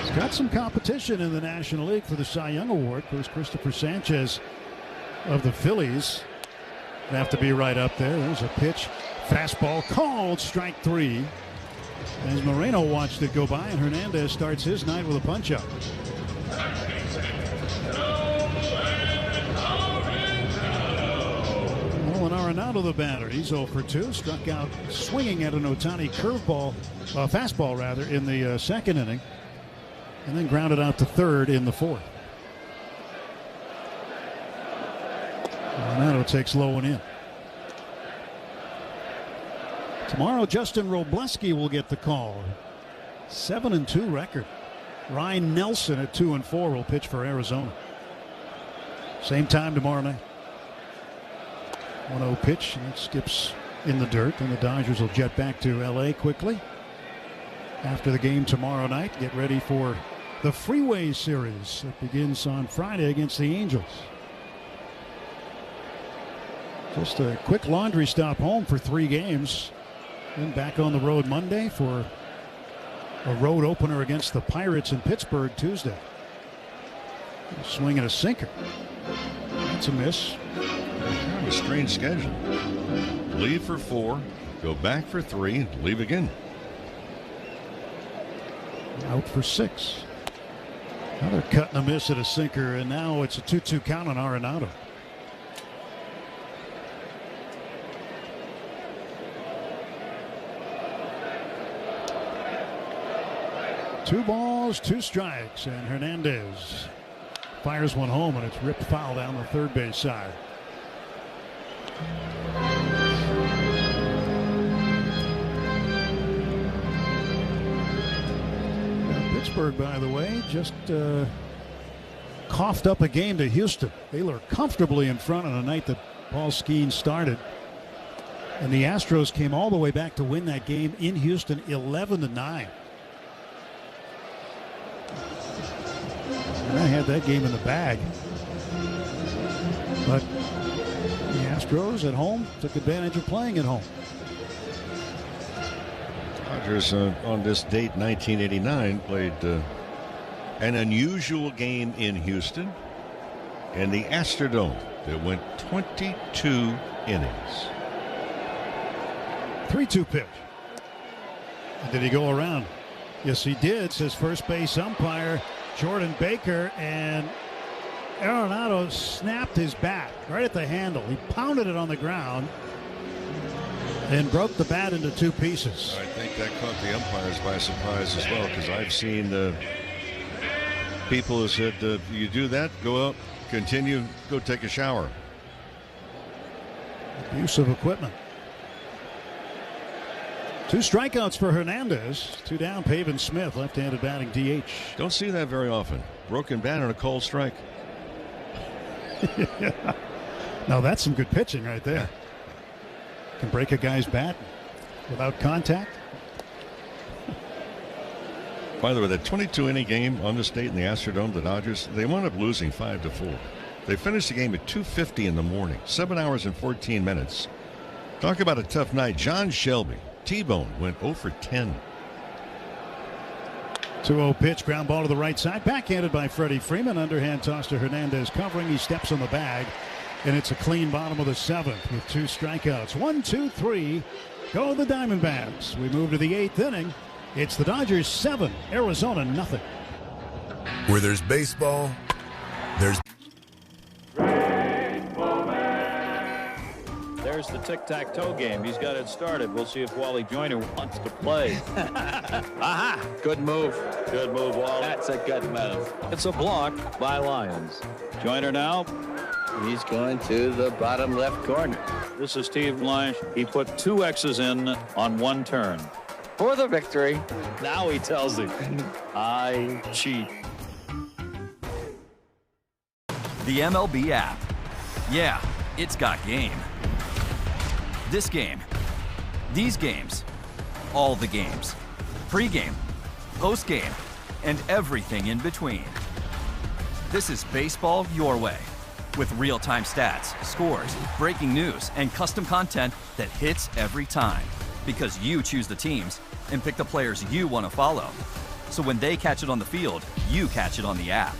He's got some competition in the National League for the Cy Young Award. First, Christopher Sanchez of the Phillies would have to be right up there. There's a pitch. Fastball called, strike 3. As Moreno watched it go by, and Hernandez starts his night with a punch-out. Arenado Arenado, the batter. He's 0 for 2. Struck out swinging at an Ohtani curveball, fastball rather, in the second inning. And then grounded out to third in the fourth. Arenado takes low and in. Tomorrow, Justin Robleski will get the call. 7-2 record. Ryan Nelson at 2-4 will pitch for Arizona. Same time tomorrow night. 1-0 pitch, and it skips in the dirt, and the Dodgers will jet back to L.A. quickly. After the game tomorrow night, get ready for the Freeway Series that begins on Friday against the Angels. Just a quick laundry stop home for 3 games. Then back on the road Monday for a road opener against the Pirates in Pittsburgh Tuesday. Swinging a sinker. That's a miss. Kind of a strange schedule. Leave for 4, go back for 3, leave again. Out for 6. Another cut and a miss at a sinker, and now it's a 2-2 count on Arenado. Two balls, 2 strikes, and Hernandez fires one home, and it's ripped foul down the third base side. Pittsburgh, by the way, just coughed up a game to Houston. They were comfortably in front on a night that Paul Skeens started. And the Astros came all the way back to win that game in Houston 11-9. And I had that game in the bag. But the Astros at home took advantage of playing at home. Dodgers on this date 1989 played an unusual game in Houston in the Astrodome that went 22 innings. 3-2 pitch. Did he go around? Yes, he did, says first base umpire Jordan Baker, and Arenado snapped his bat right at the handle. He pounded it on the ground and broke the bat into 2 pieces. I think that caught the umpires by surprise as well, because I've seen people who said, you do that, go out, continue, go take a shower. Abuse of equipment. 2 strikeouts for Hernandez. 2 down. Pavin Smith, left-handed batting DH. Don't see that very often. Broken bat on a cold strike. Now that's some good pitching right there. Can break a guy's bat without contact. By the way, that 22-inning game on the state in the Astrodome, the Dodgers, they wound up losing 5-4. They finished the game at 2:50 in the morning, 7 hours and 14 minutes. Talk about a tough night. John Shelby, T-Bone, went 0 for 10. 2-0 pitch, ground ball to the right side, backhanded by Freddie Freeman. Underhand toss to Hernandez covering. He steps on the bag, and it's a clean bottom of the 7th with 2 strikeouts. 1, 2, 3. Go the Diamondbacks. We move to the 8th inning. It's the Dodgers 7, Arizona nothing. Where there's baseball, there's There's the tic-tac-toe game. He's got it started. We'll see if Wally Joyner wants to play. Aha! Good move. Good move, Wally. That's a good move. It's a block by Lyons. Joyner now. He's going to the bottom left corner. This is Steve Lyons. He put 2 X's in on 1 turn. For the victory. Now he tells him, I cheat. The MLB app. Yeah, it's got game. This game, these games, all the games, pre-game, post-game, and everything in between. This is baseball your way, with real-time stats, scores, breaking news, and custom content that hits every time, because you choose the teams and pick the players you want to follow. So when they catch it on the field, you catch it on the app.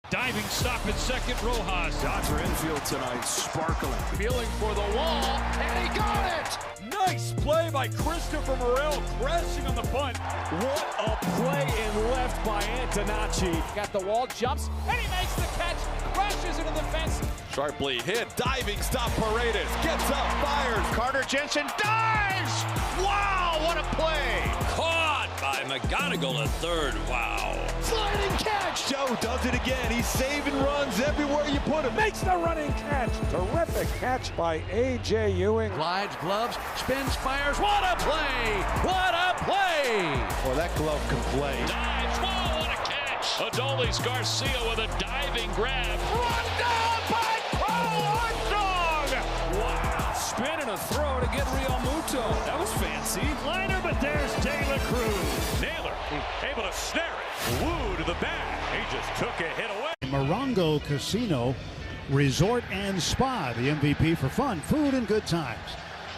Diving stop at second, Rojas. Dodger infield tonight, sparkling. Feeling for the wall, and he got it! Nice play by Christopher Morel, crashing on the bunt. What a play in left by Antonacci. Got the wall, jumps, and he makes the catch, crashes into the fence, Sharply hit, diving stop. Paredes gets up, fires. Carter Jensen dives. Wow, what a play! Caught by McGonigal at third. Wow. Sliding catch. Joe does it again. He's saving runs everywhere you put him. Makes the running catch. Terrific catch by A.J. Ewing. Glides, gloves, spins, fires. What a play! What a play! Well, that glove can play. Dives. Whoa, what a catch! Adolis Garcia with a diving grab. Run down by Cole Armstrong! Wow. Spin and a throw to get Real Muto. That was fancy. Liner, but there's De La Cruz. Naylor able to snare it. Woo to the bag. He just took a hit away. Morongo Casino Resort and Spa, the MVP for fun, food, and good times.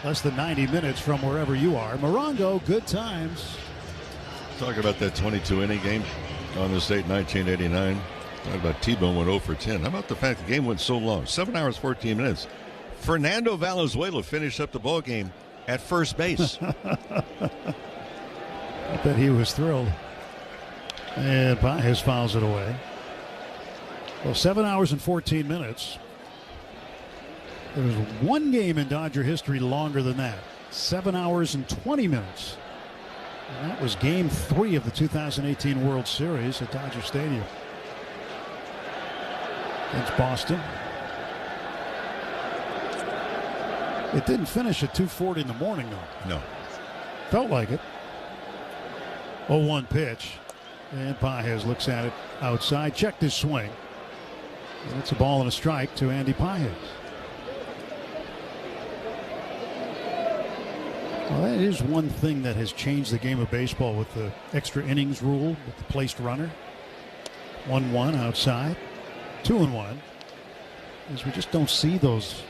Less than 90 minutes from wherever you are. Morongo, good times. Talk about that 22-inning game on this date, 1989. Talk about T-Bone went 0 for 10. How about the fact the game went so long? 7 hours, 14 minutes. Fernando Valenzuela finished up the ball game at first base. I bet he was thrilled. And Baez fouls it away. Well, 7 hours and 14 minutes. There was one game in Dodger history longer than that. 7 hours and 20 minutes. And that was Game 3 of the 2018 World Series at Dodger Stadium against Boston. It didn't finish at 2:40 in the morning, though. No. Felt like it. 0-1 pitch. And Pages looks at it outside. Checked his swing. And it's a ball and a strike to Andy Pages. Well, that is one thing that has changed the game of baseball with the extra innings rule, with the placed runner. 1-1 outside. 2-1. As we just don't see those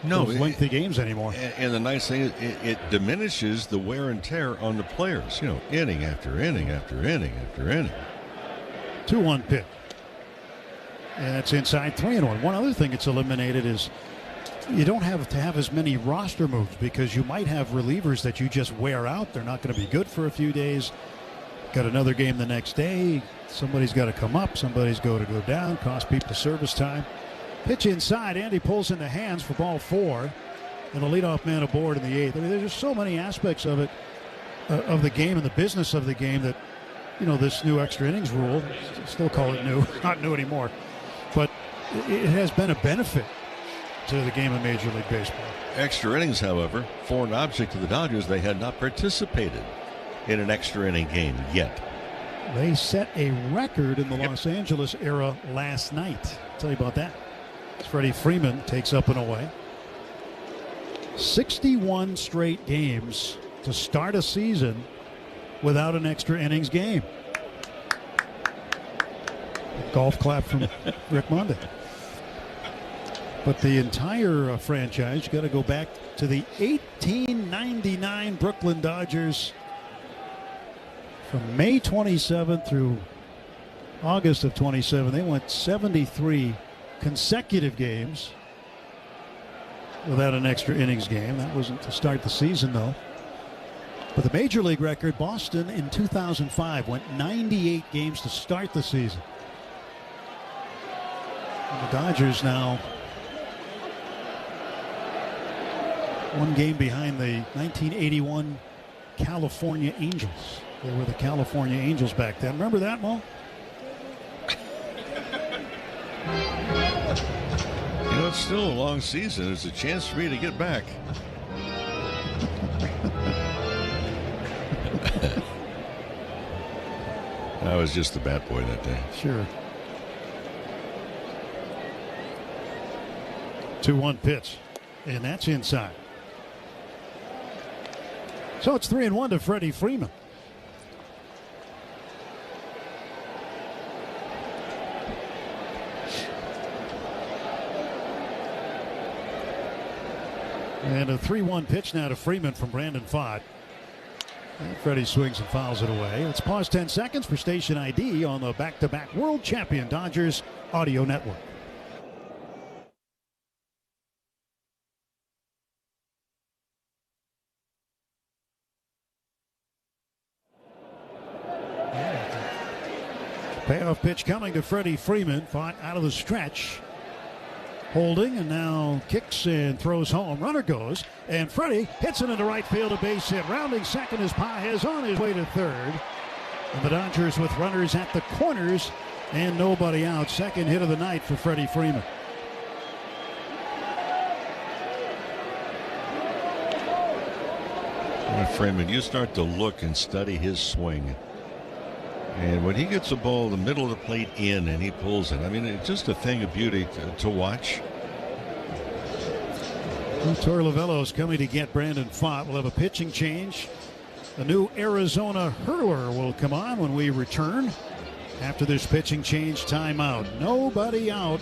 lengthy games anymore. And the nice thing is it diminishes the wear and tear on the players. You know, inning after inning after inning after inning. 2-1 pitch. And it's inside 3-1. One other thing it's eliminated is you don't have to have as many roster moves because you might have relievers that you just wear out. They're not going to be good for a few days. Got another game the next day. Somebody's got to come up. Somebody's got to go down. Cost people service time. Pitch inside. Andy pulls in the hands for ball 4. And a leadoff man aboard in the 8th. I mean, there's just so many aspects of it, of the game and the business of the game that, you know, this new extra innings rule, still call it new, not new anymore, but it has been a benefit to the game of Major League Baseball. Extra innings, however, foreign object to the Dodgers. They had not participated in an extra inning game yet. They set a record in the Los Angeles era last night. I'll tell you about that. Freddie Freeman takes up and away. 61 straight games to start a season without an extra innings game. Golf clap from Rick Monday. But the entire franchise, you got to go back to the 1899 Brooklyn Dodgers. From May 27th through August of 27, they went 73 consecutive games without an extra innings game. That wasn't to start the season, though. But the Major League record, Boston in 2005 went 98 games to start the season. And the Dodgers now one game behind the 1981 California Angels. They were the California Angels back then. Remember that, Mo? You know, it's still a long season. It's a chance for me to get back. I was just the bat boy that day. Sure. 2-1 pitch, and that's inside. So it's 3-1 to Freddie Freeman. And a 3-1 pitch now to Freeman from Brandon Pfaadt. And Freddie swings and fouls it away. Let's pause 10 seconds for station ID on the back-to-back world champion Dodgers audio network. Payoff pitch coming to Freddie Freeman. Fought out of the stretch. Holding, and now kicks and throws home. Runner goes, and Freddie hits it into right field, a base hit. Rounding second is Paez on his way to third. And the Dodgers with runners at the corners and nobody out. Second hit of the night for Freddie Freeman. Freeman, you start to look and study his swing. And when he gets the ball the middle of the plate in and he pulls it, I mean, it's just a thing of beauty to watch. Torlavello's coming to get Brandon Pfaadt. We'll have a pitching change. A new Arizona hurler will come on when we return after this pitching change timeout. Nobody out.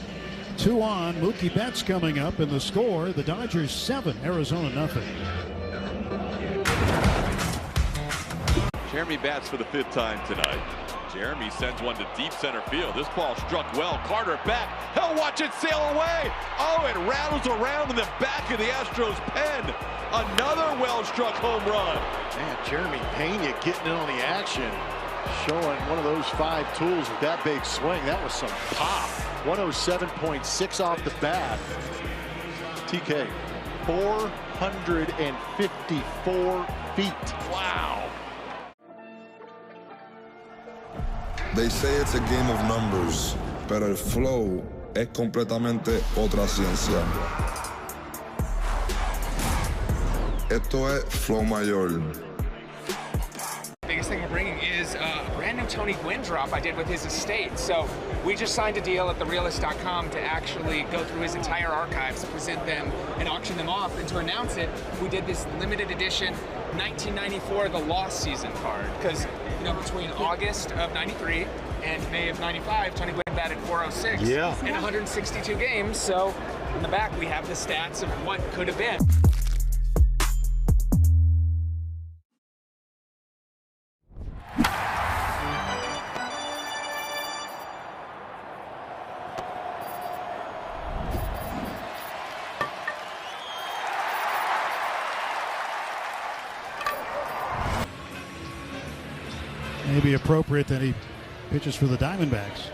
2 on. Mookie Betts coming up, and the score, the Dodgers 7, Arizona nothing. Jeremy bats for the 5th time tonight. Jeremy sends one to deep center field. This ball struck well. Carter back. He'll watch it sail away. Oh, it rattles around in the back of the Astros pen. Another well-struck home run. Man, Jeremy Pena getting in on the action. Showing one of those 5 tools with that big swing. That was some pop. 107.6 off the bat. TK, 454 feet. Wow. They say it's a game of numbers, pero el flow es completamente otra ciencia. Esto es flow mayor. Biggest thing we're bringing is a brand new Tony Gwynn drop I did with his estate. So we just signed a deal at therealist.com to actually go through his entire archives, present them, and auction them off. And to announce it, we did this limited edition 1994 The Lost Season card. Because, you know, between August of 93 and May of 95, Tony Gwynn batted .406 in 162 games. So in the back, we have the stats of what could have been. Maybe appropriate that he pitches for the Diamondbacks.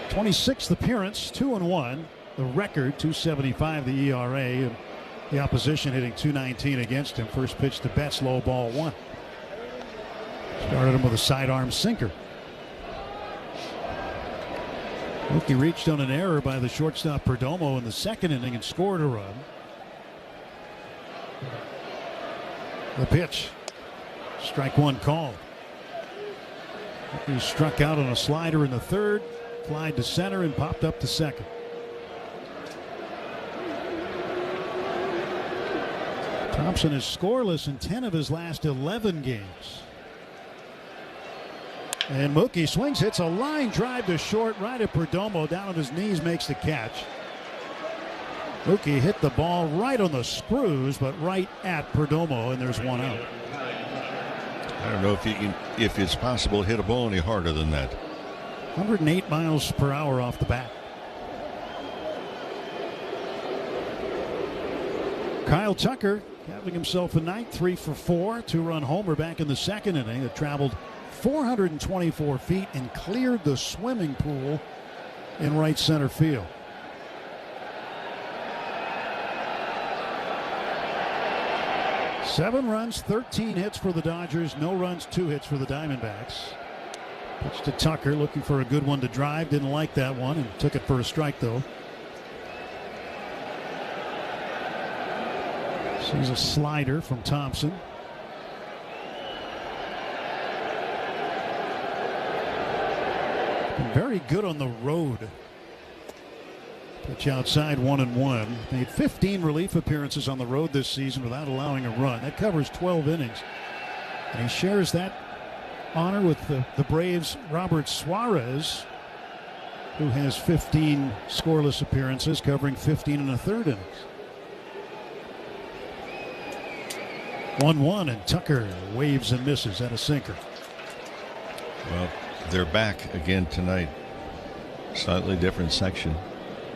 26th appearance, 2-1. The record, 2.75 the ERA. And the opposition hitting .219 against him. First pitch to Betts, low ball 1. Started him with a sidearm sinker. Mookie reached on an error by the shortstop Perdomo in the 2nd inning and scored a run. The pitch. Strike 1 called. He struck out on a slider in the 3rd, flied to center, and popped up to 2nd. Thompson is scoreless in 10 of his last 11 games. And Mookie swings, hits a line drive to short, right at Perdomo, down on his knees, makes the catch. Mookie hit the ball right on the screws, but right at Perdomo, and there's 1 out. I don't know if he can, if it's possible to hit a ball any harder than that. 108 miles per hour off the bat. Kyle Tucker having himself a night, 3 for 4, 2-run homer back in the 2nd inning. It traveled 424 feet and cleared the swimming pool in right center field. Seven runs, 13 hits for the Dodgers, no runs, 2 hits for the Diamondbacks. Pitch to Tucker, looking for a good one to drive. Didn't like that one and took it for a strike, though. Sees a slider from Thompson. Been very good on the road. Pitch outside, 1-1. Made 15 relief appearances on the road this season without allowing a run. That covers 12 innings. And he shares that honor with the Braves' Robert Suarez, who has 15 scoreless appearances, covering 15 1/3 innings. 1-1, and Tucker waves and misses at a sinker. Well, they're back again tonight. Slightly different section.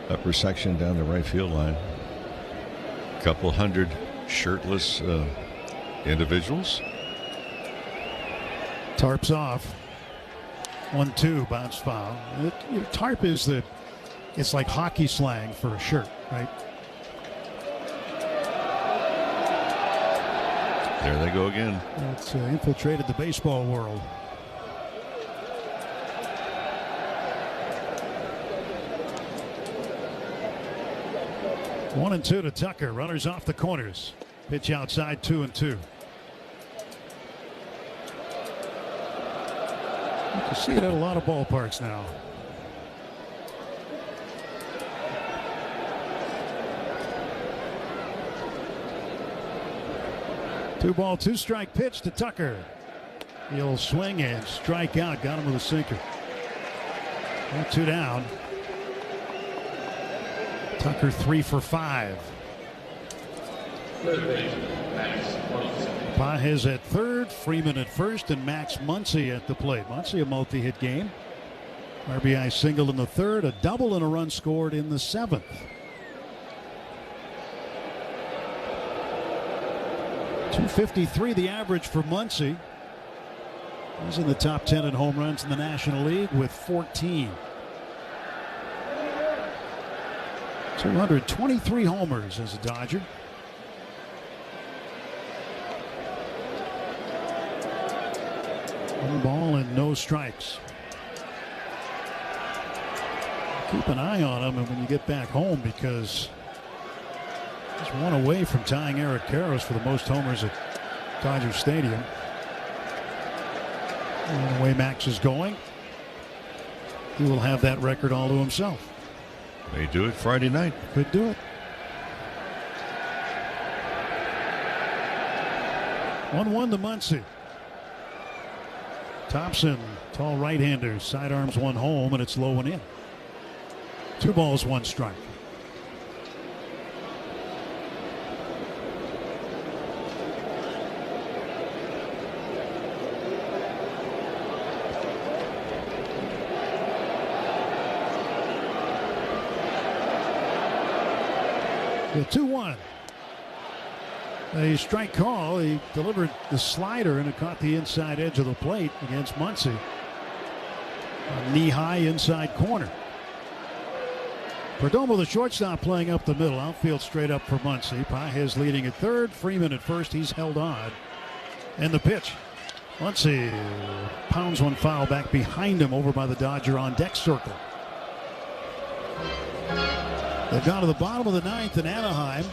Upper section down the right field line. Couple hundred shirtless individuals. Tarp's off. 1-2, bounce foul. Tarp is the It's like hockey slang for a shirt, right? There they go again. It's infiltrated the baseball world. One and two to Tucker. Runners off the corners. Pitch outside, 2-2. You can see it at a lot of ballparks now. Two ball, two strike pitch to Tucker. He'll swing and strike out. Got him with a sinker. 2 down. Tucker 3 for 5. Pages at third, Freeman at first, and Max Muncy at the plate. Muncy a multi-hit game. RBI single in the third, a double and a run scored in the 7th. .253 the average for Muncy. He's in the top 10 in home runs in the National League with 14. 223 homers as a Dodger. One ball and no strikes. Keep an eye on him and when you get back home, because he's one away from tying Eric Karros for the most homers at Dodger Stadium. And the way Max is going, he will have that record all to himself. They do it Friday night. Could do it. 1-1 to Muncy. Thompson, tall right-hander, sidearms one home, and it's low and in. 2 balls, 1 strike. The 2-1. A strike call. He delivered the slider and it caught the inside edge of the plate against Muncy. A knee-high inside corner. Perdomo, the shortstop, playing up the middle. Outfield straight up for Muncy. Pages leading at third. Freeman at first. He's held on. And the pitch. Muncy pounds one foul back behind him over by the Dodger on deck circle. They've gone to the bottom of the 9th in Anaheim.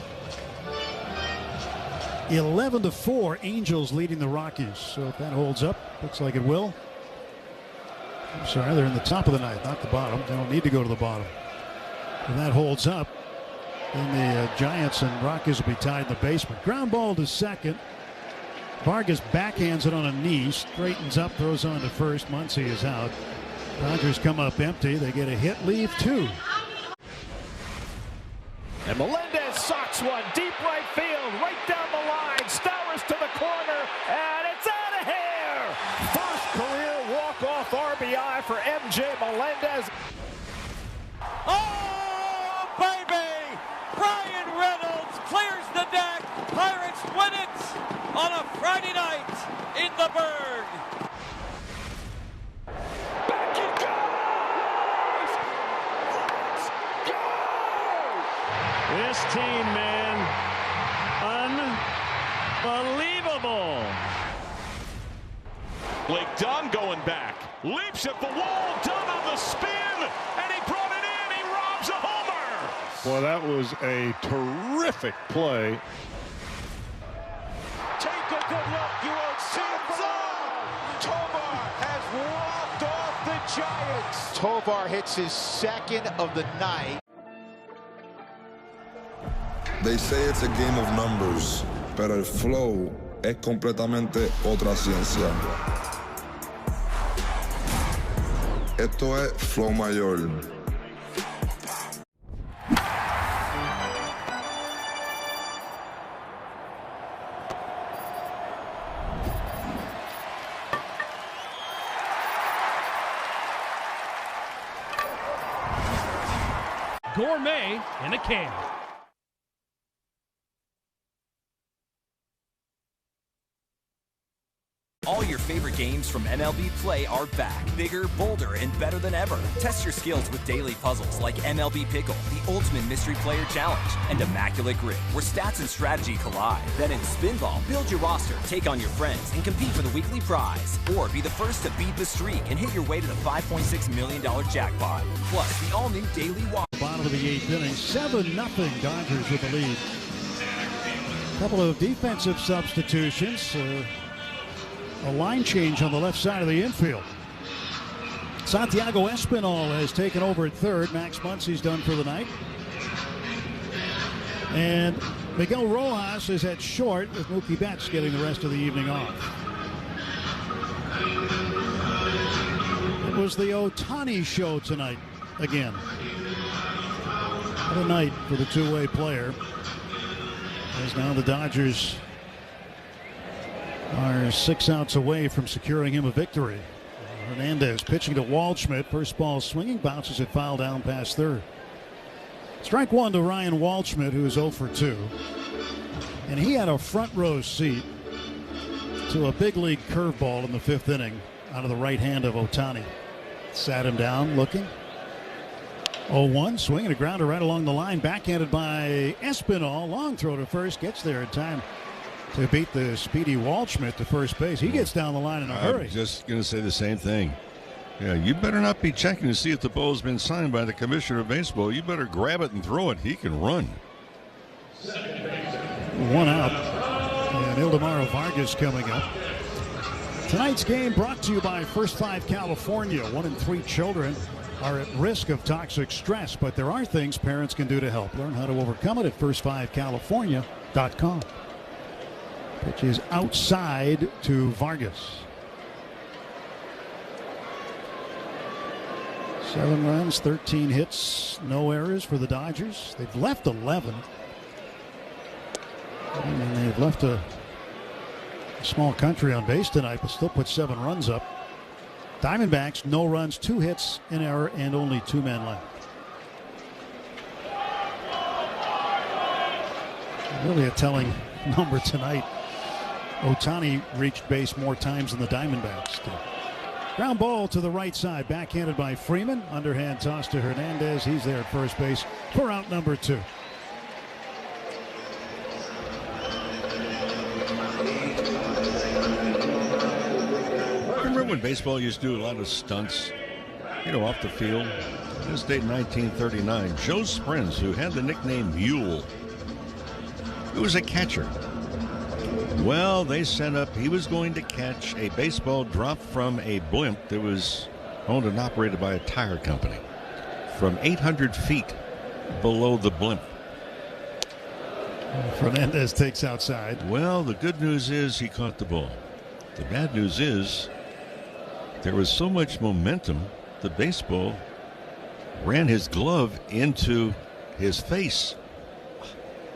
11-4, Angels leading the Rockies. So if that holds up, looks like it will. I'm sorry, they're in the top of the 9th, not the bottom. They don't need to go to the bottom. If that holds up, then the Giants and Rockies will be tied in the basement. Ground ball to second. Vargas backhands it on a knee, straightens up, throws on to first. Muncy is out. Dodgers come up empty. They get a hit, leave 2. And Melendez socks one deep right field, right down the line. Stowers to the corner, and it's out of here. First career walk-off RBI for MJ Melendez. Oh, baby! Brian Reynolds clears the deck. Pirates win it on a Friday night in the Berg. Back it goes! Let's go! This team, man, unbelievable. Blake Dunn going back, leaps at the wall, Dunn on the spin, and he brought it in. He robs a homer. Well, that was a terrific play. Take a good look. You won't see it. Tovar has walked off the Giants. Tovar hits his 2nd of the night. They say it's a game of numbers, pero el flow es completamente otra ciencia. Esto es flow mayor. Gourmet in a can. All your favorite games from MLB Play are back, bigger, bolder, and better than ever. Test your skills with daily puzzles like MLB Pickle, the Ultimate Mystery Player Challenge, and Immaculate Grid, where stats and strategy collide. Then in Spinball, build your roster, take on your friends, and compete for the weekly prize. Or be the first to beat the streak and hit your way to the $5.6 million jackpot. Plus, the all-new Daily Walk. Bottom of the 8th inning, 7-0 Dodgers with the lead. A couple of defensive substitutions. A line change on the left side of the infield. Santiago Espinal has taken over at third. Max Muncy's done for the night. And Miguel Rojas is at short, with Mookie Betts getting the rest of the evening off. It was the Ohtani show tonight again. What a night for the two-way player. As now the Dodgers are 6 outs away from securing him a victory. Hernandez pitching to Waldschmidt. First ball swinging, bounces it foul down past third. Strike one to Ryan Waldschmidt, who is 0 for 2. And he had a front row seat to a big league curveball in the 5th inning out of the right hand of Ohtani. Sat him down looking. 0-1, swinging a grounder right along the line, backhanded by Espinal. Long throw to first, gets there in time to beat the speedy Waldschmidt to first base. He gets down the line in a hurry. I'm just going to say the same thing. Yeah, you better not be checking to see if the ball has been signed by the commissioner of baseball. You better grab it and throw it. He can run. 1 out. And Ildemaro Vargas coming up. Tonight's game brought to you by First 5 California. 1 in 3 children are at risk of toxic stress, but there are things parents can do to help. Learn how to overcome it at first5california.com. Pitch is outside to Vargas. 7 runs, 13 hits, no errors for the Dodgers. They've left 11. And they've left a small country on base tonight, but still put 7 runs up. Diamondbacks, no runs, 2 hits, an error, and only 2 men left. Really a telling number tonight. Ohtani reached base more times than the Diamondbacks did. Ground ball to the right side, backhanded by Freeman. Underhand toss to Hernandez. He's there at first base for out number 2. Remember when baseball used to do a lot of stunts, off the field? This date 1939. Joe Sprins, who had the nickname Mule, who was a catcher. Well, they sent up, he was going to catch a baseball dropped from a blimp that was owned and operated by a tire company from 800 feet below the blimp. Fernandez takes outside. Well, the good news is he caught the ball. The bad news is there was so much momentum, the baseball ran his glove into his face.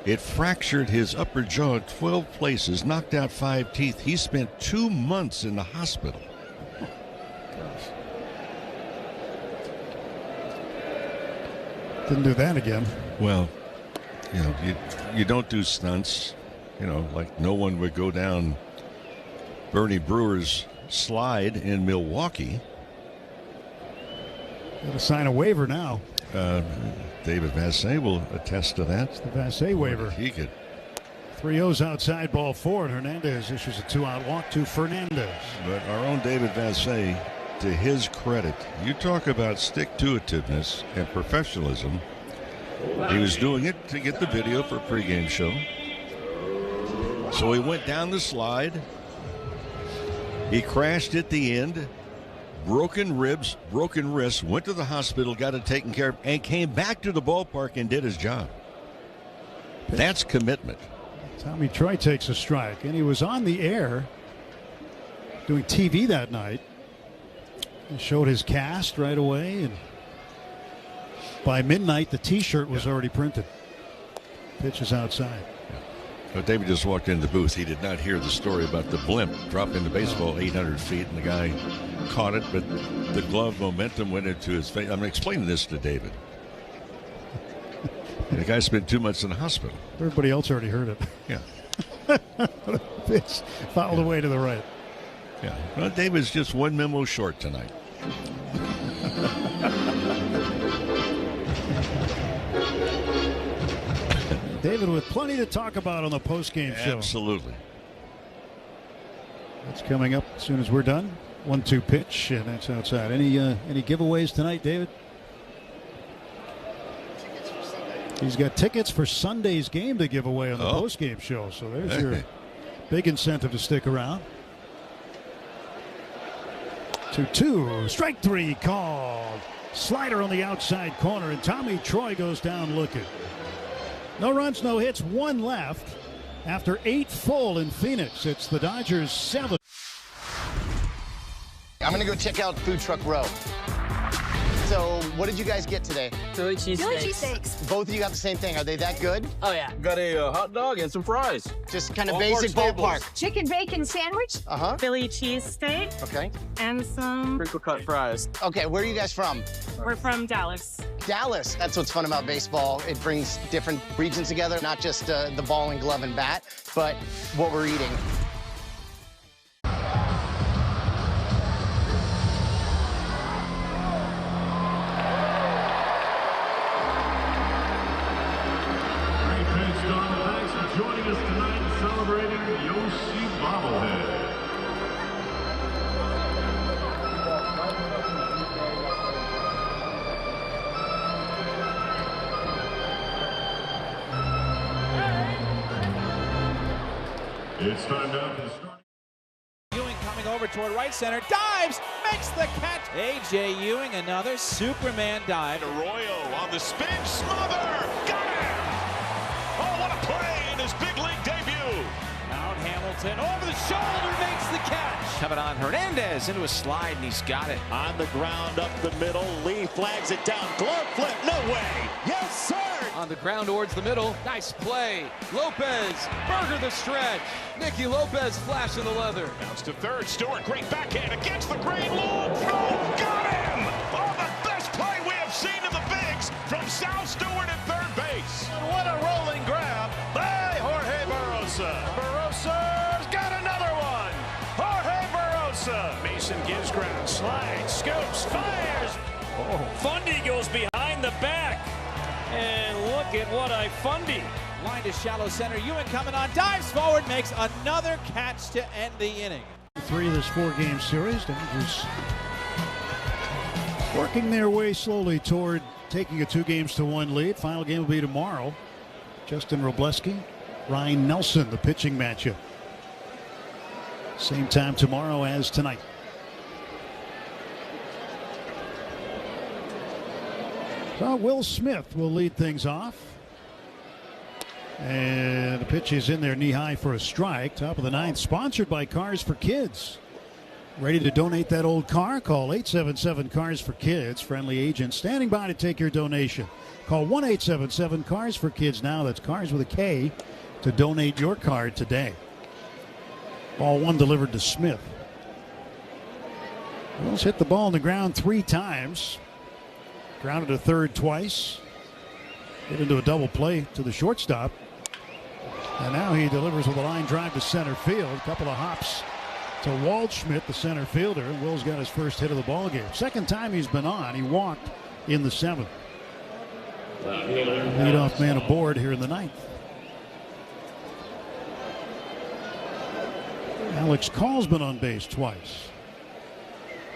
It fractured his upper jaw 12 places, knocked out 5 teeth. He spent 2 months in the hospital. Didn't do that again. Well, you don't do stunts. Like no one would go down Bernie Brewer's slide in Milwaukee. Got to sign a waiver now. David Vassay will attest to that. It's the Vassay waiver. He could. 3-0's outside, ball 4, and Hernandez issues a 2-out walk to Fernandez. But our own David Vassay, to his credit, you talk about stick-to-itiveness and professionalism. He was doing it to get the video for a pregame show. So he went down the slide. He crashed at the end. Broken ribs, broken wrists, went to the hospital, got it taken care of, and came back to the ballpark and did his job. That's commitment. Tommy Troy takes a strike, and he was on the air doing TV that night. He showed his cast right away, and by midnight the T-shirt was already printed. Pitch is outside. But David just walked into the booth. He did not hear the story about the blimp dropping the baseball 800 feet, and the guy caught it, but the glove momentum went into his face. I'm explaining this to David. And the guy spent 2 months in the hospital. Everybody else already heard it. Yeah. Pitch fouled away to the right. Yeah. Well, David's just one memo short tonight. David with plenty to talk about on the postgame show. Absolutely. That's coming up as soon as we're done. 1-2 pitch, and that's outside. Any giveaways tonight, David? He's got tickets for Sunday's game to give away on the postgame show. So there's your big incentive to stick around. 2-2, strike three called. Slider on the outside corner, and Tommy Troy goes down looking. No runs, no hits, one left after 8 full in Phoenix. It's the Dodgers 7. I'm going to go check out Food Truck Row. So, what did you guys get today? Philly cheesesteaks. Both of you got the same thing. Are they that good? Oh, yeah. Got a hot dog and some fries. Just kind of basic ballpark. Chicken bacon sandwich. Uh-huh. Philly cheesesteak. Okay. And some crinkle cut fries. Okay, where are you guys from? We're from Dallas. Dallas. That's what's fun about baseball. It brings different regions together, not just the ball and glove and bat, but what we're eating. Joining us tonight celebrating the OC bobblehead. It's time now for the start. Ewing coming over toward right center, dives, makes the catch. A.J. Ewing, another Superman dive. Arroyo on the spin, smother, got him! Oh, what a play in his big league debut. Out Hamilton, over the shoulder, makes the catch. Coming on Hernandez into a slide, and he's got it. On the ground, up the middle, Lee flags it down, glove flip, no way. Yes, sir! On the ground towards the middle, nice play. Lopez, Berger the stretch. Nicky Lopez flashing the leather. Bounce to third, Stewart, great backhand against the green loop. Oh, got him! Oh, the best play we have seen in the bigs from Sal Stewart at third base. And what a rolling grab by Jorge Barrosa. Barrosa's got another one. Jorge Barrosa. Mason gives ground, slides, scoops, fires. Fundy goes behind the back. And look at what I Fundy. Line to shallow center. Ewing coming on, dives forward, makes another catch to end the inning. 3 of this 4-game series. Dodgers working their way slowly toward taking a 2-1 lead. Final game will be tomorrow. Justin Robleski, Ryan Nelson, the pitching matchup. Same time tomorrow as tonight. So Will Smith will lead things off. And the pitch is in there knee high for a strike. Top of the 9th, sponsored by Cars for Kids. Ready to donate that old car? Call 877-CARS-FOR-KIDS. Friendly agent standing by to take your donation. Call 1-877-CARS-FOR-KIDS now. That's Cars with a K to donate your car today. Ball 1 delivered to Smith. Will's hit the ball on the ground 3 times. Grounded to third twice. Hit into a double play to the shortstop. And now he delivers with a line drive to center field. A couple of hops to Waldschmidt, the center fielder. Will's got his first hit of the ball game. Second time he's been on. He walked in the 7th. Leadoff man aboard here in the 9th. Alex Call's been on base twice.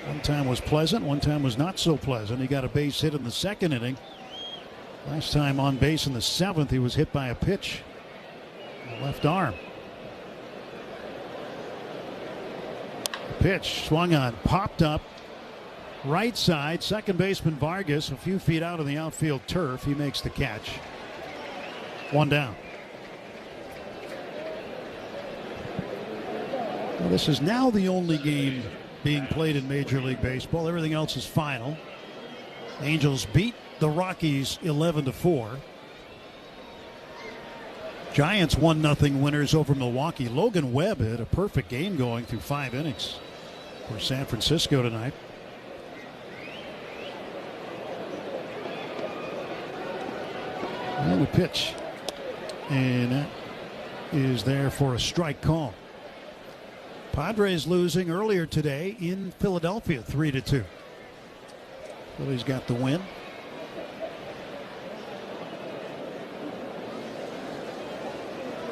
One time was pleasant, one time was not so pleasant. He got a base hit in the 2nd inning. Last time on base in the 7th, he was hit by a pitch. Left arm. Pitch swung on, popped up. Right side, second baseman Vargas a few feet out on the outfield turf. He makes the catch. 1 down. Well, this is now the only game being played in Major League Baseball. Everything else is final. Angels beat the Rockies 11-4. Giants 1-0 winners over Milwaukee. Logan Webb had a perfect game going through 5 innings for San Francisco tonight. And the pitch. And that is there for a strike call. Padres losing earlier today in Philadelphia, 3-2. Phillies got the win.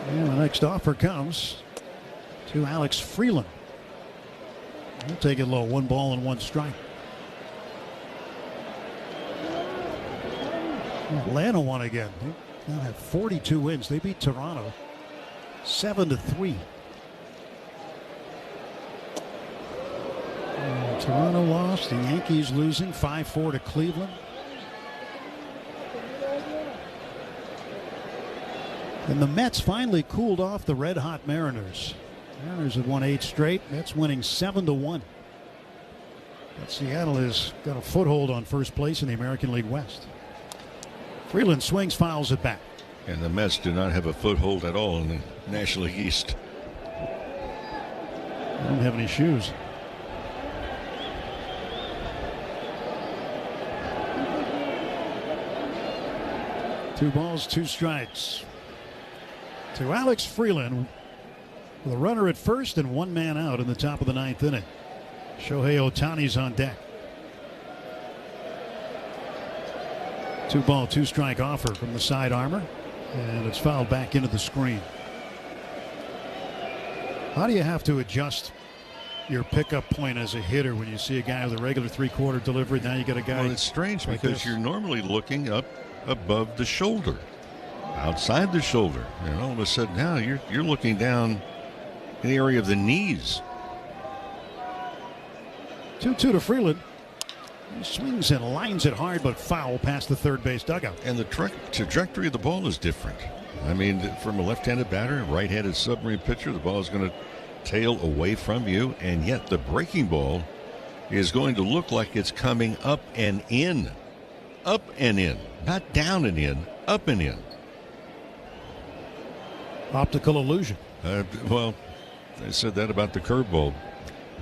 And the next offer comes to Alex Freeland. He'll take it low. 1 ball and 1 strike. Atlanta won again. They now have 42 wins. They beat Toronto 7-3. Toronto lost. The Yankees losing 5-4 to Cleveland. And the Mets finally cooled off the red-hot Mariners. Mariners have won 8 straight. Mets winning 7-1. But Seattle has got a foothold on first place in the American League West. Freeland swings, fouls it back. And the Mets do not have a foothold at all in the National League East. They don't have any shoes. Two balls, 2 strikes. To Alex Freeland with a runner at first and 1 man out in the top of the 9th inning. Shohei Ohtani's on deck. 2 ball, 2 strike offer from the side armor, and it's fouled back into the screen. How do you have to adjust your pickup point as a hitter when you see a guy with a regular 3/4 delivery? Now you got a guy. Well, it's strange like because this. you're normally looking up above the shoulder, outside the shoulder, and all of a sudden now you're looking down in the area of the knees. 2-2 to Freeland. He swings and lines it hard, but foul past the third base dugout. And the trajectory of the ball is different. I mean, from a left-handed batter, a right-handed submarine pitcher, the ball is going to tail away from you, and yet the breaking ball is going to look like it's coming up and in. Up and in. Not down and in, up and in. Optical illusion. Well, I said that about the curveball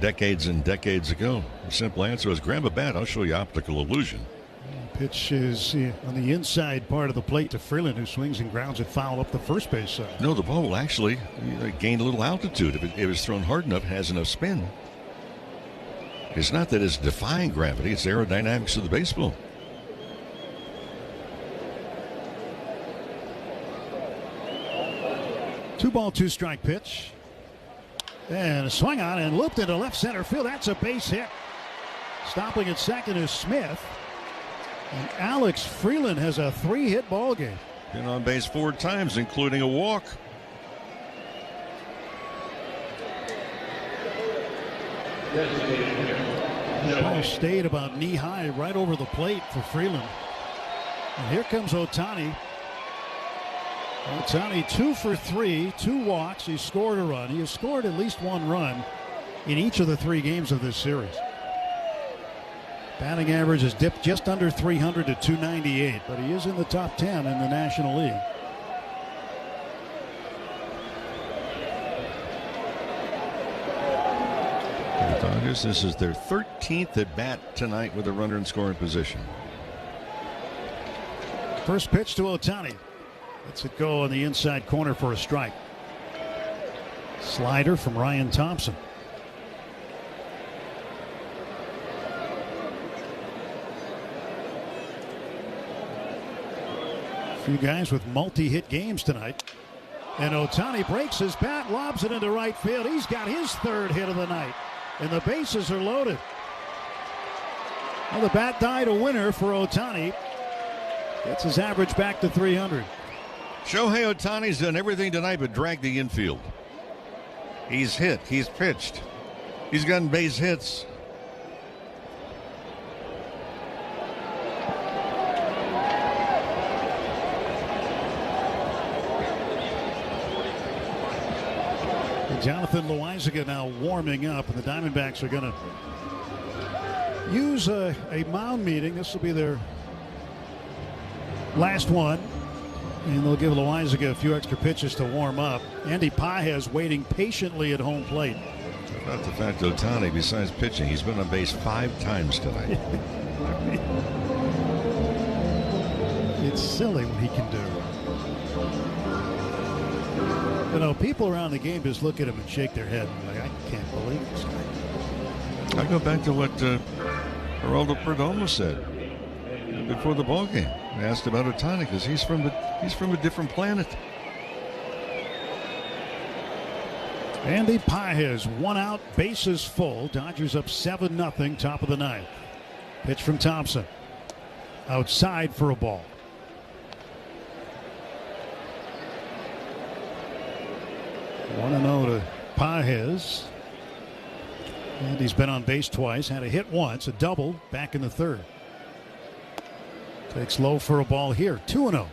decades and decades ago. The simple answer was grab a bat, I'll show you optical illusion. Pitch is on the inside part of the plate to Freeland, who swings and grounds it foul up the first base side. No, the ball will actually gain a little altitude. If it was thrown hard enough, has enough spin. It's not that it's defying gravity, it's aerodynamics of the baseball. Two ball, 2 strike pitch. And a swing on and looped into left center field. That's a base hit. Stopping at second is Smith. And Alex Freeland has a 3-hit ball game. Been on base 4 times, including a walk. Ball stayed about knee high right over the plate for Freeland. And here comes Ohtani. Ohtani 2 for 3, 2 walks. He scored a run. He has scored at least 1 run in each of the 3 games of this series. Batting average has dipped just under 300 to 298, but he is in the top 10 in the National League. The Dodgers, this is their 13th at bat tonight with a runner in scoring position. First pitch to Ohtani. Lets it go on the inside corner for a strike. Slider from Ryan Thompson. A few guys with multi-hit games tonight. And Ohtani breaks his bat, lobs it into right field. He's got his 3rd hit of the night. And the bases are loaded. Well, the bat died a winner for Ohtani. Gets his average back to 300. Shohei Ohtani's done everything tonight but drag the infield. He's hit. He's pitched. He's gotten base hits. Jonathan Loaizaga now warming up, and the Diamondbacks are going to use a mound meeting. This will be their last one, and they'll give Loaizaga a few extra pitches to warm up. Andy Pages waiting patiently at home plate. How about the fact that Ohtani, besides pitching, he's been on base 5 times tonight. It's silly what he can do. You know, people around the game just look at him and shake their head. Like, I can't believe this guy. I go back to what Geraldo Perdomo said before the ball game. I asked about Ohtani because he's from a different planet. Andy Pages, 1 out, bases full. Dodgers up 7-0, top of the ninth. Pitch from Thompson. Outside for a ball. One 1-0 to Pages. And he's been on base twice, had a hit once, a double back in the third. Takes low for a ball here, 2-0.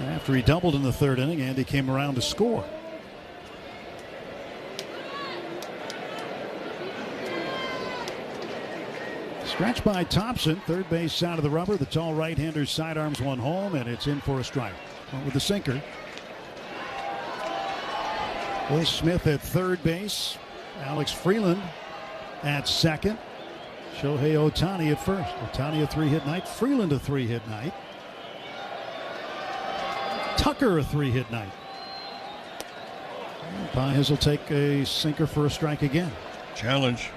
After he doubled in the third inning, Andy came around to score. Stretch by Thompson, third base side of the rubber. The tall right-hander sidearms one home, and it's in for a strike. Went with the sinker. Will Smith at third base. Alex Freeland at second. Shohei Ohtani at first. Ohtani a 3-hit night. Freeland a 3-hit night. Tucker a 3-hit night. Pages will take a sinker for a strike again. Challenge.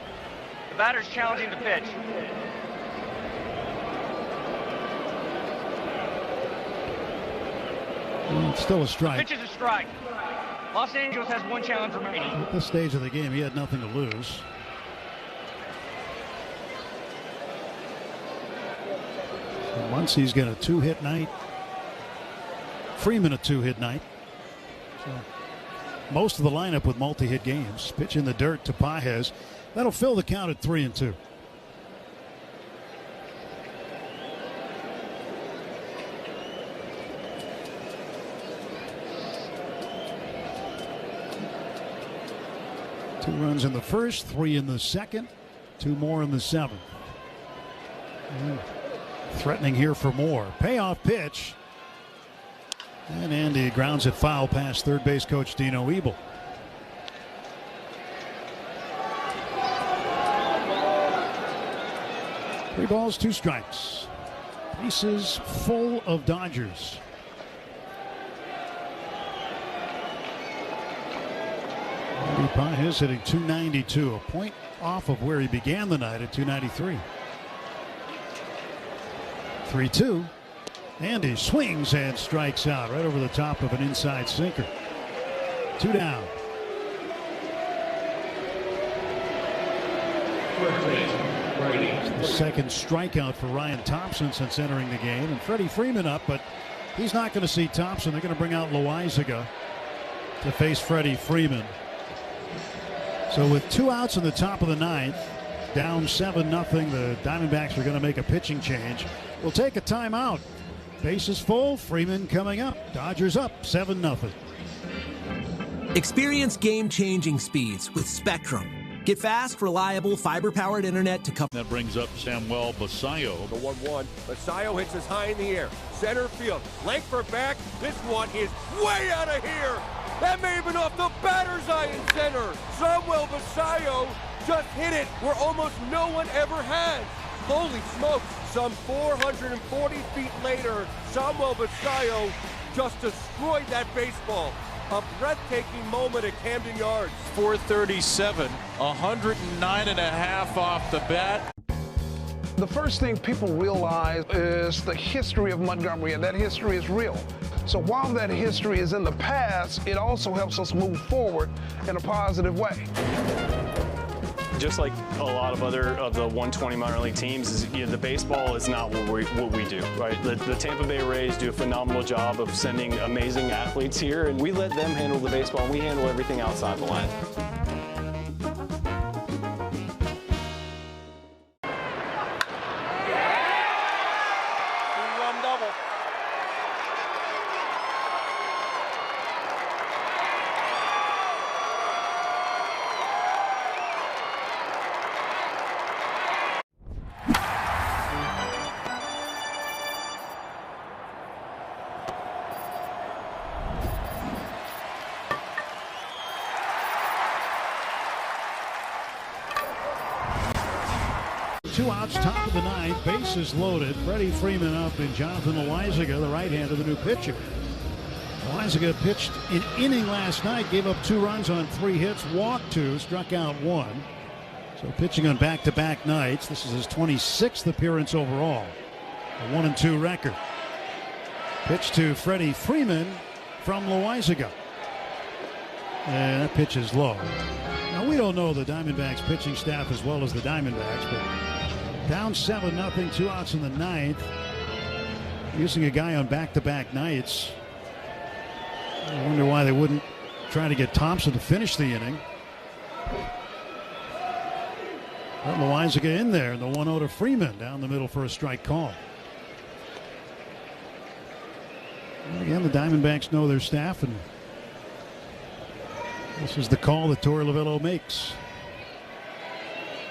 The batter's challenging the pitch. It's still a strike. Pitch is a strike. Los Angeles has 1 challenge remaining. At this stage of the game, he had nothing to lose. So Muncy's got a 2-hit night. Freeman a 2-hit night. So most of the lineup with multi-hit games. Pitch in the dirt to Pages. That'll fill the count at 3-2. Two runs in the first, 3 in the second, 2 more in the seventh. Threatening here for more. Payoff pitch. And Andy grounds it foul past third base coach Dino Ebel. Three balls, 2 strikes. Bases full of Dodgers. Andy Pages hitting .292, a point off of where he began the night at .293. 3-2. Andy swings and strikes out right over the top of an inside sinker. 2 down. It's the second strikeout for Ryan Thompson since entering the game, and Freddie Freeman up, but he's not going to see Thompson. They're going to bring out Loaizaga to face Freddie Freeman. So with 2 outs in the top of the ninth, down 7-0, the Diamondbacks are going to make a pitching change. We'll take a timeout. Bases full, Freeman coming up. Dodgers up 7-0. Experience game-changing speeds with Spectrum. Get fast, reliable, fiber-powered internet to cover. That brings up Samuel Basallo. The 1-1. Basallo hits us high in the air. Center field. Length for back. This one is way out of here. That may have been off the batter's eye in center. Samuel Basallo just hit it where almost no one ever has. Holy smokes. Some 440 feet later, Samuel Basallo just destroyed that baseball. A breathtaking moment at Camden Yards. 437, 109.5 off the bat. The first thing people realize is the history of Montgomery, and that history is real. So while that history is in the past, it also helps us move forward in a positive way. Just like a lot of other of the 120 minor league teams, the baseball is not what we do, right? The Tampa Bay Rays do a phenomenal job of sending amazing athletes here, and we let them handle the baseball, and we handle everything outside the line. Two outs, top of the ninth, bases loaded. Freddie Freeman up and Jonathan Loaizaga, the right hand of the new pitcher. Loizaga pitched an inning last night, gave up 2 runs on 3 hits, walked 2, struck out 1. So pitching on back-to-back nights. This is his 26th appearance overall. A 1-2 record. Pitch to Freddie Freeman from Loizaga. And that pitch is low. Now, we don't know the Diamondbacks pitching staff as well as the Diamondbacks, but down 7-0, 2 outs in the 9th. Using a guy on back-to-back nights. I wonder why they wouldn't try to get Thompson to finish the inning. But Loizaga in there, and the 1-0 to Freeman down the middle for a strike call. And again, the Diamondbacks know their staff, and this is the call that Torey Lovullo makes.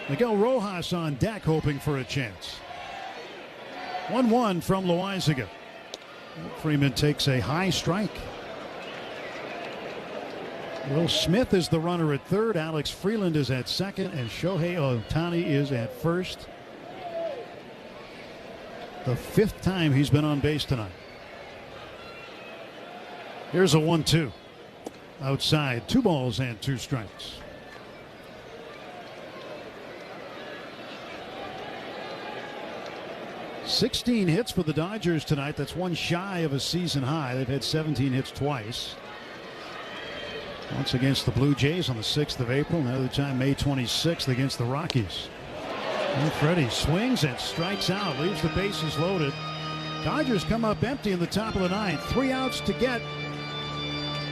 Miguel Rojas on deck, hoping for a chance. 1-1 from Loizaga. Freeman takes a high strike. Will Smith is the runner at third. Alex Freeland is at second, and Shohei Ohtani is at first. The 5th time he's been on base tonight. Here's a 1-2. Outside, 2 balls and 2 strikes. $16 hits for the Dodgers tonight. That's 1 shy of a season high. They've had 17 hits twice. Once against the Blue Jays on the 6th of April. Another time May 26th against the Rockies. And Freddie swings and strikes out. Leaves the bases loaded. Dodgers come up empty in the top of the 9th. 3 outs to get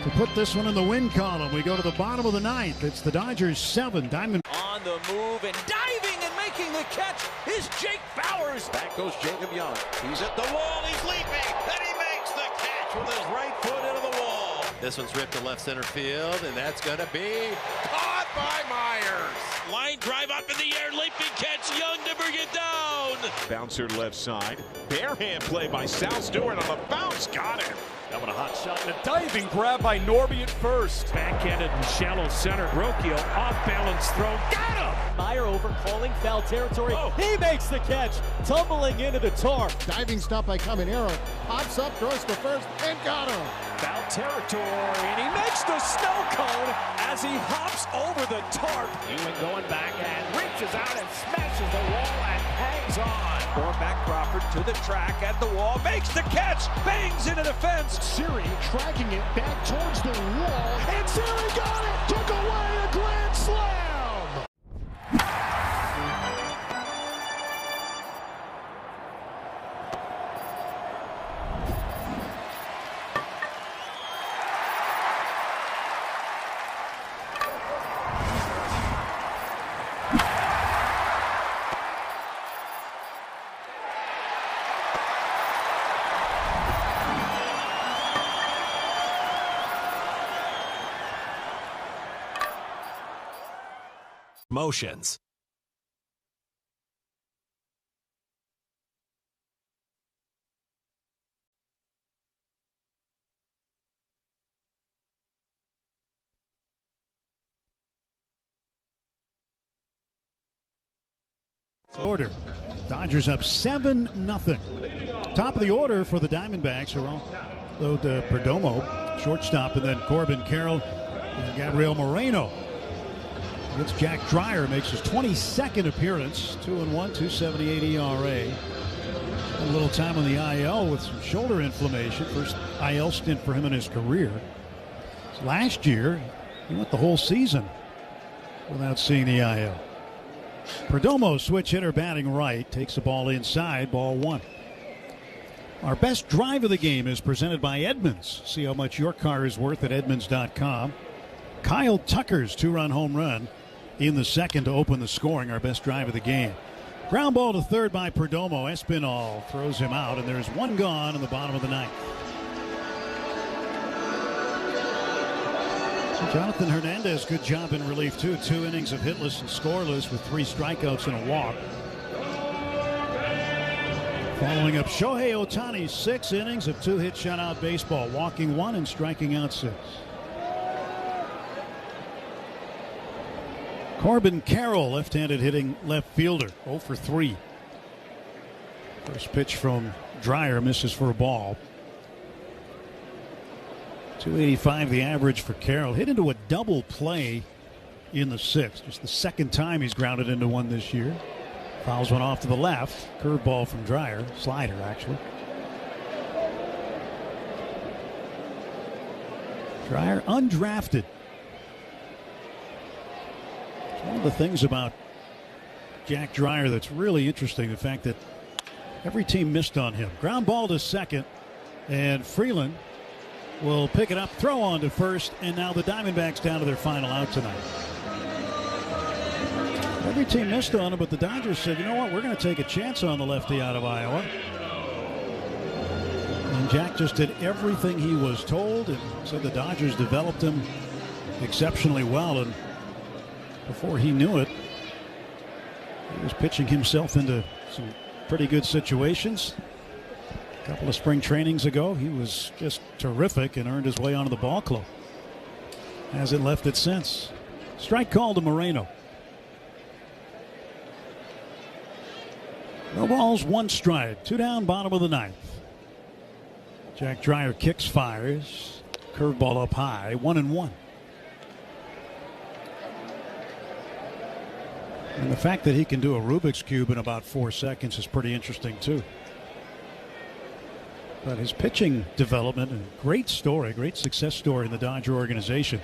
to put this one in the win column. We go to the bottom of the 9th. It's the Dodgers 7. Diamond on the move and diving and making the catch is Jake Bauers. Back goes Jacob Young. He's at the wall. He's leaping. And he makes the catch with his right foot into the wall. This one's ripped to left center field, and that's going to be caught by Myers. Line drive up in the air, leaping catch, Young to bring it down. Bouncer left side. Bare hand play by Sal Stewart on the bounce. Got him. Coming a hot shot and a diving grab by Norby at first. Backhanded and shallow center. Rocchio off balance throw. Got him! Meyer over calling foul territory. Oh. He makes the catch, tumbling into the tarp. Diving stop by Caminero. Pops up, throws to first, and got him. Foul territory, and he makes the snow cone as he hops over the tarp. Ewing going back and reaches out and smashes the wall and hangs on. Going back Crawford to the track at the wall, makes the catch, bangs into the fence. Siri tracking it back towards the wall, and Siri got it! Took away a grand slam! Motions. Order. Dodgers up 7-0. Top of the order for the Diamondbacks are all Perdomo, shortstop, and then Corbin Carroll and Gabriel Moreno. It's Jack Dreyer, makes his 22nd appearance, 2-1, 2.78 ERA. A little time on the IL with some shoulder inflammation. First IL stint for him in his career. So last year, he went the whole season without seeing the IL. Perdomo, switch hitter, batting right, takes the ball inside, ball 1. Our best drive of the game is presented by Edmunds. See how much your car is worth at Edmunds.com. Kyle Tucker's 2-run home run in the second to open the scoring, our best drive of the game. Ground ball to third by Perdomo. Espinal throws him out, and there's 1 gone in the bottom of the 9th. Jonathan Hernandez, good job in relief too. 2 innings of hitless and scoreless with 3 strikeouts and a walk. Following up Shohei Ohtani, 6 innings of 2-hit shutout baseball, walking 1 and striking out 6. Corbin Carroll, left-handed hitting left fielder, 0 for 3. First pitch from Dreyer misses for a ball. .285 the average for Carroll. Hit into a double play in the sixth. Just the second time he's grounded into one this year. Fouls one off to the left. Curveball from Dreyer. Slider, actually. Dreyer undrafted. It's one of the things about Jack Dreyer that's really interesting, the fact that every team missed on him. Ground ball to second, and Freeland will pick it up, throw on to first, and now the Diamondbacks down to their final out tonight. Every team missed on him, but the Dodgers said, you know what, we're going to take a chance on the lefty out of Iowa. And Jack just did everything he was told, and said the Dodgers developed him exceptionally well, and before he knew it, he was pitching himself into some pretty good situations. A couple of spring trainings ago, he was just terrific and earned his way onto the ball club. Hasn't left it since. Strike call to Moreno. No balls, one strike. 2 down, bottom of the ninth. Jack Dreyer kicks, fires. Curveball up high, 1-1. And the fact that he can do a Rubik's Cube in about 4 seconds is pretty interesting, too. But his pitching development, a great story, great success story in the Dodger organization.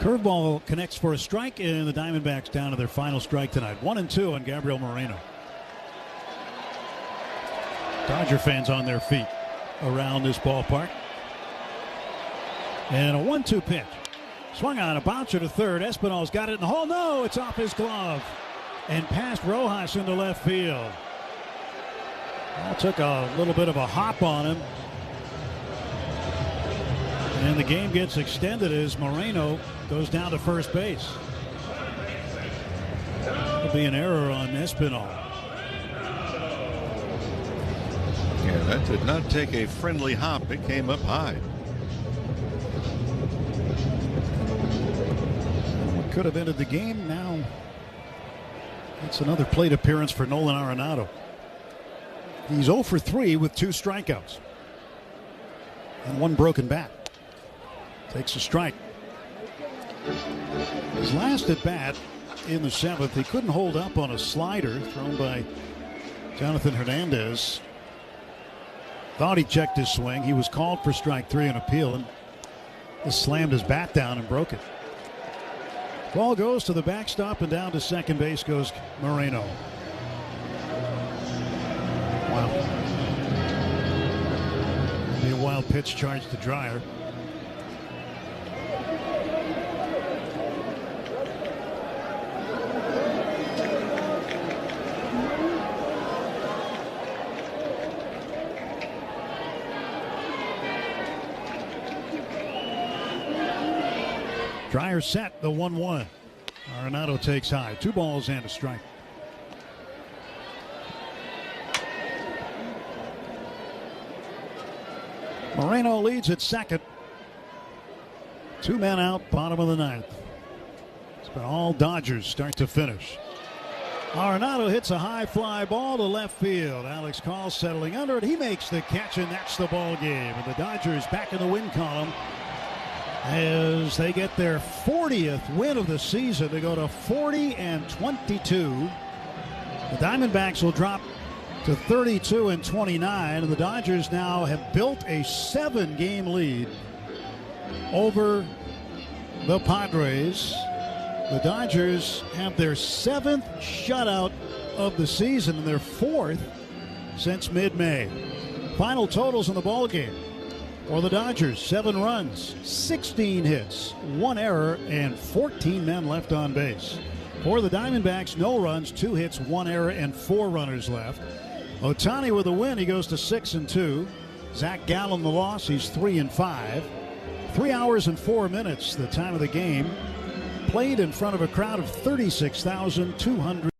Curveball connects for a strike, and the Diamondbacks down to their final strike tonight. 1-2 on Gabriel Moreno. Dodger fans on their feet around this ballpark. And a 1-2 pitch. Swung on, a bouncer to third. Espinal's got it in the hole. No, it's off his glove. And past Rojas into left field. Well, took a little bit of a hop on him. And the game gets extended as Moreno goes down to first base. That'll be an error on Espinal. Yeah, that did not take a friendly hop. It came up high. What could have ended the game now. It's another plate appearance for Nolan Arenado. He's 0 for 3 with 2 strikeouts and 1 broken bat. Takes a strike. His last at bat in the 7th, he couldn't hold up on a slider thrown by Jonathan Hernandez. Thought he checked his swing. He was called for strike 3 and appeal, and just slammed his bat down and broke it. Ball goes to the backstop, and down to second base goes Moreno. Wow. Be a wild pitch charge to Dreyer. Dreyer set, the 1-1. Arenado takes high. 2 balls and a strike. Moreno leads at second. 2 men out, bottom of the ninth. It's been all Dodgers start to finish. Arenado hits a high fly ball to left field. Alex Call settling under it. He makes the catch, and that's the ball game. And the Dodgers back in the win column as they get their 40th win of the season. They go to 40-22. The Diamondbacks will drop to 32-29, and the Dodgers now have built a 7-game lead over the Padres. The Dodgers have their 7th shutout of the season and their 4th since mid-May. Final totals in the ball game for the Dodgers: 7 runs, 16 hits, 1 error, and 14 men left on base. For the Diamondbacks, no runs, 2 hits, 1 error, and 4 runners left. Ohtani with a win, he goes to 6-2. Zach Gallen the loss, he's 3-5. 3 hours and 4 minutes, the time of the game. Played in front of a crowd of 36,200.